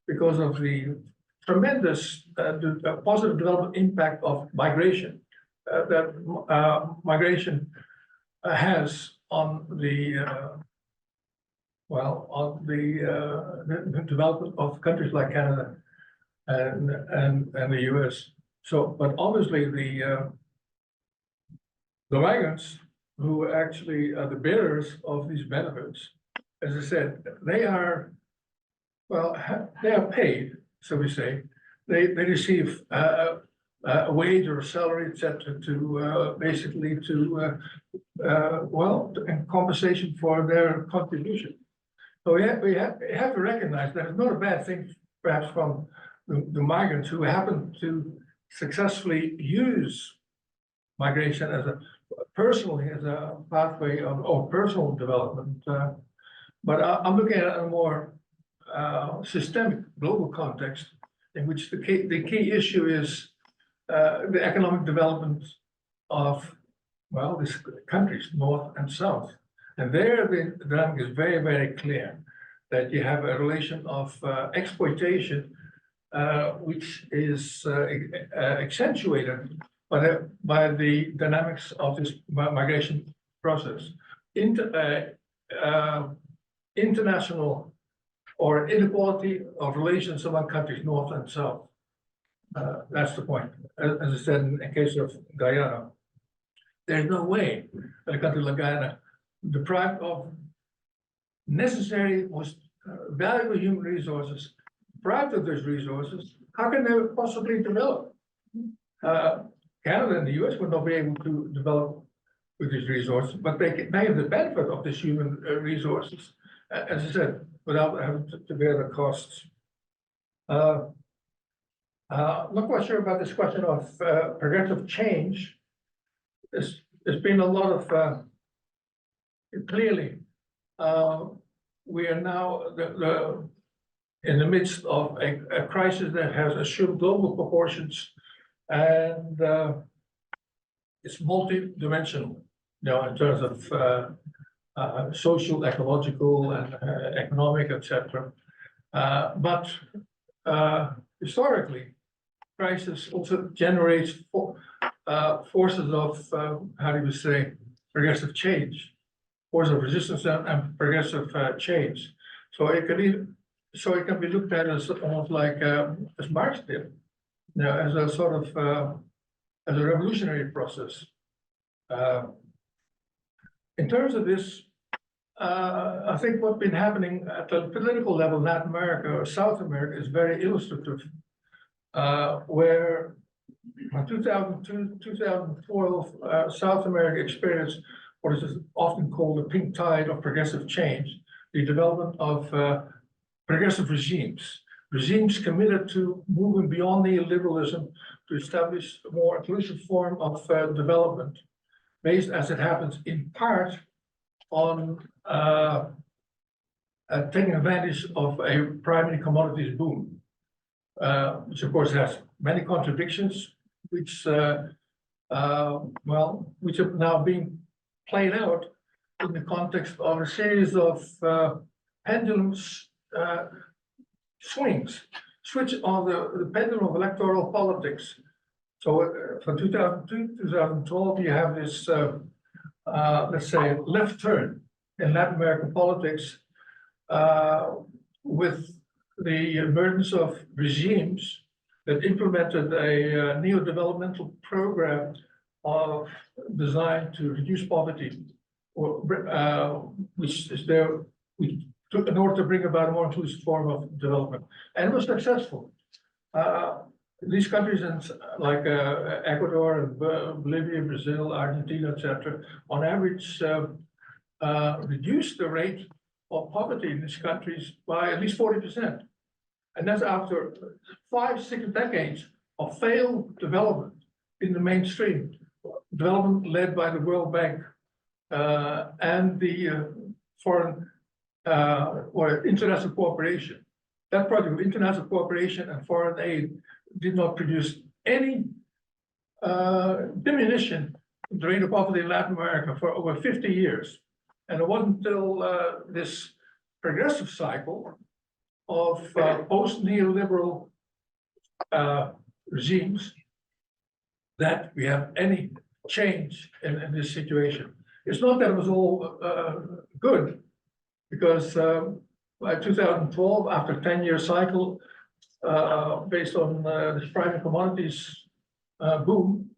because of the tremendous positive development impact of migration that migration has on the the development of countries like Canada and the US. So, but obviously the migrants who actually are the bearers of these benefits, as I said, they are, well, they are paid, so we say, they receive a wage or a salary, etc., to basically to in compensation for their contribution. So we have to recognize that it's not a bad thing, perhaps, from the migrants who happen to successfully use migration as a personally as a pathway of personal development. But I'm looking at it in a more systemic global context, in which the key issue is the economic development of, well, these countries, North and South. And there the dynamic is very, very clear, that you have a relation of exploitation, which is accentuated by the dynamics of this migration process. International or inequality of relations among countries, North and South. That's the point. As I said, in the case of Guyana, there's no way that a country like Guyana, deprived of necessary, most valuable human resources, deprived of those resources, how can they possibly develop? Canada and the US would not be able to develop with these resources, but they have the benefit of these human resources, as I said, without having to bear the costs. I'm not quite sure about this question of progressive change. There's been a lot of, clearly, we are now in the midst of a crisis that has assumed global proportions, and it's multi-dimensional, in terms of social, ecological, and economic, etc. But historically, crisis also generates forces of, how do you say, progressive change, force of resistance and progressive change. So it can be looked at as almost like as Marx did, as a sort of as a revolutionary process. In terms of this I think what's been happening at the political level in Latin America or South America is very illustrative. Where in 2002, 2012, South America experienced what is often called the pink tide of progressive change, the development of progressive regimes committed to moving beyond neoliberalism to establish a more inclusive form of development, based as it happens in part on taking advantage of a primary commodities boom, which of course has many contradictions, which which are now being played out in the context of a series of pendulums switch on the pendulum of electoral politics. So from 2002, 2012, you have this, let's say, left turn in Latin American politics with the emergence of regimes that implemented a neo-developmental program of designed to reduce poverty, or which is there in order to bring about a more inclusive form of development, and it was successful. These countries like Ecuador, and Bolivia, Brazil, Argentina, etc., on average, reduced the rate of poverty in these countries by at least 40%. And that's after 5-6 decades of failed development in the mainstream, development led by the World Bank and the foreign or international cooperation. That project of international cooperation and foreign aid did not produce any diminution in the rate of poverty in Latin America for over 50 years. And it wasn't until this progressive cycle of post-neoliberal regimes that we have any change in this situation. It's not that it was all good, because by 2012, after a 10-year cycle, based on this primary commodities boom,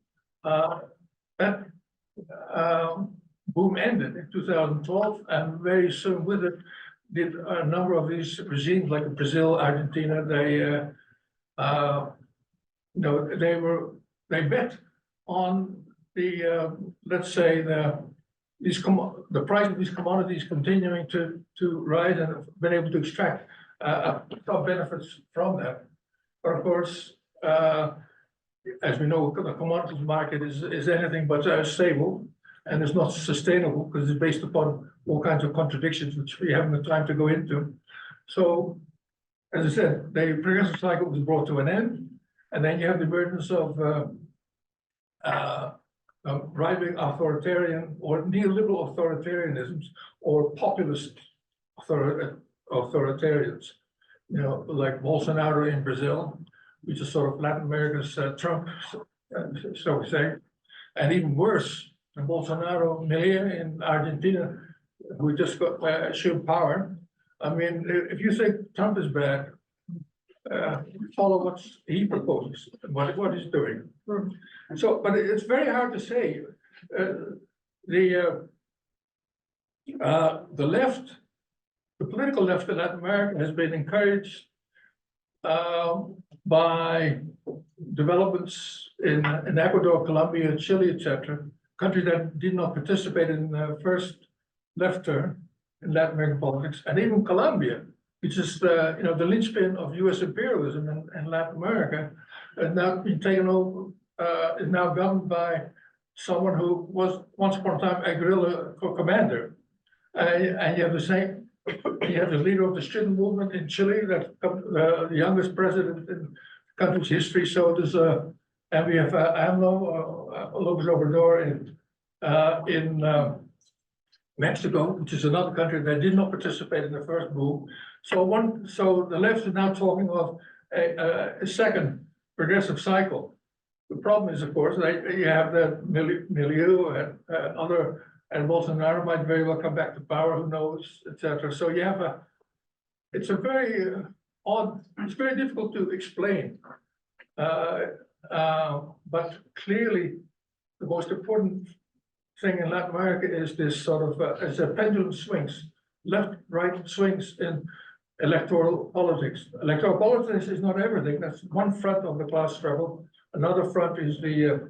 that boom ended in 2012, and very soon with it, did a number of these regimes like Brazil, Argentina, they bet on the let's say the price of these commodities continuing to rise, and have been able to extract top benefits from that. But of course, as we know, the commodities market is anything but stable, and it's not sustainable because it's based upon all kinds of contradictions, which we haven't the time to go into. So, as I said, the progressive cycle was brought to an end, and then you have the emergence of right-wing authoritarian or neoliberal authoritarianisms or populist authoritarians, like Bolsonaro in Brazil, which is sort of Latin America's Trump, so we say, and even worse, than Bolsonaro, Milei in Argentina, who just got assumed power. I mean, if you think Trump is bad, follow what he proposes, what he's doing. So, but it's very hard to say. The left, the political left in Latin America has been encouraged by developments in Ecuador, Colombia, Chile, etc., countries that did not participate in the first left turn in Latin American politics, and even Colombia, which is the linchpin of U.S. imperialism in Latin America, has now been taken over, is now governed by someone who was once upon a time a guerrilla commander. And you have the same, you have the leader of the student movement in Chile, that the youngest president in the country's history. So there's and we have AMLO, López Obrador in Mexico, which is another country that did not participate in the first boom. So the left is now talking of a second progressive cycle. The problem is, of course, that you have that milieu and other, and Bolsonaro might very well come back to power, who knows, etc. So you have it's a very odd, it's very difficult to explain. But clearly, the most important thing in Latin America is this sort of, as a pendulum swings, left, right swings in electoral politics. Electoral politics is not everything. That's one front of the class struggle. Another front is the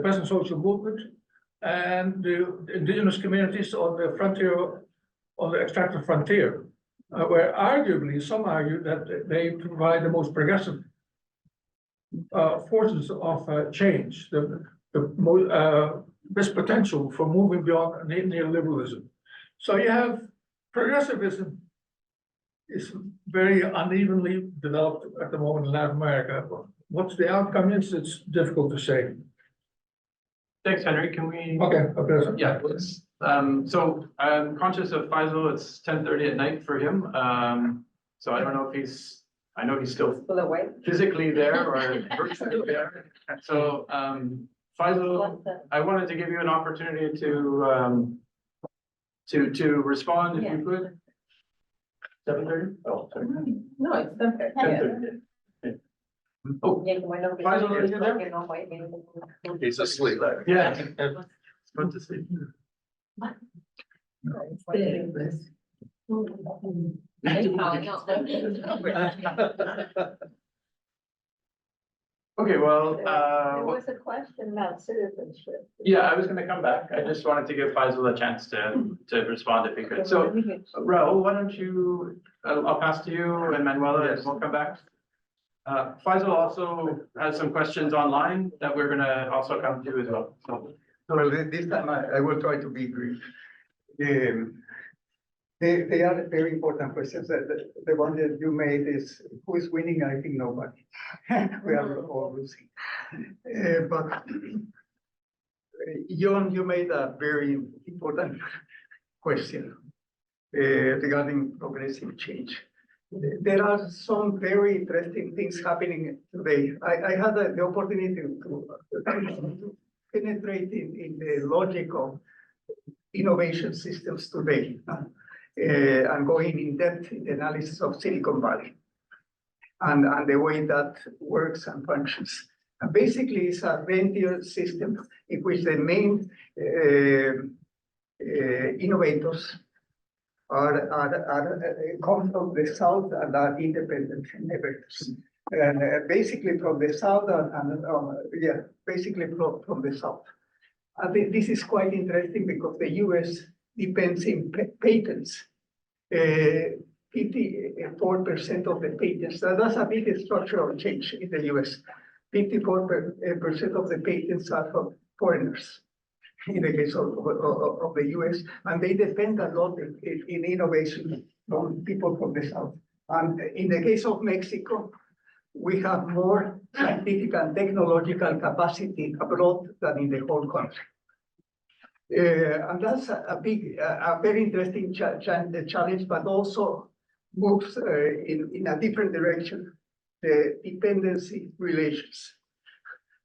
peasant social movement and the indigenous communities on the frontier, on the extractive frontier, where arguably some argue that they provide the most progressive forces of change, the best potential for moving beyond neoliberalism. So you have progressivism is very unevenly developed at the moment in Latin America. What the outcome is, it's difficult to say. Thanks, Henry. Can we? Okay. Yeah, let's, so I'm conscious of Faisal, it's 10:30 at night for him. So I don't know if I know he's still Full away. physically there or virtually there. So, Faisal, I wanted to give you an opportunity to respond if you could. 7:30? Oh, sorry. No, it's okay. 10:30. Oh, Faisal, are you there? He's asleep. Yeah. It's good to see. Okay, well, There was a question about citizenship. yeah, I was gonna come back. I just wanted to give Faisal a chance to respond if he could. So, Raul, why don't you, I'll pass to you and Manuela, and we'll come back. Faisal also has some questions online that we're gonna also come to as well. So, Well, this time I will try to be brief. They are very important questions. The one that you made is, who is winning? I think nobody. We are all losing. But John, you made a very important question regarding progressive change. There are some very interesting things happening today. I had the opportunity to penetrate in the logic of innovation systems today. And going in depth in the analysis of Silicon Valley and the way that works and functions. And basically, it's a rentier system in which the main innovators come from the south and are independent innovators. And basically from the south basically from the south. I think this is quite interesting because the US depends in patents. 54% of the patents, that's a big structural change in the US. 54% of the patents are from foreigners in the case of the US, and they depend a lot in innovation from people from the South. And in the case of Mexico, we have more scientific and technological capacity abroad than in the whole country. And that's a very interesting challenge, but also moves in a different direction, the dependency relations.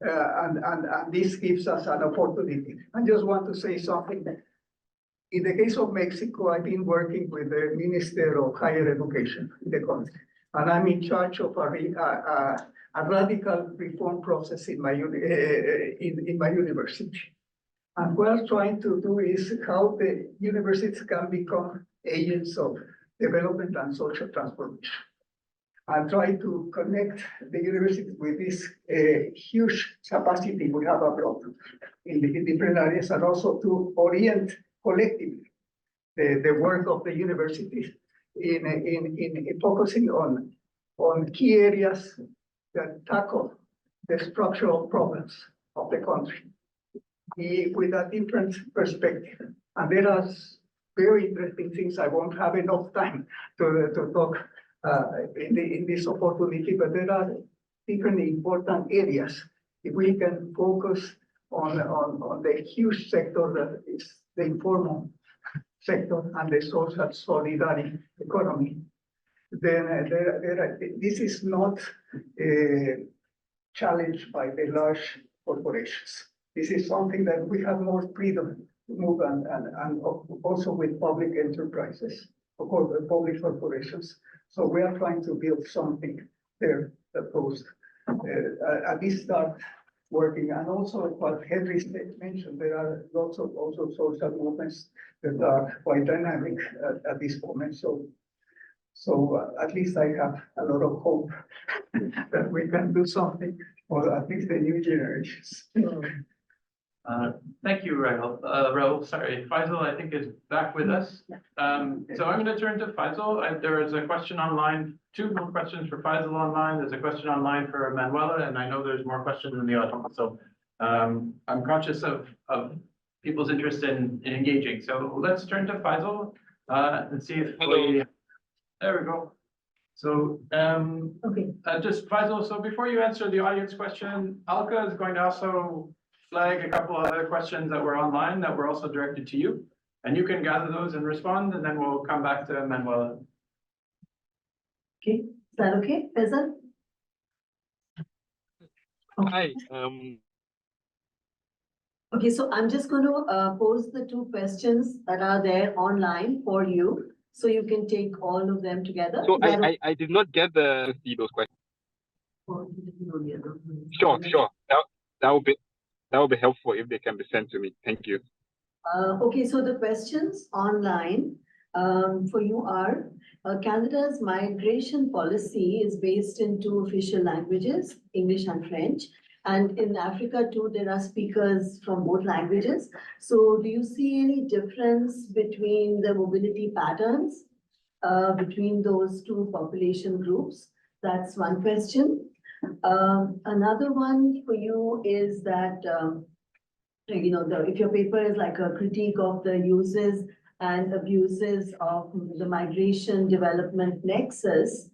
And this gives us an opportunity. I just want to say something. In the case of Mexico, I've been working with the Minister of Higher Education in the country, and I'm in charge of a radical reform process in my university. And what I'm trying to do is how the universities can become agents of development and social transformation. And try to connect the universities with this huge capacity we have abroad in different areas, and also to orient collectively the work of the universities in focusing on key areas that tackle the structural problems of the country with a different perspective. And there are very interesting things. I won't have enough time to talk in this opportunity, but there are different important areas. If we can focus on the huge sector that is the informal sector and the social solidarity economy, then this is not challenged by the large corporations. This is something that we have more freedom to move and also with public enterprises, of course, public corporations. So we are trying to build something there that goes at least start working. And also what Henry mentioned, there are lots of also social movements that are quite dynamic at this moment. So at least I have a lot of hope that we can do something for at least the new generations. Thank you, Rahul, sorry, Faisal, I think is back with us. So I'm gonna turn to Faisal. There is a question online, two more questions for Faisal online. There's a question online for Manuela, and I know there's more questions in the audience. So I'm conscious of people's interest in engaging. So let's turn to Faisal and see if there we go. So just Faisal, so before you answer the audience question, Alka is going to also flag a couple of other questions that were online that were also directed to you. And you can gather those and respond, and then we'll come back to Manuela. Okay, is that okay, Faisal? Hi. Okay, so I'm just going to pose the two questions that are there online for you, so you can take all of them together. So I did not get to see those questions. Sure. That would be helpful if they can be sent to me. Thank you. Okay, so the questions online for you are, Canada's migration policy is based in two official languages, English and French. And in Africa too, there are speakers from both languages. So do you see any difference between the mobility patterns between those two population groups? That's one question. Another one for you is that, if your paper is like a critique of the uses and abuses of the migration development nexus,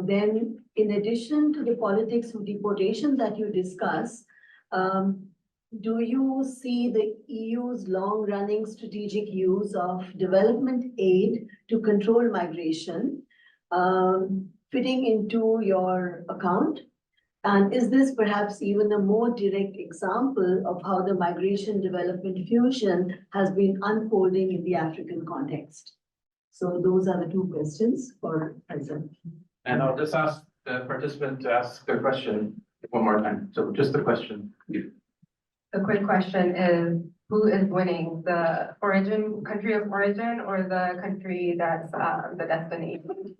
then in addition to the politics of deportation that you discuss, do you see the EU's long-running strategic use of development aid to control migration fitting into your account? And is this perhaps even a more direct example of how the migration development fusion has been unfolding in the African context? So those are the two questions for Faisal. And I'll just ask the participant to ask their question one more time. So just the question. The quick question is, who is winning, the country of origin, or the country that's the destination?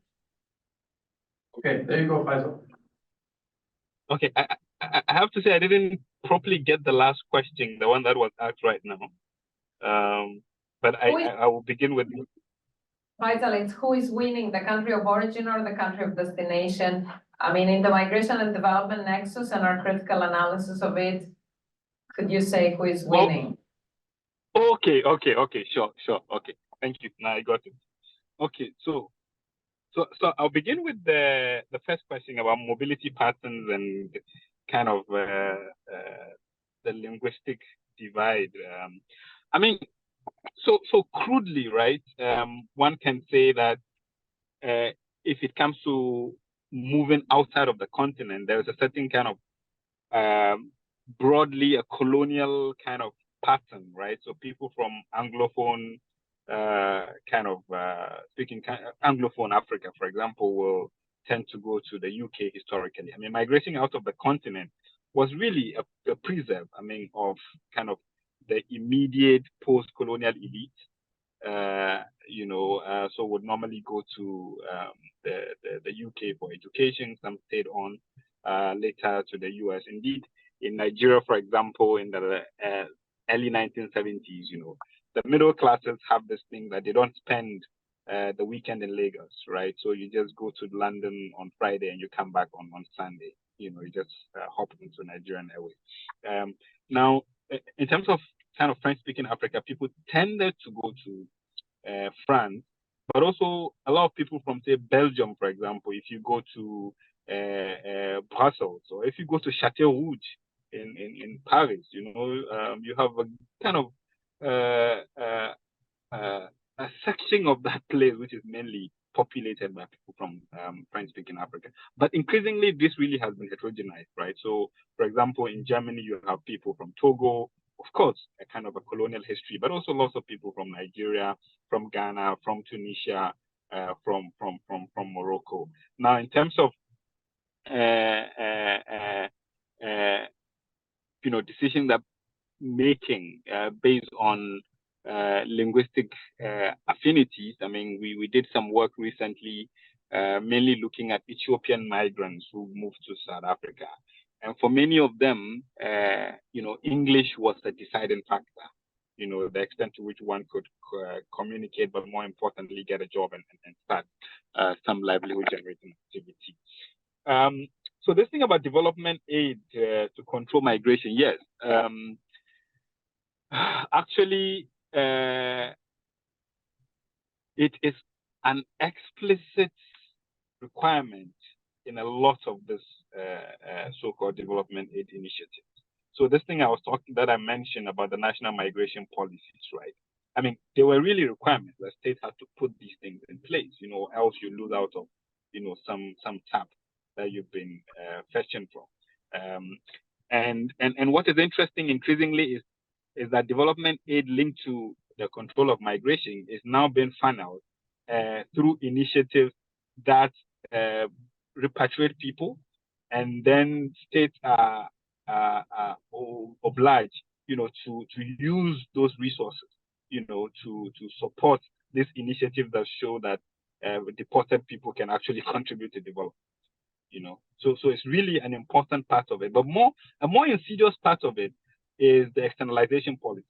Okay, there you go, Faisal. Okay, I have to say I didn't properly get the last question, the one that was asked right now. But I will begin with. Faisal, it's who is winning, the country of origin or the country of destination? I mean, in the migration and development nexus and our critical analysis of it, could you say who is winning? Okay, sure, okay. Thank you, now I got it. Okay, so I'll begin with the first question about mobility patterns and kind of the linguistic divide. I mean, so crudely, right? One can say that if it comes to moving outside of the continent, there is a certain kind of broadly a colonial kind of pattern, right? So people from Anglophone speaking Anglophone Africa, for example, will tend to go to the UK historically. I mean, migrating out of the continent was really a preserve, I mean, of kind of the immediate post-colonial elite, so would normally go to the UK for education. Some stayed on later to the US. Indeed, in Nigeria, for example, in the early 1970s, the middle classes have this thing that they don't spend the weekend in Lagos, right? So you just go to London on Friday and you come back on Sunday. You just hop into Nigerian Airways. Now, in terms of kind of French-speaking Africa, people tended to go to France, but also a lot of people from, say, Belgium, for example, if you go to Brussels, or if you go to Château Rouge in Paris, you have a kind of a section of that place which is mainly populated by people from French-speaking Africa. But increasingly, this really has been heterogenized, right? So, for example, in Germany, you have people from Togo, of course, a kind of a colonial history, but also lots of people from Nigeria, from Ghana, from Tunisia, from Morocco. Now, in terms of decision that making based on linguistic affinities. I mean, we did some work recently, mainly looking at Ethiopian migrants who moved to South Africa. And for many of them, English was the deciding factor, the extent to which one could communicate, but more importantly, get a job and start some livelihood generating activity. So this thing about development aid to control migration, yes. Actually, it is an explicit requirement in a lot of this so-called development aid initiatives. So this thing that I mentioned about the national migration policies, right? I mean, they were really requirements that states had to put these things in place, else you lose out of, some tap that you've been fetching from. And what is interesting increasingly is that development aid linked to the control of migration is now being funneled through initiatives that repatriate people, and then states are obliged, to use those resources, to support this initiative that show that deported people can actually contribute to development. So it's really an important part of it. But a more insidious part of it is the externalization policy.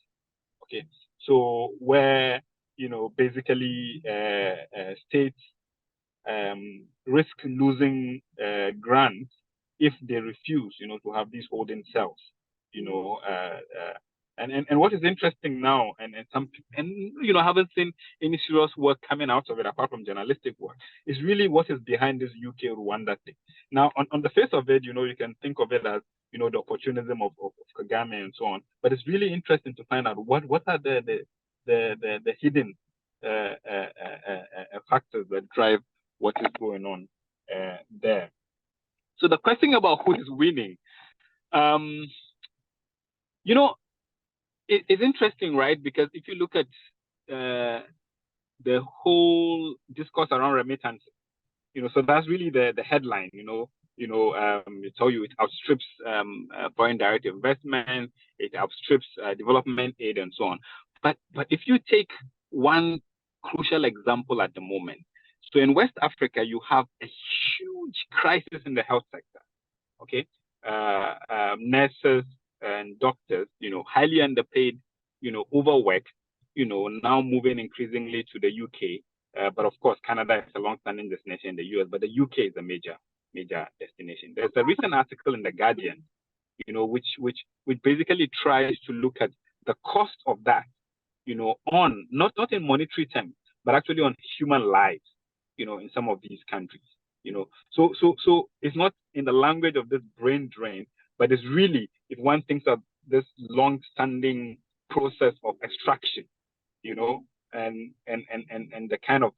Okay, so where basically states risk losing grants if they refuse, to have these holding cells. And what is interesting now, and I haven't seen any serious work coming out of it apart from journalistic work, is really what is behind this UK Rwanda thing. Now, on the face of it, you can think of it as the opportunism of Kagame and so on, but it's really interesting to find out what are the hidden factors that drive what is going on there. So the question about who is winning, it's interesting, right? Because if you look at the whole discourse around remittances, so that's really the headline. It tell you it outstrips foreign direct investment, it outstrips development aid and so on. But if you take one crucial example at the moment, so in West Africa, you have a huge crisis in the health sector. Okay, nurses and doctors, highly underpaid, overworked, now moving increasingly to the UK. But of course, Canada is a long-standing destination in the US, but the UK is a major destination. There's a recent article in The Guardian, which basically tries to look at the cost of that, on not in monetary terms, but actually on human lives, in some of these countries. So it's not in the language of this brain drain, but it's really, if one thinks of this long-standing process of extraction, and the kind of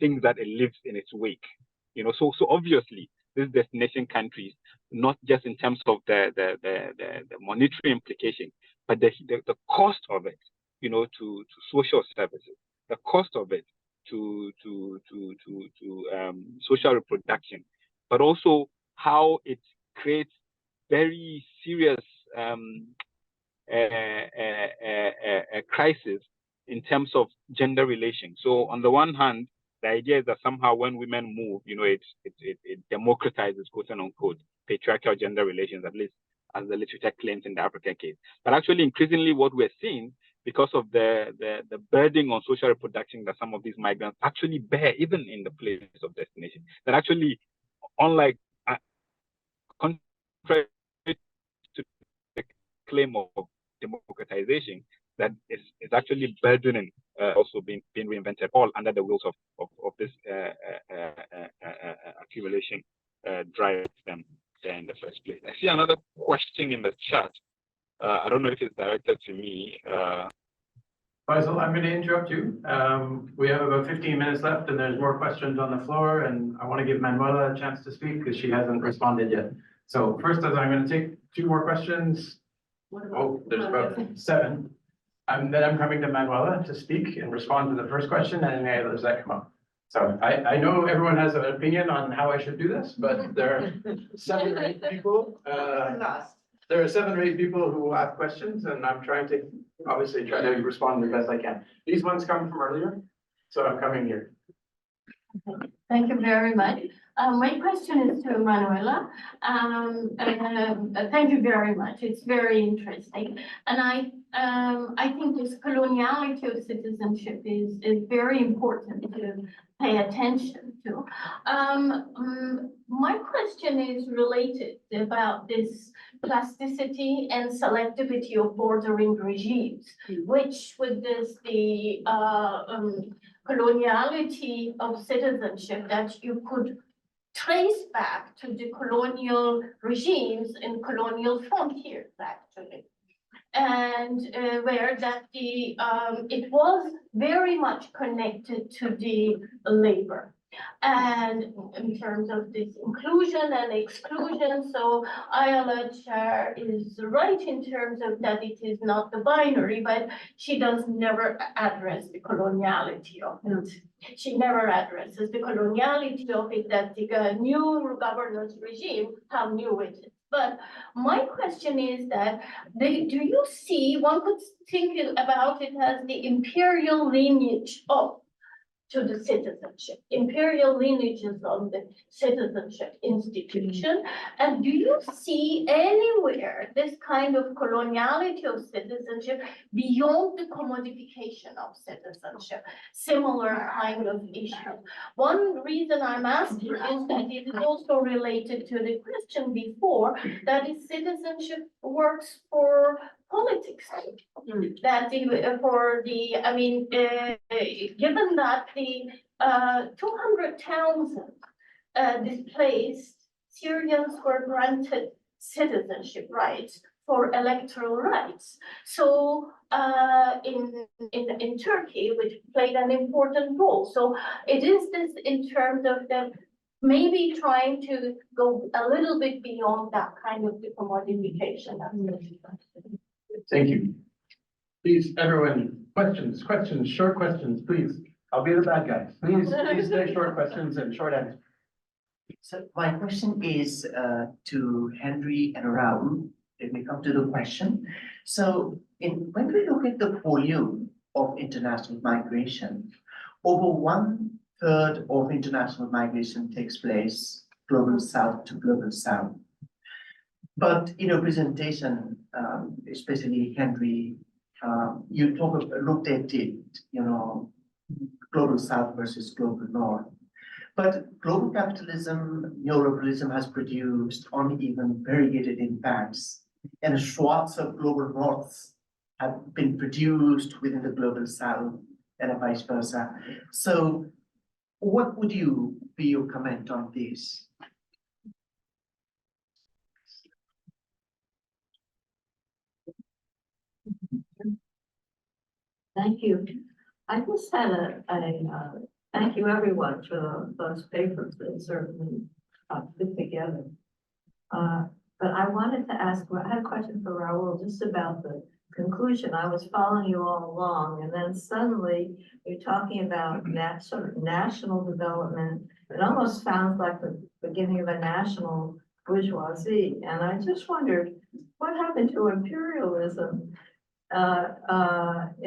things that it leaves in its wake, So obviously, these destination countries, not just in terms of the monetary implication, but the cost of it, to social services, the cost of it to social reproduction, but also how it creates very serious crisis in terms of gender relations. So on the one hand, the idea is that somehow when women move, it democratizes, quote unquote, patriarchal gender relations, at least as the literature claims in the African case. But actually, increasingly, what we're seeing, because of the burden on social reproduction that some of these migrants actually bear, even in the place of destination, that actually, unlike contrary to the claim of democratization, that is actually burdening, also being reinvented, all under the wheels of this accumulation drives them there in the first place. I see another question in the chat. I don't know if it's directed to me. Faisal, I'm going to interrupt you. We have about 15 minutes left, and there's more questions on the floor, and I want to give Manuela a chance to speak because she hasn't responded yet. So first, I'm going to take 2 more questions. Oh, there's about 7. Then I'm coming to Manuela to speak and respond to the first question, and any others that come up. So I know everyone has an opinion on how I should do this, but there are 7 or 8 people there are 7 or 8 people who have questions, and I'm trying to, obviously, try to respond the best I can. These ones come from earlier, so I'm coming here. Thank you very much. My question is to Manuela. Thank you very much. It's very interesting. And I think this coloniality of citizenship is very important to pay attention to. My question is related about this plasticity and selectivity of bordering regimes, which with this, the coloniality of citizenship that you could trace back to the colonial regimes and colonial frontiers, actually. And where that the it was very much connected to the labor. And in terms of this inclusion and exclusion, so Ayala is right in terms of that it is not the binary, but she does never address the coloniality of it. She never addresses the coloniality of it, that the new governance regime, how new it is. But my question is that, do you see, one could think about it as the imperial lineage of to the citizenship, imperial lineages on the citizenship institution. And do you see anywhere this kind of coloniality of citizenship beyond the commodification of citizenship, similar kind of issue? One reason I'm asking is that it is also related to the question before, that is citizenship works for politics, that for the, I mean, given that the 200,000 displaced Syrians were granted citizenship rights for electoral rights. So in Turkey, which played an important role. So it is this in terms of the maybe trying to go a little bit beyond that kind of commodification. Thank you. Please, everyone, questions, short questions, please. I'll be the bad guy. Please take short questions and short answers. So my question is to Henry and Raul. Let me come to the question. So when we look at the volume of international migration, over 1/3 of international migration takes place global south to global south. But in your presentation, especially Henry, you looked at it, global south versus global north. But global capitalism, neoliberalism has produced uneven, variegated impacts, and swaths of global norths have been produced within the global south, and vice versa. So what would be your comment on this? Thank you. I just had thank you everyone for those papers that certainly fit together. But I wanted to ask, I had a question for Raul just about the conclusion. I was following you all along, and then suddenly you're talking about sort of national development. It almost sounds like the beginning of a national bourgeoisie. And I just wondered, what happened to imperialism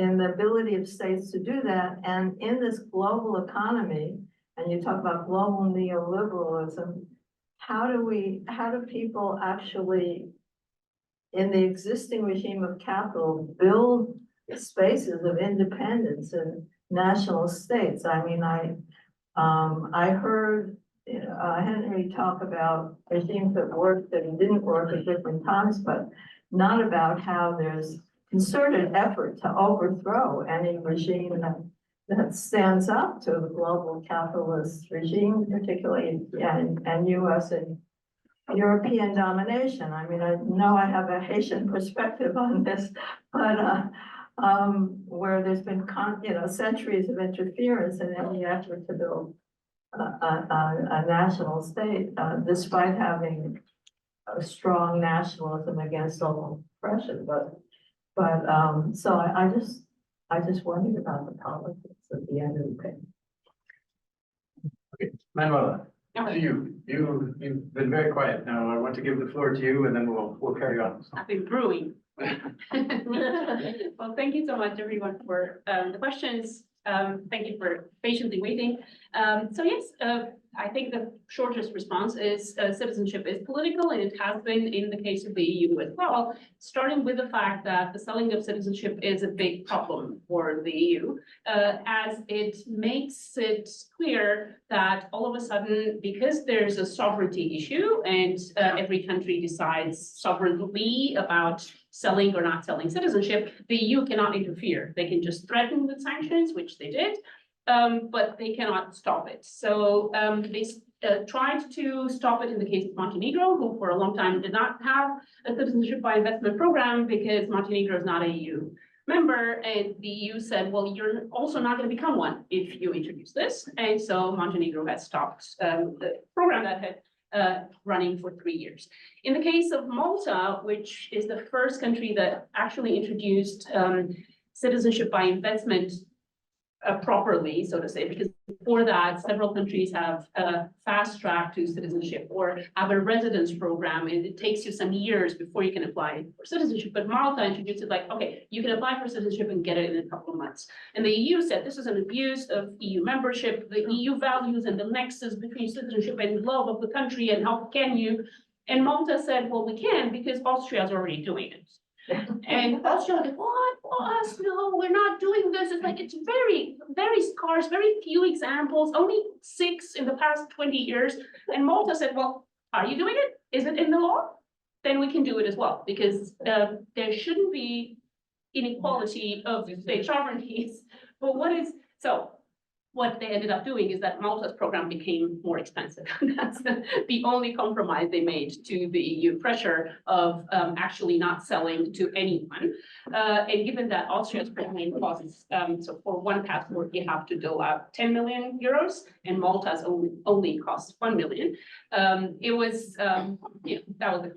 in the ability of states to do that? And in this global economy, and you talk about global neoliberalism, how do people actually, in the existing regime of capital, build spaces of independence in national states? I mean, I heard Henry talk about regimes that worked and didn't work at different times, but not about how there's concerted effort to overthrow any regime that stands up to the global capitalist regime, particularly and US and European domination. I mean, I know I have a Haitian perspective on this, but where there's been centuries of interference in any effort to build a national state, despite having a strong nationalism against all oppression. So I just wondered about the politics at the end of the day. Okay, Manuela. To you, you've been very quiet. Now I want to give the floor to you and then we'll carry on. I've been brewing. Well, thank you so much, everyone, for the questions. Thank you for patiently waiting. So yes, I think the shortest response is citizenship is political, and it has been in the case of the EU as well, starting with the fact that the selling of citizenship is a big problem for the EU, as it makes it clear that all of a sudden, because there's a sovereignty issue and every country decides sovereignly about selling or not selling citizenship, the EU cannot interfere. They can just threaten with sanctions, which they did, but they cannot stop it. So they tried to stop it in the case of Montenegro, who for a long time did not have a citizenship by investment program because Montenegro is not a EU member, and the EU said, well, you're also not going to become one if you introduce this. And so Montenegro has stopped the program that had running for 3 years. In the case of Malta, which is the first country that actually introduced citizenship by investment properly, so to say, because before that, several countries have a fast track to citizenship or have a residence program, and it takes you some years before you can apply for citizenship. But Malta introduced it like, okay, you can apply for citizenship and get it in a couple of months. And the EU said this is an abuse of EU membership, the EU values and the nexus between citizenship and love of the country, and how can you? And Malta said, well, we can because Austria is already doing it. And Austria was like, what? Us? No, we're not doing this. It's like, it's very, very scarce, very few examples, only 6 in the past 20 years. And Malta said, well, are you doing it? Is it in the law? Then we can do it as well, because there shouldn't be inequality of state sovereignties. But what they ended up doing is that Malta's program became more expensive. That's the only compromise they made to the EU pressure of actually not selling to anyone. And given that Austria's program costs, so for one passport, you have to dole out 10 million euros, and Malta's only costs 1 million. It was, that was the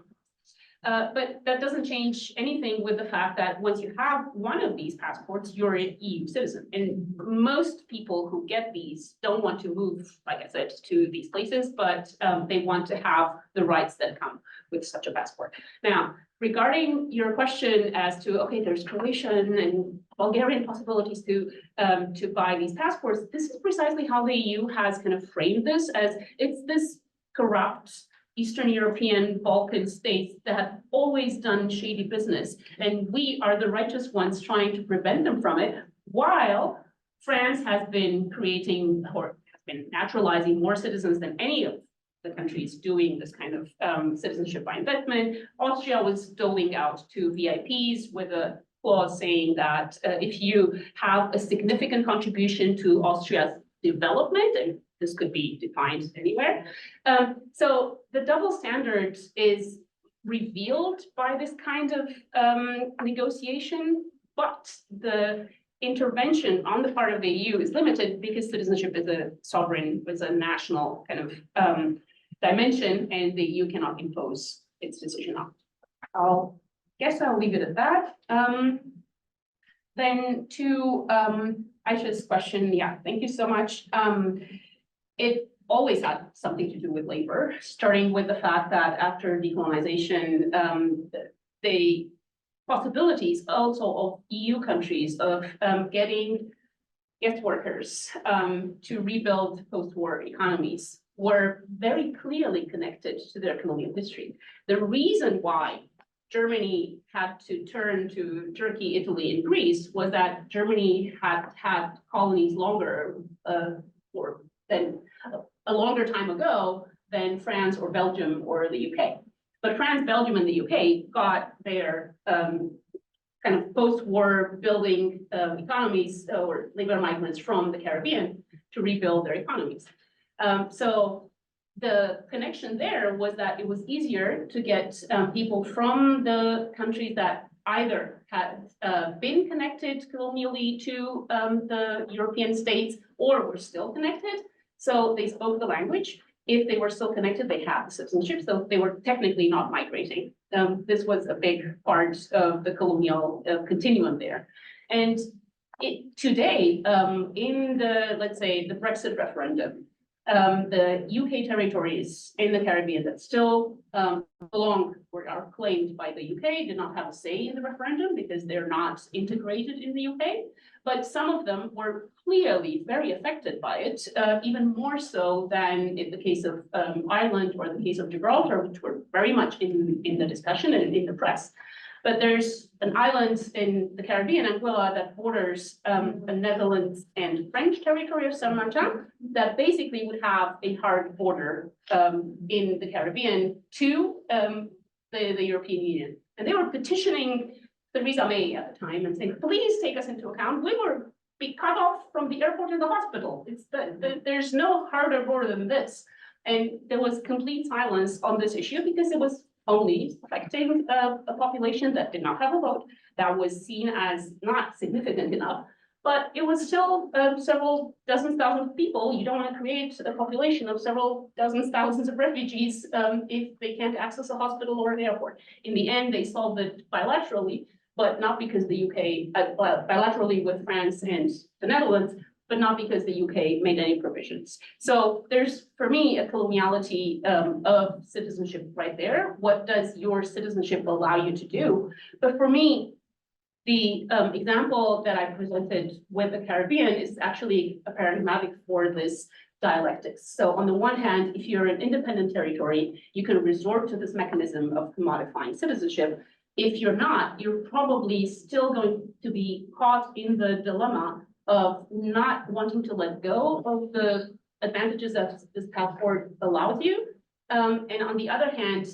but that doesn't change anything with the fact that once you have one of these passports, you're an EU citizen. And most people who get these don't want to move, like I said, to these places, but they want to have the rights that come with such a passport. Now, regarding your question as to, okay, there's Croatian and Bulgarian possibilities to buy these passports, this is precisely how the EU has kind of framed this, as it's this corrupt Eastern European Balkan states that have always done shady business, and we are the righteous ones trying to prevent them from it, while France has been creating or has been naturalizing more citizens than any of the countries doing this kind of citizenship by investment. Austria was doling out to VIPs with a clause saying that if you have a significant contribution to Austria's development, and this could be defined anywhere. So the double standard is revealed by this kind of negotiation, but the intervention on the part of the EU is limited because citizenship is a sovereign, is a national kind of dimension, and the EU cannot impose its decision on. I'll leave it at that. Then to Aisha's question, yeah, thank you so much. It always had something to do with labor, starting with the fact that after decolonization, the possibilities also of EU countries of getting guest workers to rebuild post-war economies were very clearly connected to their colonial history. The reason why Germany had to turn to Turkey, Italy, and Greece was that Germany had had colonies longer than a longer time ago than France or Belgium or the UK. But France, Belgium, and the UK got their kind of post-war building economies or labor migrants from the Caribbean to rebuild their economies. So the connection there was that it was easier to get people from the countries that either had been connected colonially to the European states or were still connected. So they spoke the language. If they were still connected, they had the citizenship, so they were technically not migrating. This was a big part of the colonial continuum there. And today, in the, let's say, the Brexit referendum, the UK territories in the Caribbean that still belong or are claimed by the UK did not have a say in the referendum because they're not integrated in the UK. But some of them were clearly very affected by it, even more so than in the case of Ireland or the case of Gibraltar, which were very much in the discussion and in the press. But there's an island in the Caribbean, Anguilla, that borders the Netherlands and French territory of Saint Martin, that basically would have a hard border in the Caribbean to the European Union. And they were petitioning Theresa May at the time and saying, please take us into account. We were be cut off from the airport and the hospital. It's there's no harder border than this. And there was complete silence on this issue because it was only affecting a population that did not have a vote, that was seen as not significant enough. But it was still several dozens, thousands of people. You don't want to create a population of several dozens, thousands of refugees if they can't access a hospital or an airport. In the end, they solved it bilaterally, but not because the UK, bilaterally with France and the Netherlands, but not because the UK made any provisions. So there's, for me, a coloniality of citizenship right there. What does your citizenship allow you to do? But for me, the example that I presented with the Caribbean is actually a paradigmatic for this dialectics. So on the one hand, if you're an independent territory, you can resort to this mechanism of commodifying citizenship. If you're not, you're probably still going to be caught in the dilemma of not wanting to let go of the advantages that this path forward allows you. And on the other hand,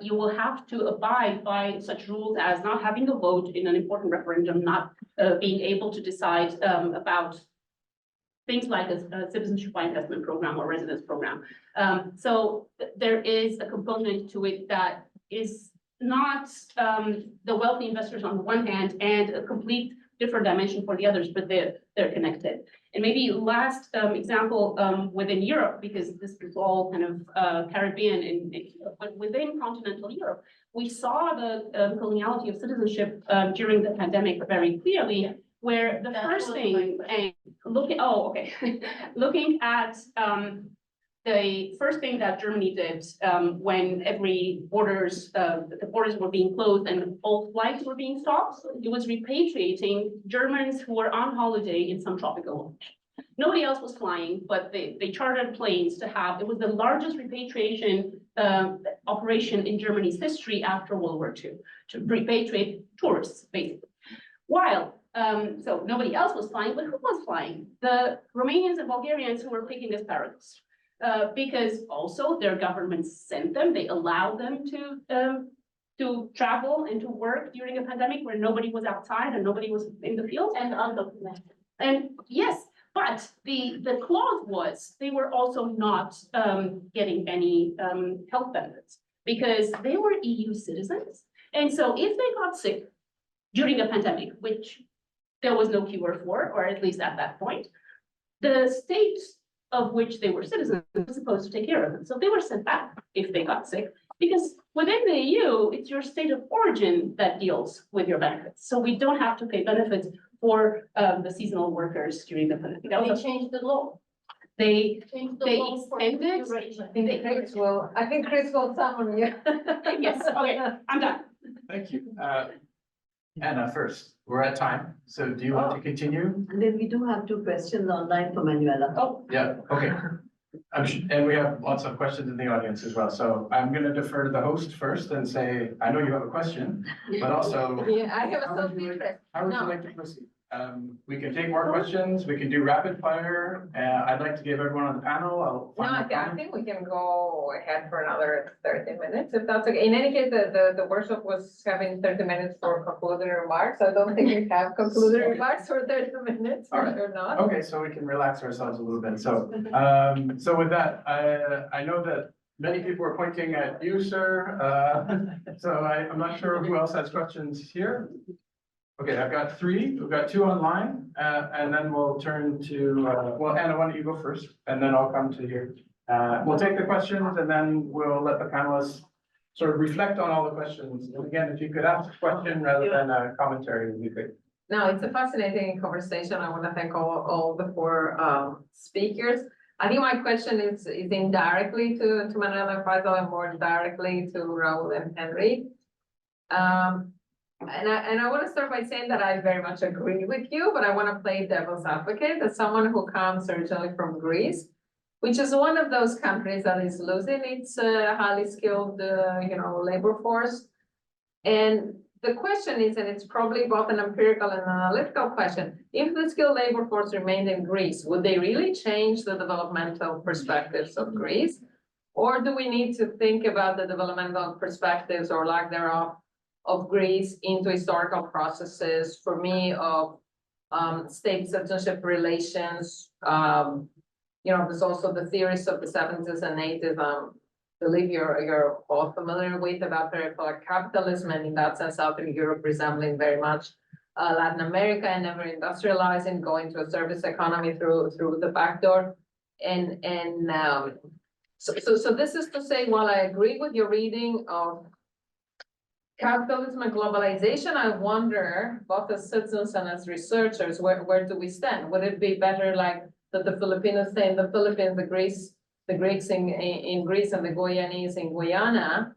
you will have to abide by such rules as not having a vote in an important referendum, not being able to decide about things like a citizenship by investment program or residence program. So there is a component to it that is not the wealthy investors on the one hand and a complete different dimension for the others, but they're connected. And maybe last example within Europe, because this is all kind of Caribbean but within continental Europe, we saw the coloniality of citizenship during the pandemic very clearly, where the first thing, and looking at the first thing that Germany did when the borders were being closed and all flights were being stopped, it was repatriating Germans who were on holiday in some tropical location. Nobody else was flying, but they chartered planes to have, it was the largest repatriation operation in Germany's history after World War II, to repatriate tourists, basically. While so nobody else was flying, but who was flying? The Romanians and Bulgarians who were picking this paradox. Because also their governments sent them, they allowed them to travel and to work during a pandemic where nobody was outside and nobody was in the field. And undocumented. And yes, but the clause was they were also not getting any health benefits because they were EU citizens. And so if they got sick during a pandemic, which there was no cure for, or at least at that point, the state of which they were citizens was supposed to take care of them. So they were sent back if they got sick, because within the EU, it's your state of origin that deals with your benefits. So we don't have to pay benefits for the seasonal workers during the pandemic. They changed the law. They Changed the they law for extended. duration. I think Chris will summon you. Yes, okay, I'm done. Thank you. Anna, first, we're at time, so do you want to continue? And then we do have two questions online for Manuela. Oh, Yeah, okay. And we have lots of questions in the audience as well, so I'm gonna defer to the host first and say, I know you have a question, but also. Yeah, I have How a would you like- self-interest. How would you No. like to proceed? We can take more questions, we can do rapid fire. I'd like to give everyone on the panel, I'll. No, I think we can go ahead for another 30 minutes, if that's okay. In any case, the workshop was having 30 minutes for concluding remarks. I don't think we have concluding remarks for 30 minutes, All right. or not. Okay, so we can relax ourselves a little bit. So, so with that, I know that many people are pointing at you, sir. So I'm not sure who else has questions here. Okay, I've got three. We've got two online, and then we'll turn to, well, Anna, why don't you go first, and then I'll come to you. We'll take the questions, and then we'll let the panelists sort of reflect on all the questions. And again, if you could ask a question rather than a commentary, would be great. No, it's a fascinating conversation. I want to thank all the four speakers. I think my question is indirectly to Manuel and Faisal and more directly to Raul and Henry. And I want to start by saying that I very much agree with you, but I want to play devil's advocate as someone who comes originally from Greece, which is one of those countries that is losing its highly skilled, labor force. And the question is, and it's probably both an empirical and analytical question, if the skilled labor force remained in Greece, would they really change the developmental perspectives of Greece? Or do we need to think about the developmental perspectives or lack thereof of Greece into historical processes, for me, of state citizenship relations? There's also the theories of the 70s and 80s. I believe you're all familiar with about peripheral capitalism, and in that sense, Southern Europe resembling very much Latin America and never industrializing, going to a service economy through the back door. So this is to say, while I agree with your reading of capitalism and globalization, I wonder, both as citizens and as researchers, where do we stand? Would it be better like that the Filipinos stay in the Philippines, the Greeks in Greece, and the Guyanese in Guyana?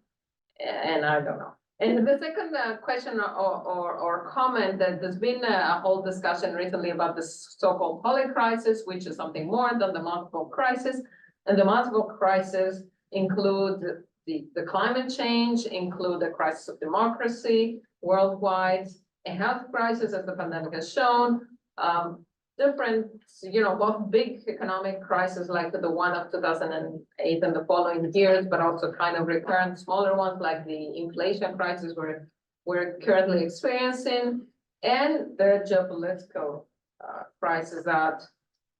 And I don't know. And the second question or comment, that there's been a whole discussion recently about the so-called polycrisis, which is something more than the multiple crisis. And the multiple crises include the climate change, include the crisis of democracy worldwide, a health crisis, as the pandemic has shown, different, both big economic crises like the one of 2008 and the following years, but also kind of recurrent smaller ones like the inflation crisis we're currently experiencing, and the geopolitical crisis that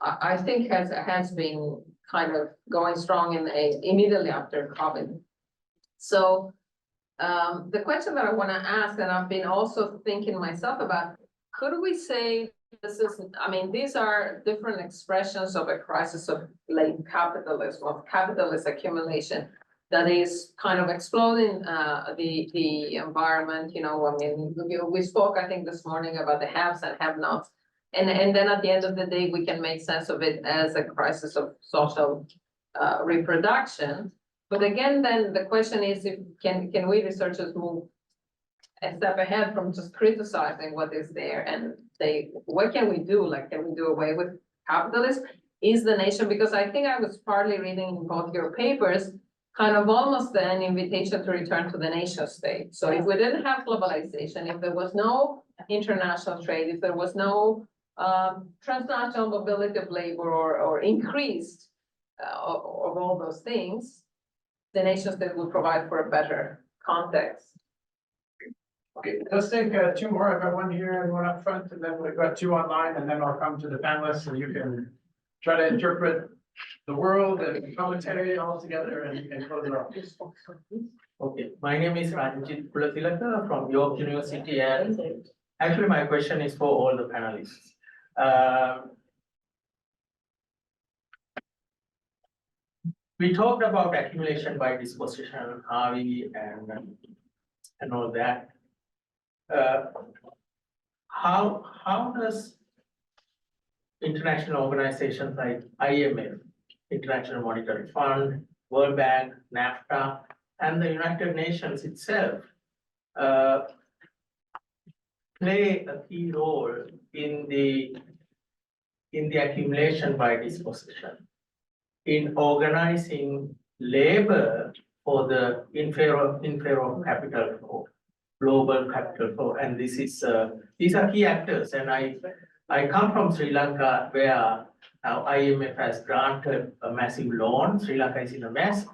I think has been kind of going strong immediately after COVID. So the question that I want to ask, and I've been also thinking myself about, could we say these are different expressions of a crisis of late capitalism, of capitalist accumulation that is kind of exploding the environment. We spoke, I think, this morning about the haves and have-nots. And then at the end of the day, we can make sense of it as a crisis of social reproduction. But again, then the question is, can we researchers move a step ahead from just criticizing what is there and say, what can we do? Like, can we do away with capitalism? Is the nation, because I think I was partly reading in both your papers, kind of almost an invitation to return to the nation state. So if we didn't have globalization, if there was no international trade, if there was no transnational mobility of labor or increased of all those things, the nation state will provide for a better context. Okay, let's take two more. I've got one here and one up front, and then we've got two online, and then I'll come to the panelists, and you can try to interpret the world and commentary all together and close it off. Okay, my name is Ranjit Pulatilaka from York University, and actually my question is for all the panelists. We talked about accumulation by disposition, Harvey, and all that. How does international organizations like IMF, International Monetary Fund, World Bank, NAFTA, and the United Nations itself play a key role in the accumulation by disposition, in organizing labor for the in favor of capital flow, global capital flow, and these are key actors. And I come from Sri Lanka, where now IMF has granted a massive loan. Sri Lanka is in a mess,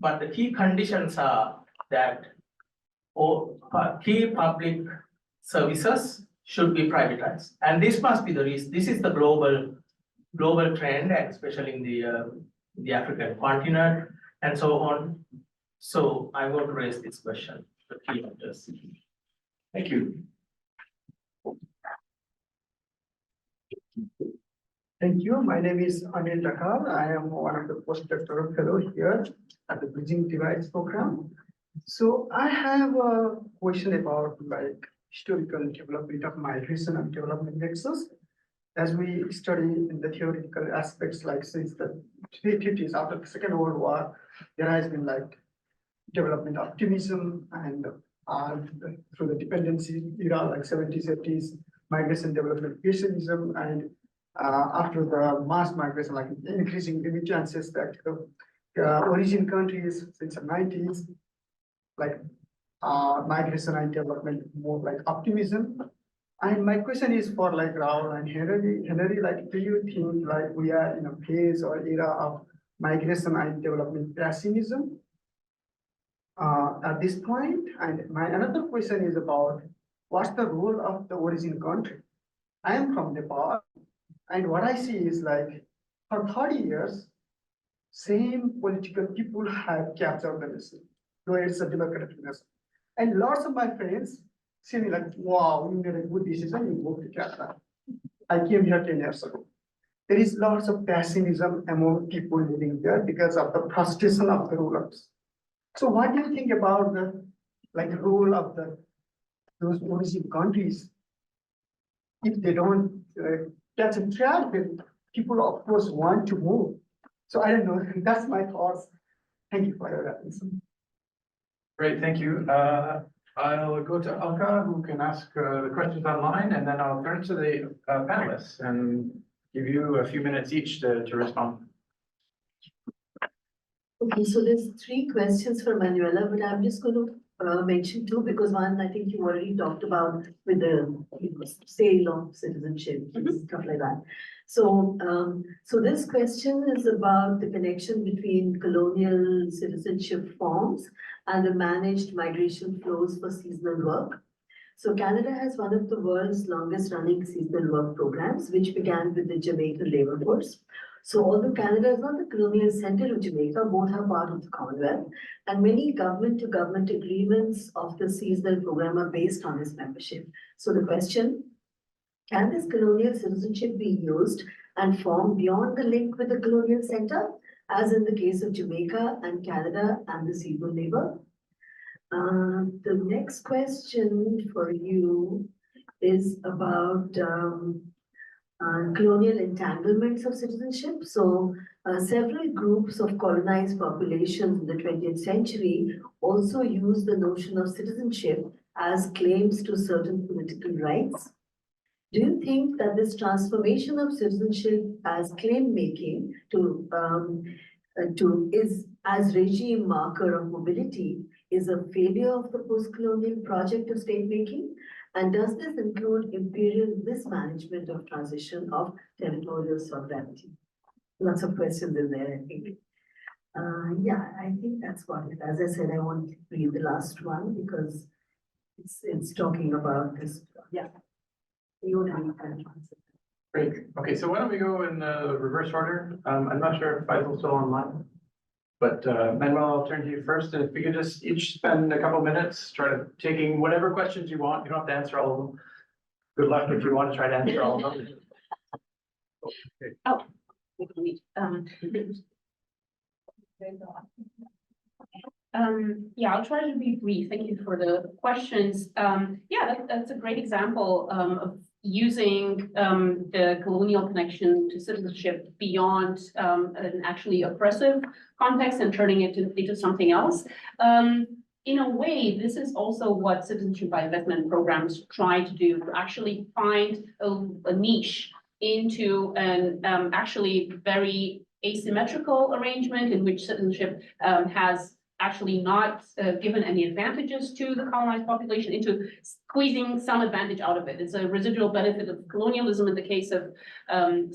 but the key conditions are that key public services should be privatized, and this must be the reason. This is the global trend, and especially in the African continent and so on. So I want to raise this question. The key actors. Thank you. Thank you. My name is Anil Dakar. I am one of the postdoctoral fellows here at the Bridging Divides program. So I have a question about historical development of migration and development nexus. as we study in the theoretical aspects, like since the 50s, after the Second World War, there has been like development optimism and through the dependency era, like 70s, 80s, migration development pessimism, and after the mass migration, like increasing remittances that the origin countries since the 90s, like migration and development more like optimism. And my question is for like Rahul and Henry. Henry, like, do you think like we are in a phase or era of migration and development pessimism at this point? And my another question is about what's the role of the origin country? I am from Nepal, and what I see is like for 30 years, same political people have captured the nation, though it's a democratic nation. And lots of my friends see me like, wow, you made a good decision, you moved to Canada. I came here 10 years ago. There is lots of pessimism among people living there because of the frustration of the rulers. So what do you think about the like role of those origin countries? If they don't catch a track, then people of course want to move. So I don't know, that's my thoughts. Thank you for your attention. Great, thank you. I'll go to Alka, who can ask the questions online, and then I'll turn to the panelists and give you a few minutes each to respond. Okay, so there's 3 questions for Manuela, but I'm just going to mention 2 because one I think you already talked about with the sale of citizenship and stuff like that. So, so this question is about the connection between colonial citizenship forms and the managed migration flows for seasonal work. So Canada has one of the world's longest running seasonal work programs, which began with the Jamaican labor force. So although Canada is not the colonial center of Jamaica, both are part of the Commonwealth, and many government-to-government agreements of the seasonal program are based on this membership. So the question, can this colonial citizenship be used and form beyond the link with the colonial center, as in the case of Jamaica and Canada and the seasonal labor? The next question for you is about colonial entanglements of citizenship. So several groups of colonized populations in the 20th century also use the notion of citizenship as claims to certain political rights. Do you think that this transformation of citizenship as claim making is as regime marker of mobility is a failure of the post-colonial project of state making? And does this include imperial mismanagement of transition of territorial sovereignty? Lots of questions in there, I think. Yeah, I think that's what it is. As I said, I won't read the last one because it's talking about this. Yeah. You would have to answer. Great. Okay, so why don't we go in reverse order? I'm not sure if Faisal's still online. But Manuel, I'll turn to you first. And if we could just each spend a couple minutes taking whatever questions you want. You don't have to answer all of them. Good luck if you want to try to answer all of them. Okay. Oh. Yeah, I'll try to be brief. Thank you for the questions. Yeah, that's a great example of using the colonial connection to citizenship beyond an actually oppressive context and turning it into something else. In a way, this is also what citizenship by investment programs try to do, to actually find a niche into an actually very asymmetrical arrangement in which citizenship has actually not given any advantages to the colonized population into squeezing some advantage out of it. It's a residual benefit of colonialism in the case of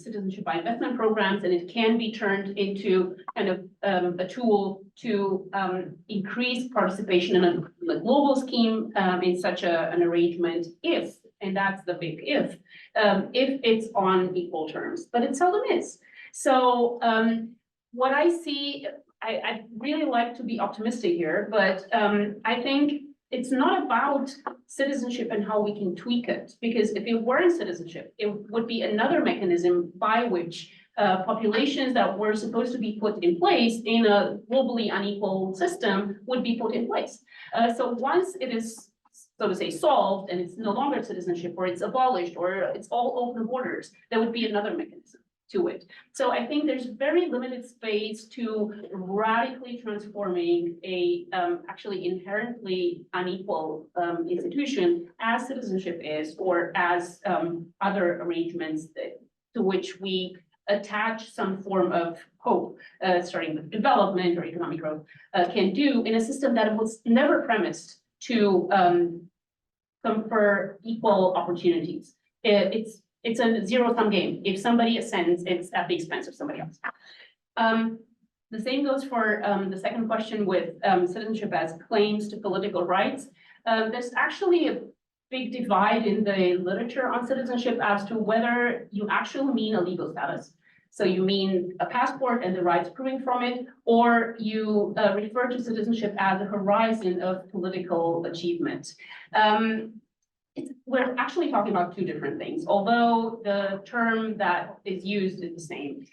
citizenship by investment programs, and it can be turned into kind of a tool to increase participation in a global scheme in such an arrangement if, and that's the big if it's on equal terms, but it seldom is. So what I see, I'd really like to be optimistic here, but I think it's not about citizenship and how we can tweak it, because if it weren't citizenship, it would be another mechanism by which populations that were supposed to be put in place in a globally unequal system would be put in place. So once it is so to say, solved and it's no longer citizenship or it's abolished or it's all open borders, there would be another mechanism to it. So I think there's very limited space to radically transforming a actually inherently unequal institution as citizenship is, or as other arrangements to which we attach some form of hope, starting with development or economic growth, can do in a system that was never premised to confer equal opportunities. It's a zero-sum game. If somebody ascends, it's at the expense of somebody else. The same goes for the second question with citizenship as claims to political rights. There's actually a big divide in the literature on citizenship as to whether you actually mean a legal status. So you mean a passport and the rights proving from it, or you refer to citizenship as a horizon of political achievement. We're actually talking about two different things, although the term that is used is the same.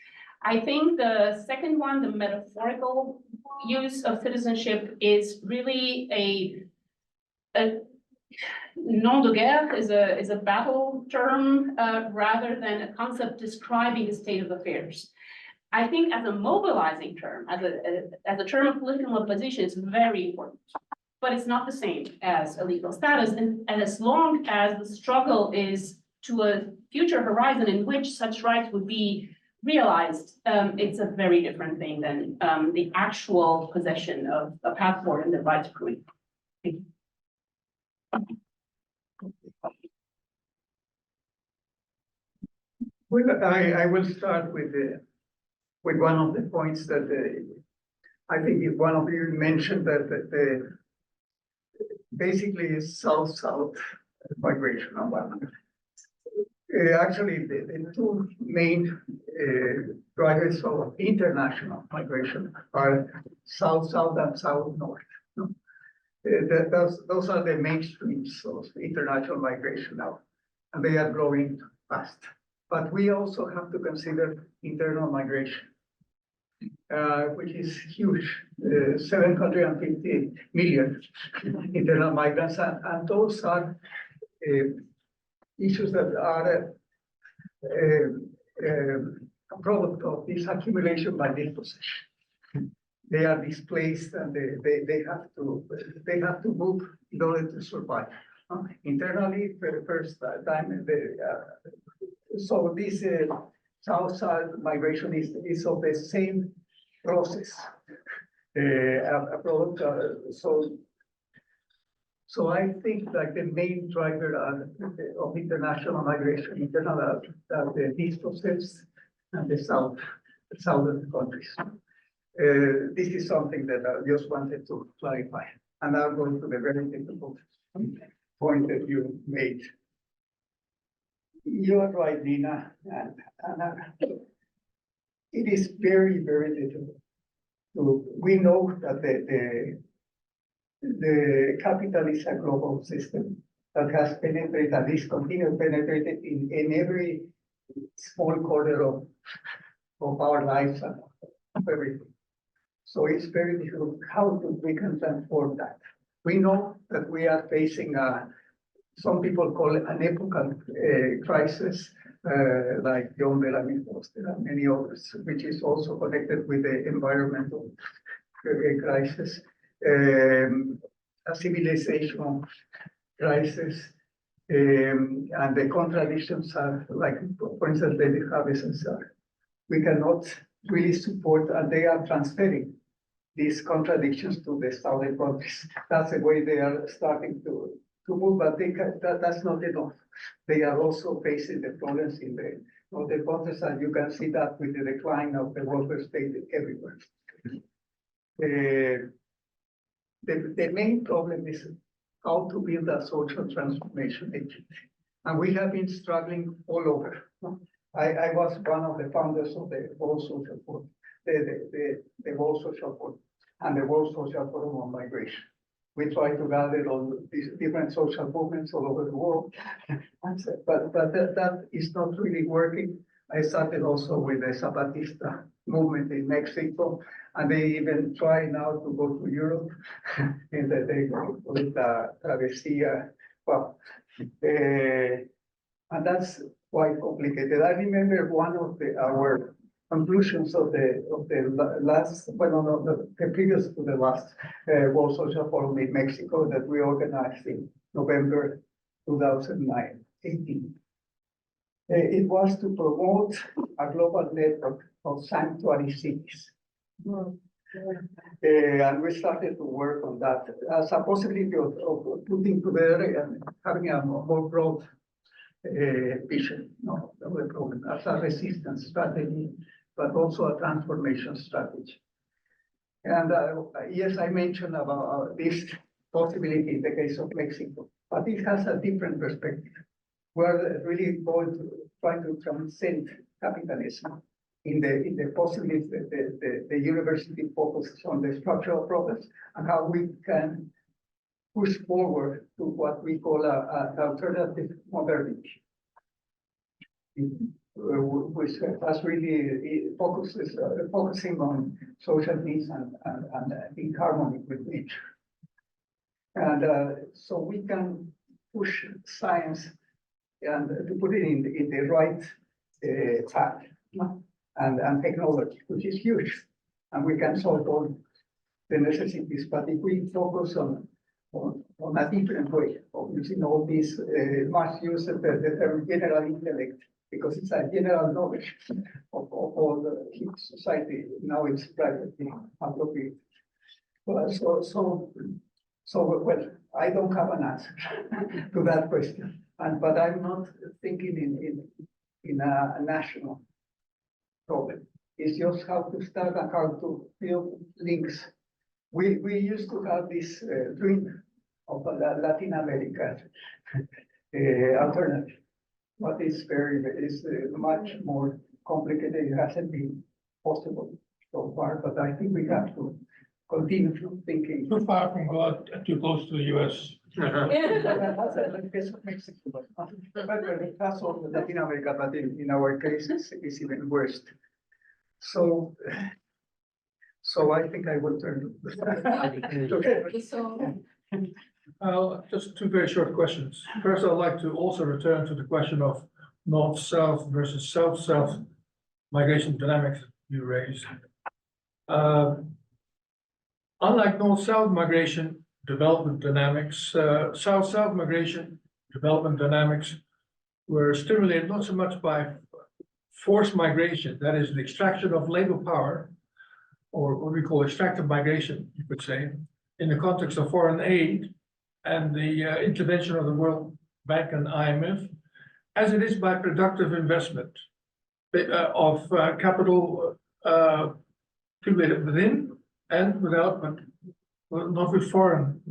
I think the second one, the metaphorical use of citizenship, is really a nom de guerre, is a battle term rather than a concept describing the state of affairs. I think as a mobilizing term, as a term of political mobilization, it's very important. But it's not the same as a legal status. And as long as the struggle is to a future horizon in which such rights would be realized, it's a very different thing than the actual possession of a passport and the rights proving. Thank you. Well, I will start with one of the points that I think one of you mentioned, that basically south-south migration on one hand. Actually, the two main drivers of international migration are south-south and south-north. Those are the mainstreams of international migration now, and they are growing fast. But we also have to consider internal migration, which is huge, 750 million internal migrants, and those are issues that are a product of this accumulation by dispossession. They are displaced and they have to move in order to survive. Internally, for the first time, so this south-south migration is of the same process, a product. So I think like the main driver of international migration, internal, these process and the southern countries. This is something that I just wanted to clarify. And now going to the very difficult point that you made. You are right, Nina, and it is very, very difficult. We know that the capital is a global system that has penetrated, at least continued penetrated in every small corner of our lives and of everything. So it's very difficult how we can transform that. We know that we are facing some people call it an epochal crisis, like John Bellamy Foster and many others, which is also connected with the environmental crisis, a civilizational crisis, and the contradictions are like, for instance, David Harrison's we cannot really support, and they are transferring these contradictions to the southern countries. That's the way they are starting to move, but that's not enough. They are also facing the problems in the northern countries, and you can see that with the decline of the welfare state everywhere. The main problem is how to build a social transformation agent. And we have been struggling all over. I was one of the founders of the World Social Forum, the World Social Forum, and the World Social Forum on Migration. We try to gather all these different social movements all over the world. But that is not really working. I started also with the Zapatista movement in Mexico, and they even try now to go to Europe, and they call it Travesía Well, and that's quite complicated. I remember one of our conclusions of the last, well, no, the previous to the last World Social Forum in Mexico that we organized in November 2018. It was to promote a global network of sanctuary cities. And we started to work on that as a possibility of putting together and having a more broad vision of the problem as a resistance strategy, but also a transformation strategy. And yes, I mentioned about this possibility in the case of Mexico, but it has a different perspective. We're really going to try to transcend capitalism in the possibilities that the university focuses on the structural problems and how we can push forward to what we call an alternative modernity, which has really focusing on social needs and in harmony with nature. And so we can push science and to put it in the right path and technology, which is huge, and we can solve all the necessities. But if we focus on a different way of using all these, much use of the term general intellect, because it's a general knowledge of all the society. Now it's privately appropriate. Well, well, I don't have an answer to that question, but I'm not thinking in a national problem. It's just how to start and how to build links. We used to have this dream of a Latin America alternative, but it's much more complicated. It hasn't been possible so far, but I think we have to continue thinking. Too far from God and too close to the US. That's a case of Mexico, but that's all Latin America, but in our case, it's even worse. So I think I will turn So, just two very short questions. First, I'd like to also return to the question of north-south versus south-south migration dynamics you raised. Unlike north-south migration development dynamics, south-south migration development dynamics were stimulated not so much by forced migration, that is the extraction of labor power, or what we call extractive migration, you could say, in the context of foreign aid and the intervention of the World Bank and IMF, as it is by productive investment of capital accumulated within and without, but not foreign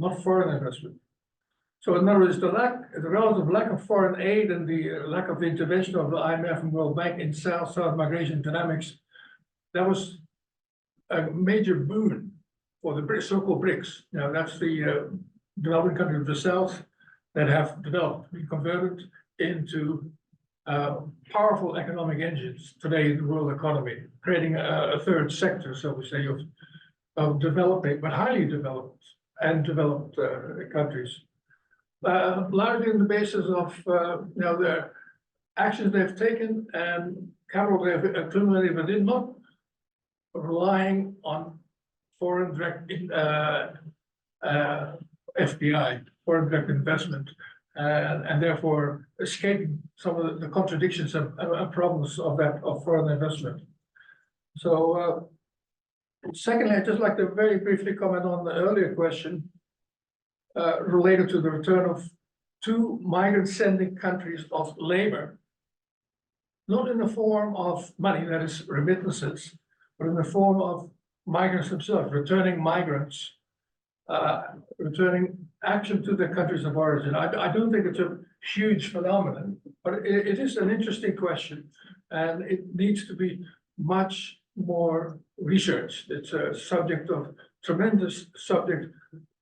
investment. So in other words, the relative lack of foreign aid and the lack of intervention of the IMF and World Bank in south-south migration dynamics, that was a major boon for the so-called BRICS. Now that's the developing countries of the South that have developed, been converted into powerful economic engines today in the world economy, creating a third sector, so we say, of developing, but highly developed and developed countries. Largely on the basis of the actions they've taken and capital they've accumulated within, not relying on foreign direct FDI, foreign direct investment, and therefore escaping some of the contradictions and problems of foreign investment. So, secondly, I'd just like to very briefly comment on the earlier question related to the return of two migrant-sending countries of labor, not in the form of money, that is remittances, but in the form of migrants themselves, returning migrants, returning action to their countries of origin. I don't think it's a huge phenomenon, but it is an interesting question, and it needs to be much more researched. It's a subject of tremendous subject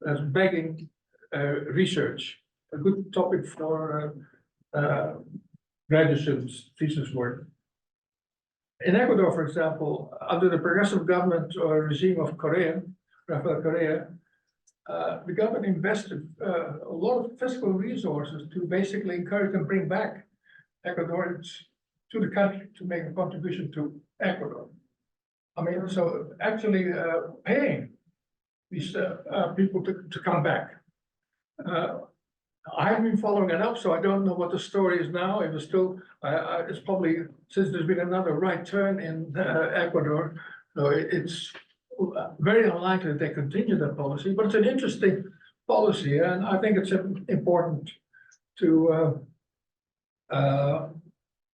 that's begging research, a good topic for graduate students' thesis work. In Ecuador, for example, under the progressive government or regime of Rafael Correa, the government invested a lot of fiscal resources to basically encourage and bring back Ecuadorians to the country to make a contribution to Ecuador. I mean, so actually paying these people to come back. I've been following it up, so I don't know what the story is now. It was still, it's probably, since there's been another right turn in Ecuador, so it's very unlikely that they continue that policy, but it's an interesting policy, and I think it's important to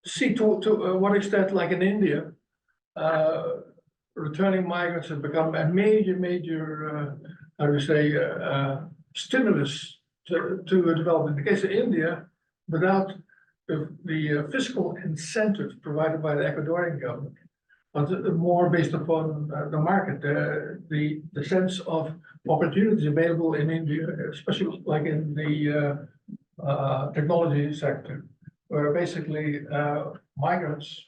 see to what extent, like in India, returning migrants have become a major, how do we say, stimulus to development. In the case of India, without the fiscal incentive provided by the Ecuadorian government, but more based upon the market, the sense of opportunities available in India, especially like in the technology sector, where basically migrants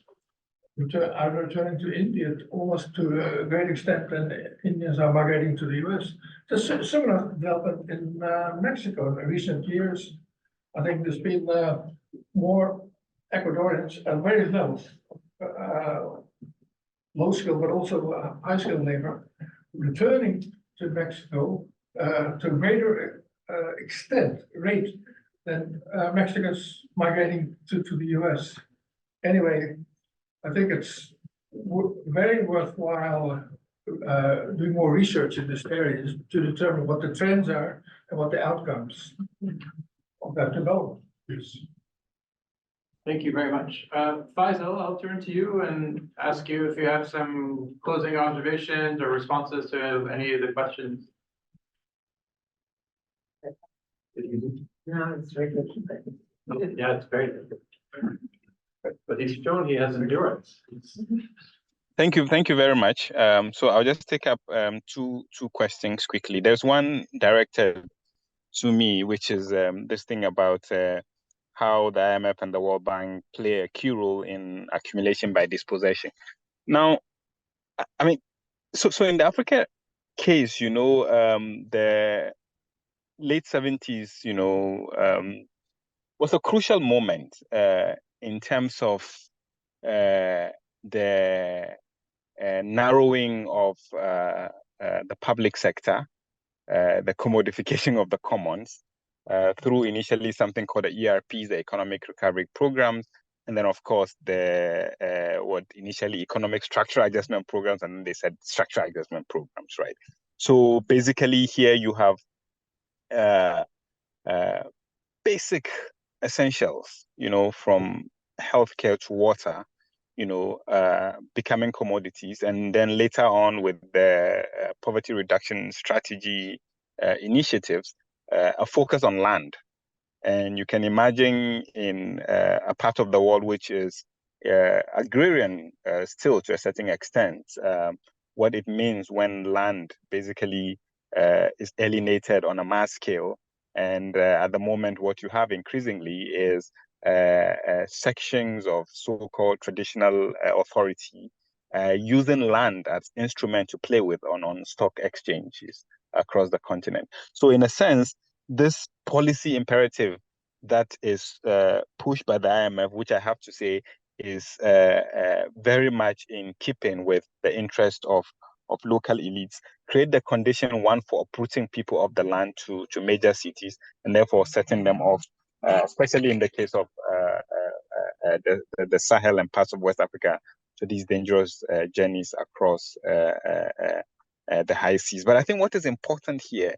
are returning to India almost to a great extent than Indians are migrating to the US. There's a similar development in Mexico in recent years. I think there's been more Ecuadorians at various levels, low skill, but also high skilled labor, returning to Mexico to a greater rate than Mexicans migrating to the US. Anyway, I think it's very worthwhile doing more research in this area to determine what the trends are and what the outcomes of that development is. Thank you very much. Faisal, I'll turn to you and ask you if you have some closing observations or responses to any of the questions. No, it's very good. Yeah, it's very good. But he's shown he has endurance. Thank you very much. So I'll just take up two questions quickly. There's one directed to me, which is this thing about how the IMF and the World Bank play a key role in accumulation by dispossession. Now, I mean, so in the Africa case, the late 70s, was a crucial moment in terms of the narrowing of the public sector, the commodification of the commons, through initially something called the ERPs, the Economic Recovery Programs, and then of course the initially Economic Structural Adjustment Programs, and then they said Structural Adjustment Programs, right? So basically here you have basic essentials, from healthcare to water, becoming commodities. And then later on with the poverty reduction strategy initiatives, a focus on land. And you can imagine in a part of the world which is agrarian still to a certain extent, what it means when land basically is alienated on a mass scale. And at the moment, what you have increasingly is sections of so-called traditional authority using land as instrument to play with on stock exchanges across the continent. So in a sense, this policy imperative that is pushed by the IMF, which I have to say is very much in keeping with the interest of local elites, create the condition, one, for uprooting people off the land to major cities, and therefore setting them off, especially in the case of the Sahel and parts of West Africa, to these dangerous journeys across the high seas. But I think what is important here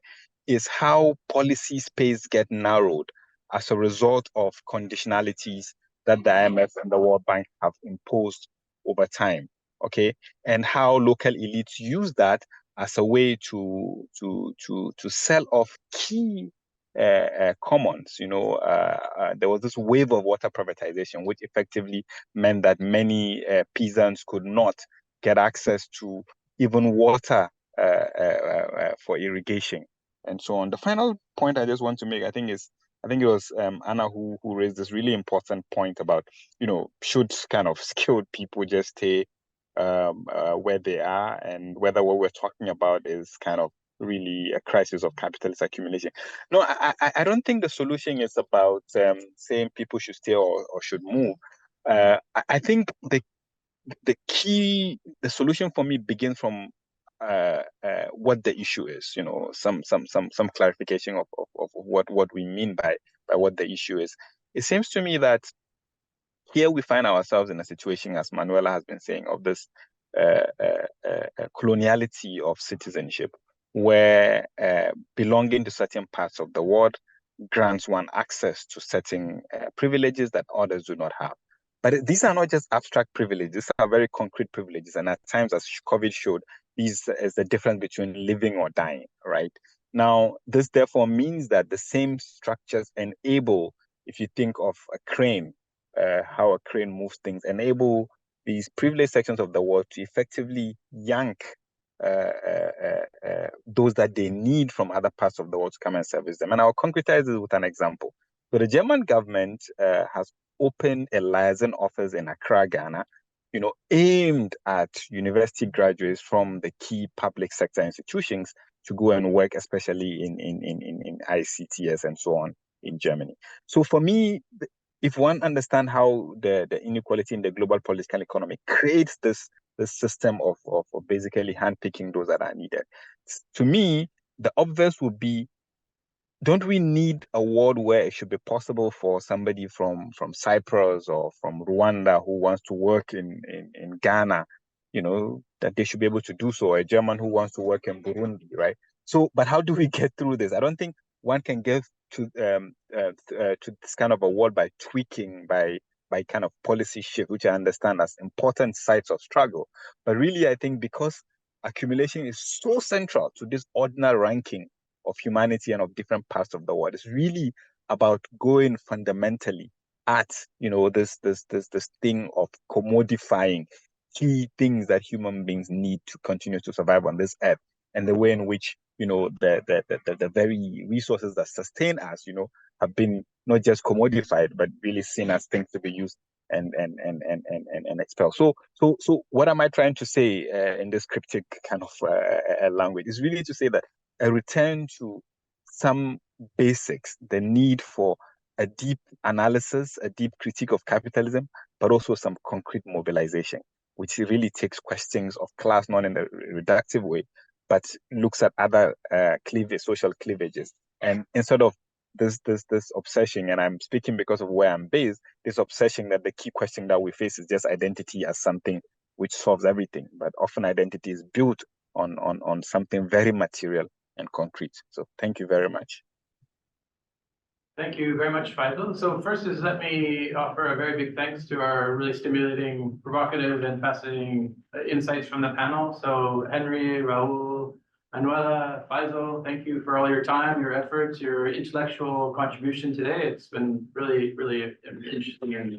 is how policy space get narrowed as a result of conditionalities that the IMF and the World Bank have imposed over time. Okay, and how local elites use that as a way to sell off key commons. There was this wave of water privatization, which effectively meant that many peasants could not get access to even water for irrigation and so on. The final point I just want to make, I think it was Anna who raised this really important point about, should kind of skilled people just stay where they are, and whether what we're talking about is kind of really a crisis of capitalist accumulation. No, I don't think the solution is about saying people should stay or should move. I think the solution for me begins from what the issue is, some clarification of what we mean by what the issue is. It seems to me that here we find ourselves in a situation, as Manuela has been saying, of this coloniality of citizenship, where belonging to certain parts of the world grants one access to certain privileges that others do not have. But these are not just abstract privileges, these are very concrete privileges. And at times, as COVID showed, these is the difference between living or dying, right? Now, this therefore means that the same structures enable, if you think of a crane, how a crane moves things, enable these privileged sections of the world to effectively yank those that they need from other parts of the world to come and service them. And I'll concretize this with an example. So the German government has opened a liaison office in Accra, Ghana, aimed at university graduates from the key public sector institutions to go and work, especially in ICTS and so on in Germany. So for me, if one understands how the inequality in the global political economy creates this system of basically handpicking those that are needed, to me, the obvious would be, don't we need a world where it should be possible for somebody from Cyprus or from Rwanda who wants to work in Ghana, that they should be able to do so, or a German who wants to work in Burundi, right? So, but how do we get through this? I don't think one can get to this kind of a world by tweaking, by kind of policy shift, which I understand as important sites of struggle. But really, I think because accumulation is so central to this ordinal ranking of humanity and of different parts of the world, it's really about going fundamentally at this thing of commodifying key things that human beings need to continue to survive on this earth, and the way in which the very resources that sustain us have been not just commodified but really seen as things to be used and expelled. So what am I trying to say in this cryptic kind of language is really to say that a return to some basics, the need for a deep analysis, a deep critique of capitalism, but also some concrete mobilization, which really takes questions of class, not in a reductive way, but looks at other social cleavages. And instead of this obsession, and I'm speaking because of where I'm based, this obsession that the key question that we face is just identity as something which solves everything. But often identity is built on something very material and concrete. So thank you very much. Thank you very much, Faisal. So first is let me offer a very big thanks to our really stimulating, provocative, and fascinating insights from the panel. So Henry, Raul, Manuela, Faisal, thank you for all your time, your efforts, your intellectual contribution today. It's been really, really interesting and